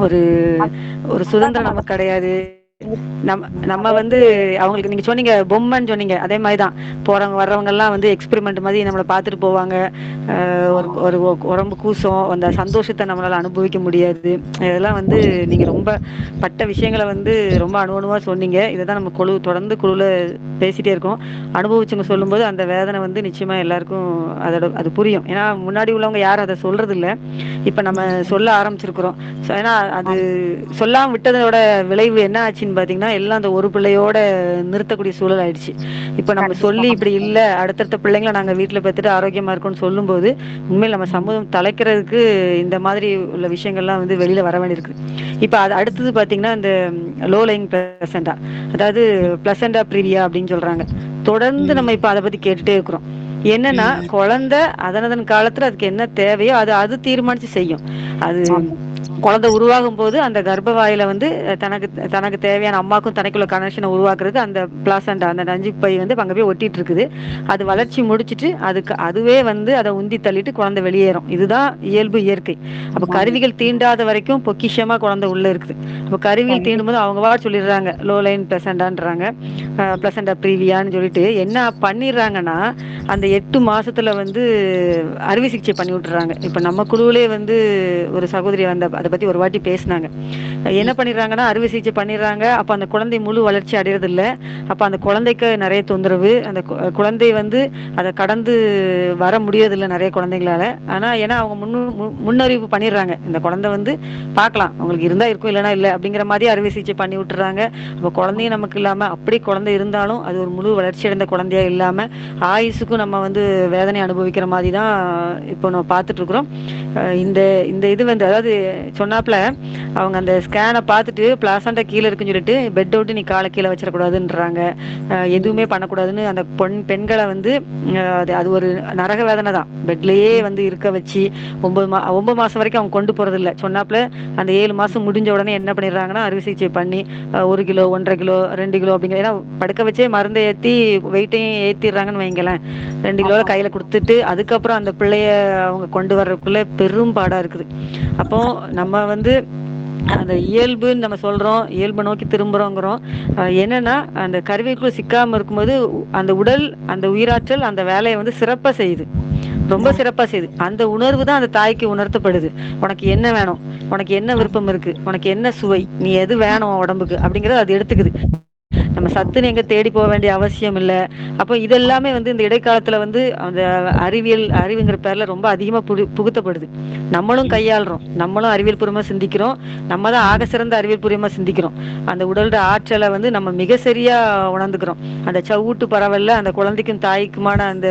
ஒரு ஒரு சுதந்திரம் நமக்கு கிடையாது. நம்ம வந்து அவங்களுக்கு நீங்க சொன்னீங்க பொம்மைன்னு சொன்னீங்க. அதே மாதிரிதான் போறவங்க வர்றவங்க எல்லாம் வந்து எக்ஸ்பெரிமெண்ட் மாதிரி நம்மளை பார்த்துட்டு போவாங்க. ஒரு ஒரு உடம்பு கூசம், அந்த சந்தோஷத்தை நம்மளால அனுபவிக்க முடியாது. இதெல்லாம் வந்து நீங்க ரொம்ப பட்ட விஷயங்களை வந்து ரொம்ப அணுவணுவா சொன்னீங்க. இதைதான் நம்ம தொடர்ந்து குழுல பேசிட்டே இருக்கோம். அனுபவிச்சவங்க சொல்லும்போது அந்த வேதனை வந்து நிச்சயமா எல்லாருக்கும் அது புரியும். ஏன்னா முன்னாடி உள்ளவங்க யாரும் அதை சொல்றது இல்லை. இப்ப நம்ம சொல்ல ஆரம்பிச்சிருக்கிறோம். ஏன்னா அது சொல்லாம விட்டதோட விளைவு என்ன ஆச்சுன்னு பாத்தீங்கன்னா எல்லாம் அந்த ஒரு பிள்ளையோட நிறுத்தக்கூடிய சூழல் ஆயிடுச்சு. இப்ப நம்ம சொல்லி இப்படி இல்ல அடுத்தடுத்த பிள்ளைங்களை நாங்க வீட்டுல பெற்றுட்டு ஆரோக்கியமா இருக்கோம்னு சொல்லும் போது உண்மையில் நம்ம சமூகம் தலைக்கிறதுக்கு இந்த மாதிரி உள்ள விஷயங்கள்லாம் வந்து வெளியில வர வேண்டியிருக்கு. இப்ப அது அடுத்தது பாத்தீங்கன்னா இந்த லோ லைங் பிளசண்டா, அதாவது பிளசண்டா ப்ரீவியா அப்படின்னு சொல்றாங்க. தொடர்ந்து நம்ம இப்ப அதை பத்தி கேட்டுட்டே இருக்கிறோம். என்னன்னா குழந்தை அதனதன் காலத்துல அதுக்கு என்ன தேவையோ அது தீர்மானிச்சு செய்யும். அது குழந்தை உருவாகும் போது அந்த கர்ப்பவாயில வந்து தனக்கு தனக்கு தேவையான அம்மாக்கும் தனக்குள்ள கனெக்ஷனை உருவாக்குறது அந்த பிளாசண்டா, அந்த நஞ்சு பை வந்து அங்க போய் ஒட்டிட்டு இருக்குது. அது வளர்ச்சி முடிச்சிட்டு அதுவே வந்து அதை உந்தி தள்ளிட்டு குழந்தை வெளியேறும். இதுதான் இயல்பு, இயற்கை. அப்ப கருவிகள் தீண்டாத வரைக்கும் பொக்கிஷமா குழந்தை உள்ள இருக்குது. அப்ப கருவிகள் தீண்டும் போது அவங்க சொல்லிடுறாங்க லோ லைன் பிளசண்டான்றாங்க, பிளசண்டா ப்ரீவியான்னு சொல்லிட்டு என்ன பண்ணிடுறாங்கன்னா அந்த 8 மாசத்துல வந்து அறுவை சிகிச்சை பண்ணி விட்டுறாங்க. இப்ப நம்ம குழுவிலே வந்து ஒரு சகோதரி வந்து அதை பத்தி ஒரு வாட்டி பேசினாங்க. என்ன பண்ணிடுறாங்கன்னா அறுவை சிகிச்சை பண்ணிடுறாங்க. அப்ப அந்த குழந்தை முழு வளர்ச்சி அடையிறது இல்ல. அப்ப அந்த குழந்தைக்கு நிறைய தொந்தரவு. அந்த குழந்தை வந்து அதை கடந்து வர முடியறதில்லை நிறைய குழந்தைங்களால. ஆனா ஏன்னா அவங்க முன்னறிவு பண்ணிடுறாங்க, இந்த குழந்தை வந்து பார்க்கலாம் அவங்களுக்கு இருந்தா இருக்கும் இல்லைன்னா இல்லை அப்படிங்கிற மாதிரி அறுவை சிகிச்சை பண்ணி விட்டுறாங்க. அப்ப குழந்தையும் நமக்கு இல்லாம அப்படி குழந்தை இருந்தாலும் அது ஒரு முழு வளர்ச்சி அடைந்த குழந்தையா இல்லாம ஆயுசுக்கும் நம்ம வந்து வேதனை அனுபவிக்கிற மாதிரி தான் இப்போ நம்ம பார்த்துட்டு இருக்கிறோம். இந்த இந்த இது வந்து அதாவது சொன்னாப்புல அவங்க அந்த ஸ்கேனை பார்த்துட்டு பிளாசண்டா கீழே இருக்குன்னு சொல்லிட்டு பெட் விட்டு நீ காலை கீழே வச்சிடக்கூடாதுன்றாங்க. எதுவுமே பண்ணக்கூடாதுன்னு அந்த பெண்களை வந்து அது ஒரு நரக வேதனை தான். பெட்லயே வந்து இருக்க வச்சு 9 மாசம் வரைக்கும் அவங்க கொண்டு போறது இல்லை சொன்னாப்புல. அந்த 7 மாசம் முடிஞ்ச உடனே என்ன பண்ணிடுறாங்கன்னா அறுவை சிகிச்சை பண்ணி 1 கிலோ 1.5 கிலோ 2 கிலோ அப்படிங்கிற, ஏன்னா படுக்க வச்சே மருந்தை ஏற்றி வெயிட்டையும் ஏற்றிடுறாங்கன்னு வைங்களேன். 2 கிலோ கையில கொடுத்துட்டு அதுக்கப்புறம் அந்த பிள்ளைய அவங்க கொண்டு வர்றதுக்குள்ள பெரும் பாடா இருக்குது. அப்போ நம்ம நம்ம வந்து அந்த இயல்புன்னு நம்ம சொல்றோம், இயல்பை நோக்கி திரும்புறோங்கிறோம். என்னன்னா அந்த கருவிக்குள்ள சிக்காம இருக்கும்போது அந்த உடல், அந்த உயிராற்றல் அந்த வேலையை வந்து சிறப்பா செய்யுது, ரொம்ப சிறப்பா செய்யுது. அந்த உணர்வு தான் அந்த தாய்க்கு உணர்த்தப்படுது. உனக்கு என்ன வேணும், உனக்கு என்ன விருப்பம் இருக்கு, உனக்கு என்ன சுவை, நீ எது வேணும் உடம்புக்கு அப்படிங்கறது அது எடுத்துக்குது. நம்ம சத்துன்னு எங்க தேடி போக வேண்டிய அவசியம் இல்ல. அப்போ இதெல்லாமே வந்து இந்த இடைக்காலத்துல வந்து அந்த அறிவுங்கிற பேர்ல ரொம்ப அதிகமா புகுத்தப்படுது. நம்மளும் கையாளுறோம், நம்மளும் அறிவியல் பூர்வமா சிந்திக்கிறோம், நம்ம தான் ஆக சிறந்த அறிவியல் பூர்வமா சிந்திக்கிறோம். அந்த உடலோட ஆற்றலை வந்து நம்ம மிக சரியா உணர்ந்துக்கிறோம். அந்த சவ்வூட்டு பரவல்ல அந்த குழந்தைக்கும் தாய்க்குமான அந்த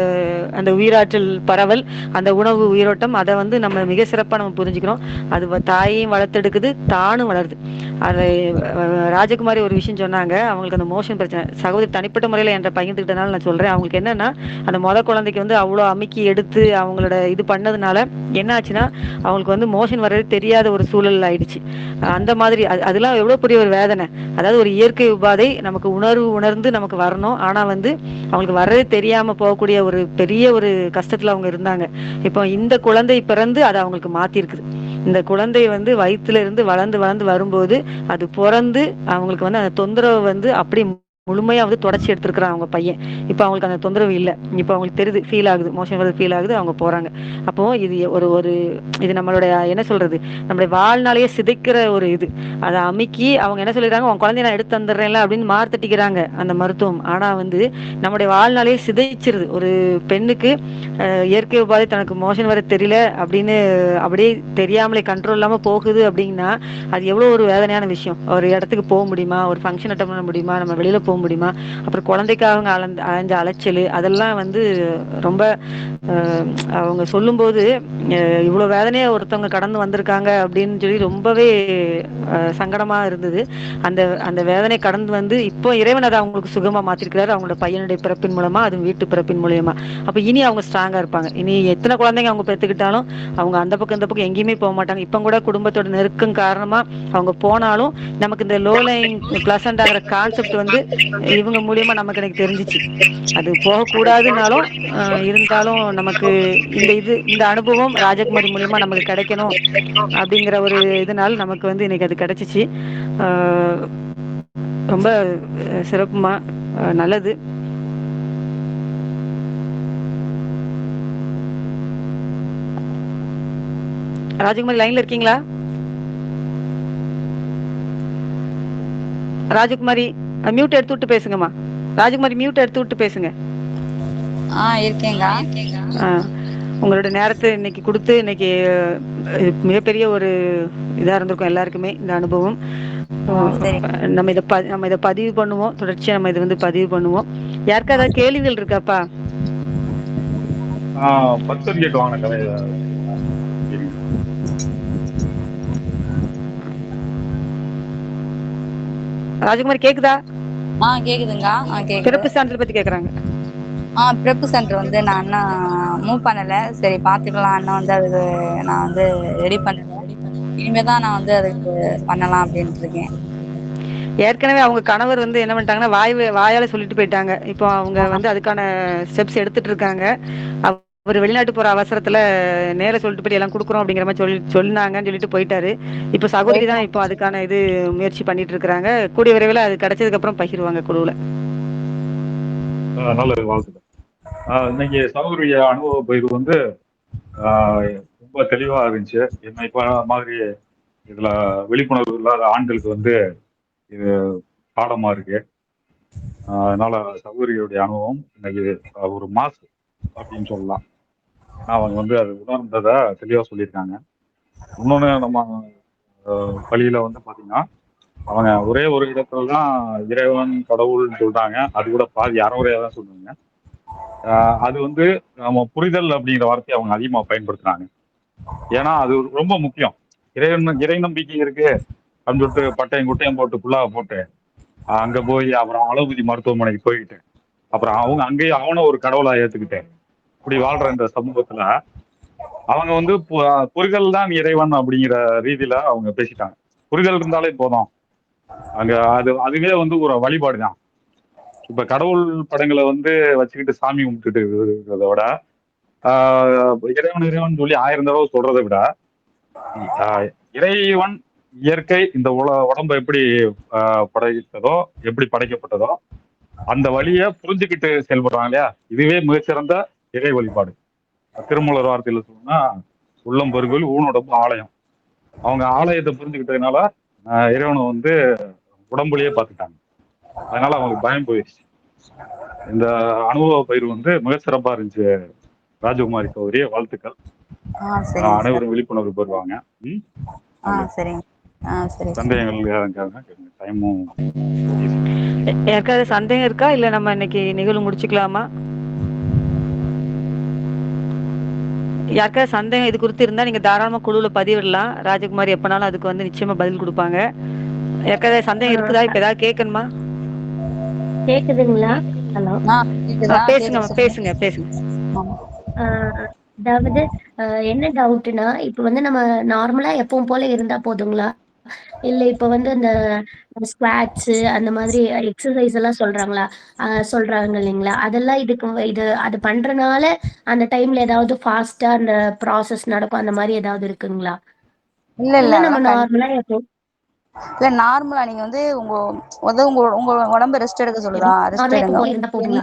அந்த உயிராற்றல் பரவல், அந்த உணவு உயிரோட்டம், அதை வந்து நம்ம மிக சிறப்பா நம்ம புரிஞ்சுக்கிறோம். அது தாயையும் வளர்த்தெடுக்குது, தானும் வளருது. அது ராஜகுமாரி ஒரு விஷயம் சொன்னாங்க, அவங்களுக்கு அந்த மோஷன் பிரச்சனை. சகோதரி தனிப்பட்ட முறையில் என்ற பகிர்ந்துக்கிட்டனால நான் சொல்றேன். அவங்களுக்கு என்னன்னா அந்த குழந்தைக்கு வந்து அவ்வளோ அமுக்கி எடுத்து அவங்களோட இது பண்ணதுனால என்ன ஆச்சுன்னா அவங்களுக்கு வந்து மோஷன் வர்றது தெரியாத ஒரு சூழல் ஆயிடுச்சு. அந்த மாதிரி அதெல்லாம் எவ்வளவு பெரிய ஒரு வேதனை. அதாவது ஒரு இயற்கை உபாதை நமக்கு உணர்ந்து நமக்கு வரணும், ஆனா வந்து அவங்களுக்கு வர்றதே தெரியாம போகக்கூடிய ஒரு பெரிய ஒரு கஷ்டத்துல அவங்க இருந்தாங்க. இப்போ இந்த குழந்தை பிறந்து அதை அவங்களுக்கு மாத்திருக்குது. இந்த குழந்தை வந்து வயிற்றுல இருந்து வளர்ந்து வளர்ந்து வரும்போது அது பிறந்து அவங்களுக்கு வந்து அந்த தொந்தரவு வந்து அப்படி முழுமையா வந்து தொடச்சி எடுத்திருக்கிறான் அவங்க பையன். இப்ப அவங்களுக்கு அந்த தொந்தரவு இல்லை. இப்ப அவங்களுக்கு தெரியுது, ஃபீல் ஆகுது, மோஷன் வருது, ஃபீல் ஆகுது, அவங்க போறாங்க. அப்போ இது ஒரு ஒரு இது நம்மளுடைய என்ன சொல்றது, நம்மளுடைய வாழ்நாளையே சிதைக்கிற ஒரு இது. அதை அமுக்கி அவங்க என்ன சொல்லிடுறாங்க, உன் குழந்தைய நான் எடுத்து தந்துடுறேன்ல அப்படின்னு மார்த்தட்டிக்கிறாங்க அந்த மருத்துவம். ஆனா வந்து நம்முடைய வாழ்நாளையே சிதைச்சிருது. ஒரு பெண்ணுக்கு இயற்கை உபாதை தனக்கு மோஷன் வர தெரியல அப்படின்னு அப்படியே தெரியாமலே கண்ட்ரோல் இல்லாம போகுது அப்படின்னா அது எவ்வளவு ஒரு வேதனையான விஷயம். ஒரு இடத்துக்கு போக முடியுமா, ஒரு ஃபங்க்ஷன் அட்டன் பண்ண முடியுமா, நம்ம வெளியில போக முடியுமா, அப்புறம் குழந்தைக்காக அலைஞ்ச அலைச்சல் அதெல்லாம் வந்து ரொம்ப அவங்க சொல்லும்போது இவ்வளவு வேதனையா ஒருத்தவங்க கடந்து வந்திருக்காங்க அப்படின்னு சொல்லி ரொம்பவே சங்கடமா இருந்தது. அந்த அந்த வேதனை கடந்து வந்து இப்போ இறைவன் அதை அவங்களுக்கு சுகமா மாத்திருக்கிறாரு, அவங்களோட பையனுடைய பிறப்பின் மூலமா, அது வீட்டு பிறப்பின் மூலியமா. அப்ப இனி அவங்க ஸ்ட்ராங்கா இருப்பாங்க. இனி எத்தனை குழந்தைங்க அவங்க பெற்றுக்கிட்டாலும் அவங்க அந்த பக்கம் இந்த பக்கம் எங்கேயுமே போக மாட்டாங்க. இப்ப கூட குடும்பத்தோட நெருக்கம் காரணமா அவங்க போனாலும் நமக்கு இந்த லோலைங் பிளசன்ட் ஆகிற கான்செப்ட் வந்து இவங்க மூலியமா நமக்கு எனக்கு தெரிஞ்சிச்சு. அது போகக்கூடாதுனாலும் இருந்தாலும் நமக்கு இந்த அனுபவம் ராஜகுமாரி மூலியமா நமக்கு கிடைக்கணும் அப்படிங்கிற ஒரு இதனால் நமக்கு வந்து இன்னைக்கு அது கிடைச்சிச்சு. ரொம்ப சிறப்புமா, நல்லது. ராஜகுமாரி லைன்ல இருக்கீங்களா? ராஜகுமாரி மியூட் எடுத்து விட்டு பேசுங்கம்மா. ராஜகுமாரி மியூட் எடுத்து விட்டு பேசுங்க. இருக்கேங்க. உங்களோட நேரத்தை இன்னைக்கு கொடுத்து இன்னைக்கு மிகப்பெரிய ஒரு இதா இருந்திருக்கும் எல்லாருக்குமே இந்த அனுபவம். நம்ம இதை பதிவு பண்ணுவோம், தொடர்ச்சியா நம்ம இதை வந்து பதிவு பண்ணுவோம். யாருக்கா ஏதாவது கேள்விகள் இருக்காப்பா? சர்டிபிகேட் வாங்கின கதை ராஜகுமாரி கேக்குதா? கேக்குதுங்க. பிறப்பு சான்றிதழ் பத்தி கேக்குறாங்க. பிறப்பு சான்று வந்து நான் இன்னும் மூவ் பண்ணல. சரி பாத்துக்கலாம், அண்ணன் வந்து அதுக்கு நான் வந்து ரெடி பண்ணல. இனிமேதான் நான் வந்து அதுக்கு பண்ணலாம் அப்படின்ட்டு இருக்கேன். ஏற்கனவே அவங்க கணவர் வந்து என்ன பண்ணிட்டாங்கன்னா வாயால சொல்லிட்டு போயிட்டாங்க. இப்போ அவங்க வந்து அதுக்கான ஸ்டெப்ஸ் எடுத்துட்டு இருக்காங்க. அவர் வெளிநாட்டு போற அவசரத்துல நேர சொல்லிட்டு போய் எல்லாம் கொடுக்குறோம் அப்படிங்கிற மாதிரி சொன்னாங்கன்னு சொல்லிட்டு போயிட்டாரு. இப்ப சகோதரி தான் இப்போ அதுக்கான இது முயற்சி பண்ணிட்டு இருக்காங்க. கூடிய விரைவில் அது கிடைச்சதுக்கு அப்புறம் பகிர்வாங்க குழுவுல. நல்லது, வாழ்த்துக்கள். இன்னைக்கு சகோதரி அனுபவ பயிர் வந்து ரொம்ப தெளிவா இருந்துச்சு. என்ன இப்ப மாதிரி இதுல விழிப்புணர்வு இல்லாத ஆண்களுக்கு வந்து இது பாடமா இருக்கு. அதனால சகோதரியுடைய அனுபவம் இன்னைக்கு ஒரு மாசு அப்படின்னு சொல்லலாம். அவங்க வந்து அது உணர்ந்ததை தெளிவா சொல்லியிருக்காங்க. இன்னொன்னு நம்ம பள்ளியில வந்து பாத்தீங்கன்னா அவங்க ஒரே ஒரு இடத்துல தான் இறைவன் கடவுள்னு சொல்றாங்க. அது கூட பாதி அறவுரையா தான் சொல்றாங்க. அது வந்து நம்ம புரிதல் அப்படிங்கிற வார்த்தையை அவங்க அதிகமா பயன்படுத்துறாங்க. ஏன்னா அது ரொம்ப முக்கியம். இறை நம்பிக்கை இருக்கு அப்படின்னு சொல்லிட்டு பட்டையும் குட்டையும் போட்டு புல்லாக போட்டு அங்க போய் அப்புறம் அலோபதி மருத்துவமனைக்கு போயிட்டு அப்புறம் அவங்க அங்கேயே அவனை ஒரு கடவுளா ஏத்துக்கிட்டு இப்படி வாழ்ற இந்த சமூகத்துல அவங்க வந்து புரிதல் தான் இறைவன் அப்படிங்கிற ரீதியில அவங்க பேசிட்டாங்க. புரிதல் இருந்தாலே போதும். அங்க அதுவே வந்து ஒரு வழிபாடு தான். இப்ப கடவுள் படங்களை வந்து வச்சுக்கிட்டு சாமி கும்பிட்டுட்டு இருக்கிறத விட இறைவன் சொல்லி 1000 தடவை சொல்றதை விட இறைவன் இயற்கை இந்த உடம்பை எப்படி படைத்ததோ, எப்படி படைக்கப்பட்டதோ அந்த வழியை புரிஞ்சுக்கிட்டு செயல்படுறாங்க இல்லையா, இதுவே மிகச்சிறந்த இறை வழிபாடு. திருமூலர் வார்த்தையில சொன்னா உள்ளம் பெருகோயில் ஊனோடம்பு ஆலயம். அவங்க ஆலயத்தை புரிஞ்சுக்கிட்டதுனால இறைவனை வந்து உடம்புலயே பார்த்துட்டாங்க. அதனால அவங்களுக்கு பயம் போயிடுச்சு. இந்த அனுபவ பயிர் வந்து மிக சிறப்பா இருந்துச்சு. ராஜகுமாரி சௌதரி, வாழ்த்துக்கள். சரிங்க சார். அனைவரும் விழிப்புணர்வு பெறுவாங்க. சரிங்க. சரி. சந்தேகங்கள் டைமும் யாருக்காவது சந்தேகம் இருக்கா, இல்ல நம்ம இன்னைக்கு நிகழ்வு முடிச்சுக்கலாமா? யாருக்காவது சந்தேகம் இது குறித்து இருந்தா நீங்க தாராளமா குழுவுல பதிவிடலாம். ராஜகுமாரி எப்பனாலும் அதுக்கு வந்து நிச்சயமா பதில் கொடுப்பாங்க. யாருக்காவது சந்தேகம் இருக்குதா? இப்ப ஏதாவது கேட்கணுமா? கேக்குதுங்களா? ஹலோ. பேசுங்க பேசுங்க பேசுங்க. அதாவது என்ன டவுட்னா, இப்ப வந்து நம்ம நார்மலா எப்பவும் போல இருந்தா போதுங்களா? இல்ல இப்ப வந்து இந்த ஸ்குவாட்ஸ் அந்த மாதிரி எக்ஸசைஸ் எல்லாம் சொல்றாங்க இல்லைங்களா? அதெல்லாம் அது பண்றனால அந்த டைம்ல ஏதாவது ஃபாஸ்டா அந்த ப்ராசஸ் நடக்கும், அந்த மாதிரி ஏதாவது இருக்குங்களா? இல்ல நம்ம நார்மலா இல்ல நார்மலா நீங்க வந்து உங்க உடம்பு ரெஸ்ட் எடுக்க சொல்லுதா? ரெஸ்ட் எடுங்க.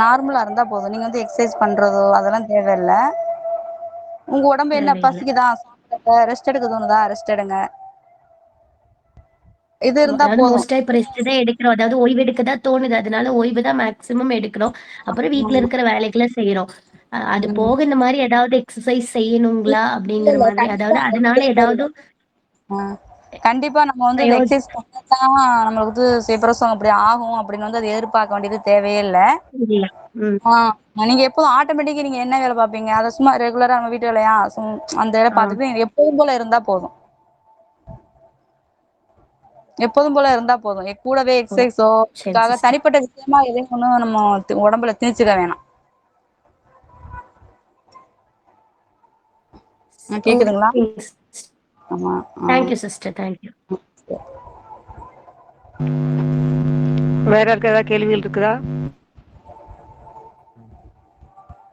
நார்மலா இருந்தா போதும். நீங்க வந்து எக்ஸசைஸ் பண்றதோ அதெல்லாம் தேவையில்லை. உங்க உடம்பு என்ன பசிக்குதா, ரெஸ்ட் எடுக்க தோணுதா, ரெஸ்ட் எடுங்க. இது இருந்தா போதும். மோஸ்டா இப்ப ரெஸ்ட் தான் எடுக்கிறோம், அதாவது ஓய்வு எடுக்க தான் தோணுது, அதனால ஓய்வு தான் மேக்சிமம் எடுக்கிறோம். அப்புறம் வீட்டுல இருக்கிற வேலைகளை செய்யறோம். அது போக இந்த மாதிரி ஏதாவது எக்ஸசைஸ் செய்யணுங்களா அப்படிங்கிற மாதிரி, அதாவது அதனால ஏதாவது கண்டிப்பா நம்ம வந்து எக்ஸசைஸ் பண்ணாதான் நம்மளுக்கு வந்து சிவபிரசவம் அப்படி ஆகும் அப்படின்னு வந்து அதை எதிர்பார்க்க வேண்டியது தேவையே இல்லை. நீங்க எப்போதும் ஆட்டோமேட்டிக்கா நீங்க என்ன வேலை பார்ப்பீங்க, அதை சும்மா ரெகுலரா நம்ம வீட்டு வேலையா அந்த வேலை பார்த்துட்டு நீங்க எப்போதும் போல இருந்தா போதும். கூடவே எக்ஸசைஸோ தனிப்பட்ட விஷயமா எதையும் ஒன்றும் நம்ம உடம்புல திணிச்சுக்க வேணாம். கேக்குதுங்களா? ஆமா. Thank you sister, thank you. வேற யாருக்கு ஏதாவது கேள்விகள் இருக்குதா?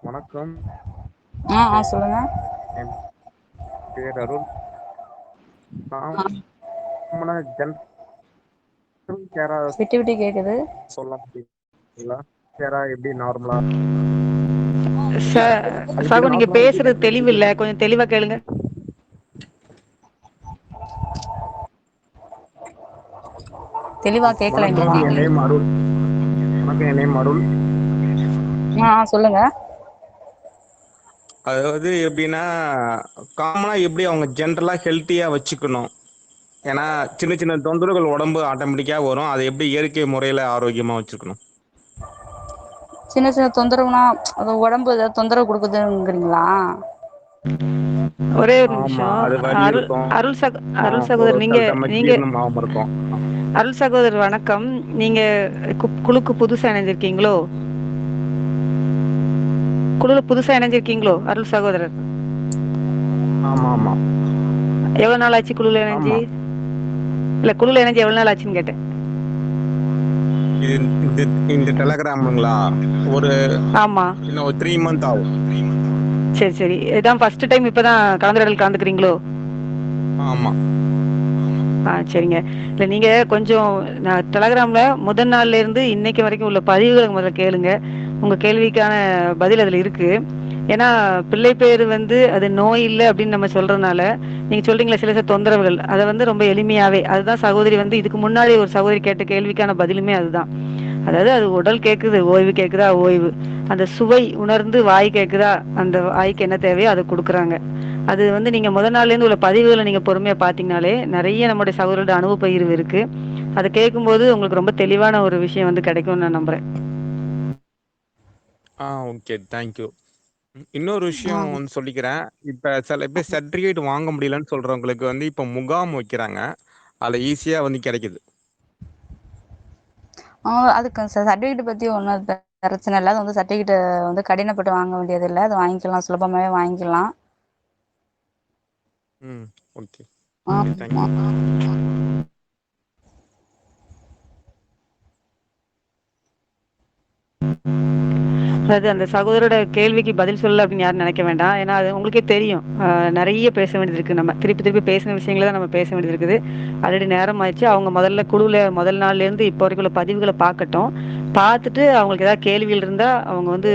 வணக்கம். சொல்லுங்க. என் பேர் அருள். விட்டு விட்டு கேக்குது. எப்படி நார்மலா? சாகு, நீங்க பேசுறது தெளிவில்லை, கொஞ்சம் தெளிவா கேளுங்க. தெளிவா கேட்கல. என் நேம் அருள். வணக்கம், என் நேம் அருள். சொல்லுங்க. அதாவது எப்படின்னா, காமனா எப்படி அவங்க ஜென்ரலா ஹெல்த்தியா வச்சுக்கணும், ஏன்னா சின்ன சின்ன தொந்தரவுகள் உடம்பு ஆட்டோமேட்டிக்கா வரும், அதை எப்படி இயற்கை முறையில ஆரோக்கியமா வச்சுக்கணும்? சின்ன சின்ன தொந்தரவுனா அது உடம்பு ஏதாவது தொந்தரவு கொடுக்குதுங்கிறீங்களா? ஒரே ஒரு நிமிஷம். அருள் சகோதரர், நீங்க அருள் சகோதரர் வணக்கம். நீங்க குழுக்கு புதுசா இணைஞ்சிருக்கீங்களோ? அருள் சகோதரர்? எவ்வளவு நாள் ஆச்சு குழுல இணைஞ்சு? இல்ல, குழுல இணைஞ்சு எவ்வளவு நாள் ஆச்சுன்னு கேட்டேன். இந்த டெலகிராமுங்களா? ஆமா, இன்னும் 3 month ஆகும். சரி சரி. இதான் ஃபர்ஸ்ட் டைம் இப்பதான் கலந்துரையாடல் கலந்துக்கிறீங்களோ? ஆமா. சரிங்க. இல்ல, நீங்க கொஞ்சம் டெலகிராம்ல முதல் நாள்ல இருந்து இன்னைக்கு வரைக்கும் உள்ள பதிவுகளை முதல்ல கேளுங்க. உங்க கேள்விக்கான பதில் அதுல இருக்கு. ஏன்னா பிள்ளை பேரு வந்து அது நோய் இல்லை அப்படின்னு நம்ம சொல்றதுனால நீங்க சொல்றீங்களா சில சில தொந்தரவுகள், அதை வந்து ரொம்ப எளிமையாவே அதுதான் சகோதரி வந்து இதுக்கு முன்னாடி ஒரு சகோதரி கேட்ட கேள்விக்கான பதிலுமே அதுதான். அதாவது அது உடல் கேட்குது, ஓய்வு கேட்குதா ஓய்வு, அந்த சுவை உணர்ந்து வாய் கேட்குதா, அந்த வாய்க்கு என்ன தேவையோ அதை கொடுக்குறாங்க. அது வந்து நீங்க முதல் நாள்லேருந்து உள்ள பதிவுகளை நீங்க பொறுமையா பார்த்தீங்கனாலே நிறைய நம்முடைய சகோதரோட அனுபவ பகிர்வு இருக்கு. அதை கேட்கும்போது உங்களுக்கு ரொம்ப தெளிவான ஒரு விஷயம் வந்து கிடைக்கும்னு நான் நம்புறேன். Okay, thank you. இன்னொரு விஷயம் வந்து சொல்லிக்கிறேன். இப்ப சில பேர் சர்டிபிகேட் வாங்க முடியலன்னு சொல்றவங்களுக்கு வந்து இப்ப முகாம் வைக்கிறாங்க, அதுல ஈஸியா வந்து கிடைக்குது. அதுக்கு சர்டிபிகேட் பத்தி ஒன்றும் பிரச்சனை இல்லை. அது வந்து சர்டிபிகேட் வந்து கடினப்பட்டு வாங்க வேண்டியது இல்லை, அது வாங்கிக்கலாம், சுலபமாவே வாங்கிக்கலாம். Okay, thank you. அதாவது அந்த சகோதரோட கேள்விக்கு பதில் சொல்லல அப்படின்னு யாரும் நினைக்க வேண்டாம். ஏன்னா அது உங்களுக்கே தெரியும். நிறைய பேச வேண்டியது இருக்கு. நம்ம திருப்பி திருப்பி பேசின விஷயங்களை தான் நம்ம பேச வேண்டியது இருக்குது. ஆல்ரெடி நேரம் ஆயிடுச்சு. அவங்க முதல்ல குழுவில் முதல் நாள்லேருந்து இப்போ வரைக்கும் உள்ள பதிவுகளை பார்க்கட்டும். பார்த்துட்டு அவங்களுக்கு ஏதாவது கேள்விகள் இருந்தால் அவங்க வந்து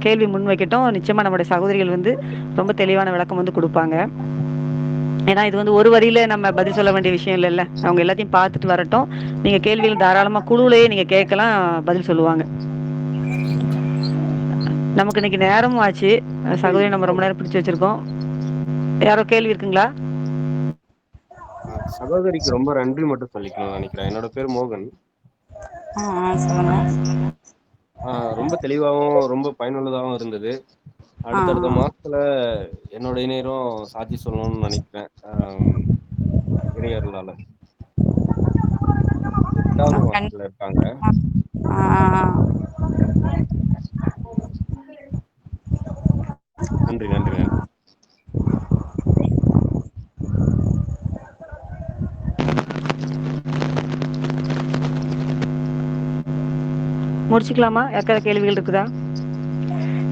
கேள்வி முன் வைக்கட்டும். நிச்சயமாக நம்முடைய சகோதரிகள் வந்து ரொம்ப தெளிவான விளக்கம் வந்து கொடுப்பாங்க. ஏன்னா இது வந்து ஒரு வரியில நம்ம பதில் சொல்ல வேண்டிய விஷயம் இல்லைல்ல. அவங்க எல்லாத்தையும் பார்த்துட்டு வரட்டும். நீங்கள் கேள்விகள் தாராளமாக குழுவிலேயே நீங்கள் கேட்கலாம், பதில் சொல்லுவாங்க. நமக்கு இன்னைக்கு நேரமும் ஆச்சு. சகோதரி நம்ம ரொம்ப நேரம் பிடிச்சு வச்சிருக்கோம். யாரோ கேள்வி இருக்குங்களா? சகோதரிக்கு ரொம்ப நன்றி மட்டும் சொல்லிக்கணும்னு நினைக்கிறேன். என்னோட பேர் மோகன். சொல்லுங்க. ரொம்ப தெளிவாகவும் ரொம்ப பயனுள்ளதாகவும் இருந்தது. அடுத்தடுத்த மாசத்துல என்னோட இணையரும் சாட்சி சொல்லணும்னு நினைக்கிறேன். இணையர்களால 8வது மாசத்துல இருக்காங்க. நன்றி நன்றி நன்றி. முடிச்சுக்கலாமா? யாருக்காவது கேள்விகள் இருக்குதா?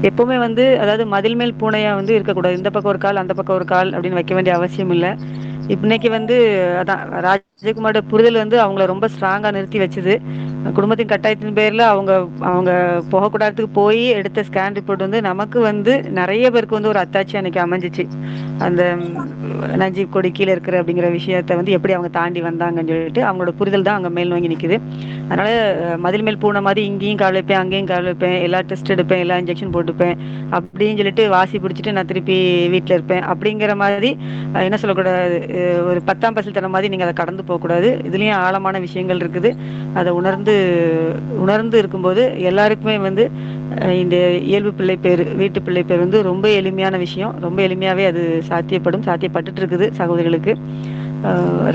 எப்பவுமே வந்து அதாவது மதில் மேல் பூனையா வந்து இருக்கக்கூடாது. இந்த பக்கம் ஒரு கால் அந்த பக்கம் ஒரு கால் அப்படின்னு வைக்க வேண்டிய அவசியம் இல்லை. இன்னைக்கு வந்து அதான் ராஜகுமாரோட புரிதல் வந்து அவங்கள ரொம்ப ஸ்ட்ராங்கா நிறுத்தி வச்சுது. குடும்பத்தின் கட்டாயத்தின் பேர்ல அவங்க அவங்க போகக்கூடாததுக்கு போய் எடுத்த ஸ்கேன் ரிப்போர்ட் வந்து நமக்கு வந்து நிறைய பேருக்கு வந்து ஒரு அத்தாட்சி அன்னைக்கு அமைஞ்சிச்சு. அந்த நஜீப் கொடி கீழே இருக்கிற அப்படிங்கிற விஷயத்த வந்து எப்படி அவங்க தாண்டி வந்தாங்கன்னு சொல்லிட்டு அவங்களோட புரிதல் தான் அங்கே மேல் நோங்கி நிற்குது. அதனால மதில் மேல் பூனை மாதிரி இங்கேயும் கால் வைப்பேன் அங்கேயும் கால் வைப்பேன், எல்லா டெஸ்ட் எடுப்பேன், எல்லா இன்ஜெக்ஷன் போட்டுப்பேன் அப்படின்னு சொல்லிட்டு வாசி பிடிச்சிட்டு நான் திருப்பி வீட்டில் இருப்பேன் அப்படிங்கிற மாதிரி என்ன சொல்லக்கூடாது. ஒரு 10ஆம் பசல் தர மாதிரி நீங்கள் அதை கடந்து போகக்கூடாது. இதுலேயும் ஆழமான விஷயங்கள் இருக்குது. அதை உணர்ந்து இருக்கும்போது எல்லாருக்குமே வந்து இந்த இயல்பு பிள்ளை பேர் வீட்டு பிள்ளை பேர் வந்து ரொம்ப எளிமையான விஷயம். ரொம்ப எளிமையாகவே அது சாத்தியப்பட்டுட்டு இருக்குது சகோதரிகளுக்கு.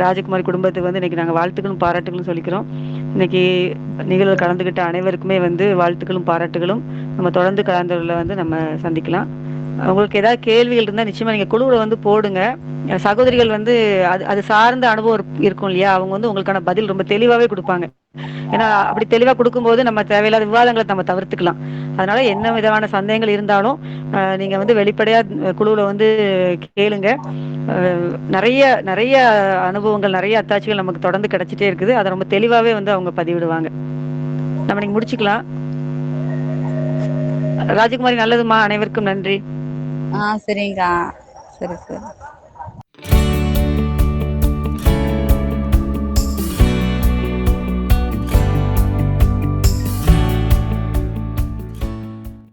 ராஜகுமாரி குடும்பத்துக்கு வந்து இன்னைக்கு நாங்கள் வாழ்த்துக்களும் பாராட்டுகளும் சொல்லிக்கிறோம். இன்னைக்கு நிகழ்வில் கலந்துக்கிட்ட அனைவருக்குமே வந்து வாழ்த்துக்களும் பாராட்டுகளும். நம்ம தொடர்ந்து கலந்துள்ள வந்து நம்ம சந்திக்கலாம். உங்களுக்கு ஏதாவது கேள்விகள் இருந்தால் நிச்சயமா நீங்கள் குழுவில் வந்து போடுங்க. சகோதரிகள் வந்து அது சார்ந்த அனுபவம் இருக்கும் இல்லையா, அவங்க வந்து உங்களுக்கான பதில் ரொம்ப தெளிவாகவே கொடுப்பாங்க. ஏன்னா அப்படி தெளிவாக கொடுக்கும்போது நம்ம தேவையில்லாத விவாதங்களை நம்ம தவிர்த்துக்கலாம். அதனால என்ன விதமான சந்தேகங்கள் இருந்தாலும் நீங்கள் வந்து வெளிப்படையாக குழுவில் வந்து கேளுங்க. நிறைய நிறைய அனுபவங்கள் நிறைய அத்தாட்சிகள் நமக்கு தொடர்ந்து கிடைச்சிட்டே இருக்குது. அதை ரொம்ப தெளிவாகவே வந்து அவங்க பதிவிடுவாங்க. நம்ம நீங்க முடிச்சுக்கலாம். ராஜகுமாரி நல்லதுமா, அனைவருக்கும் நன்றி. சரிங்கக்கா. சரி சரி.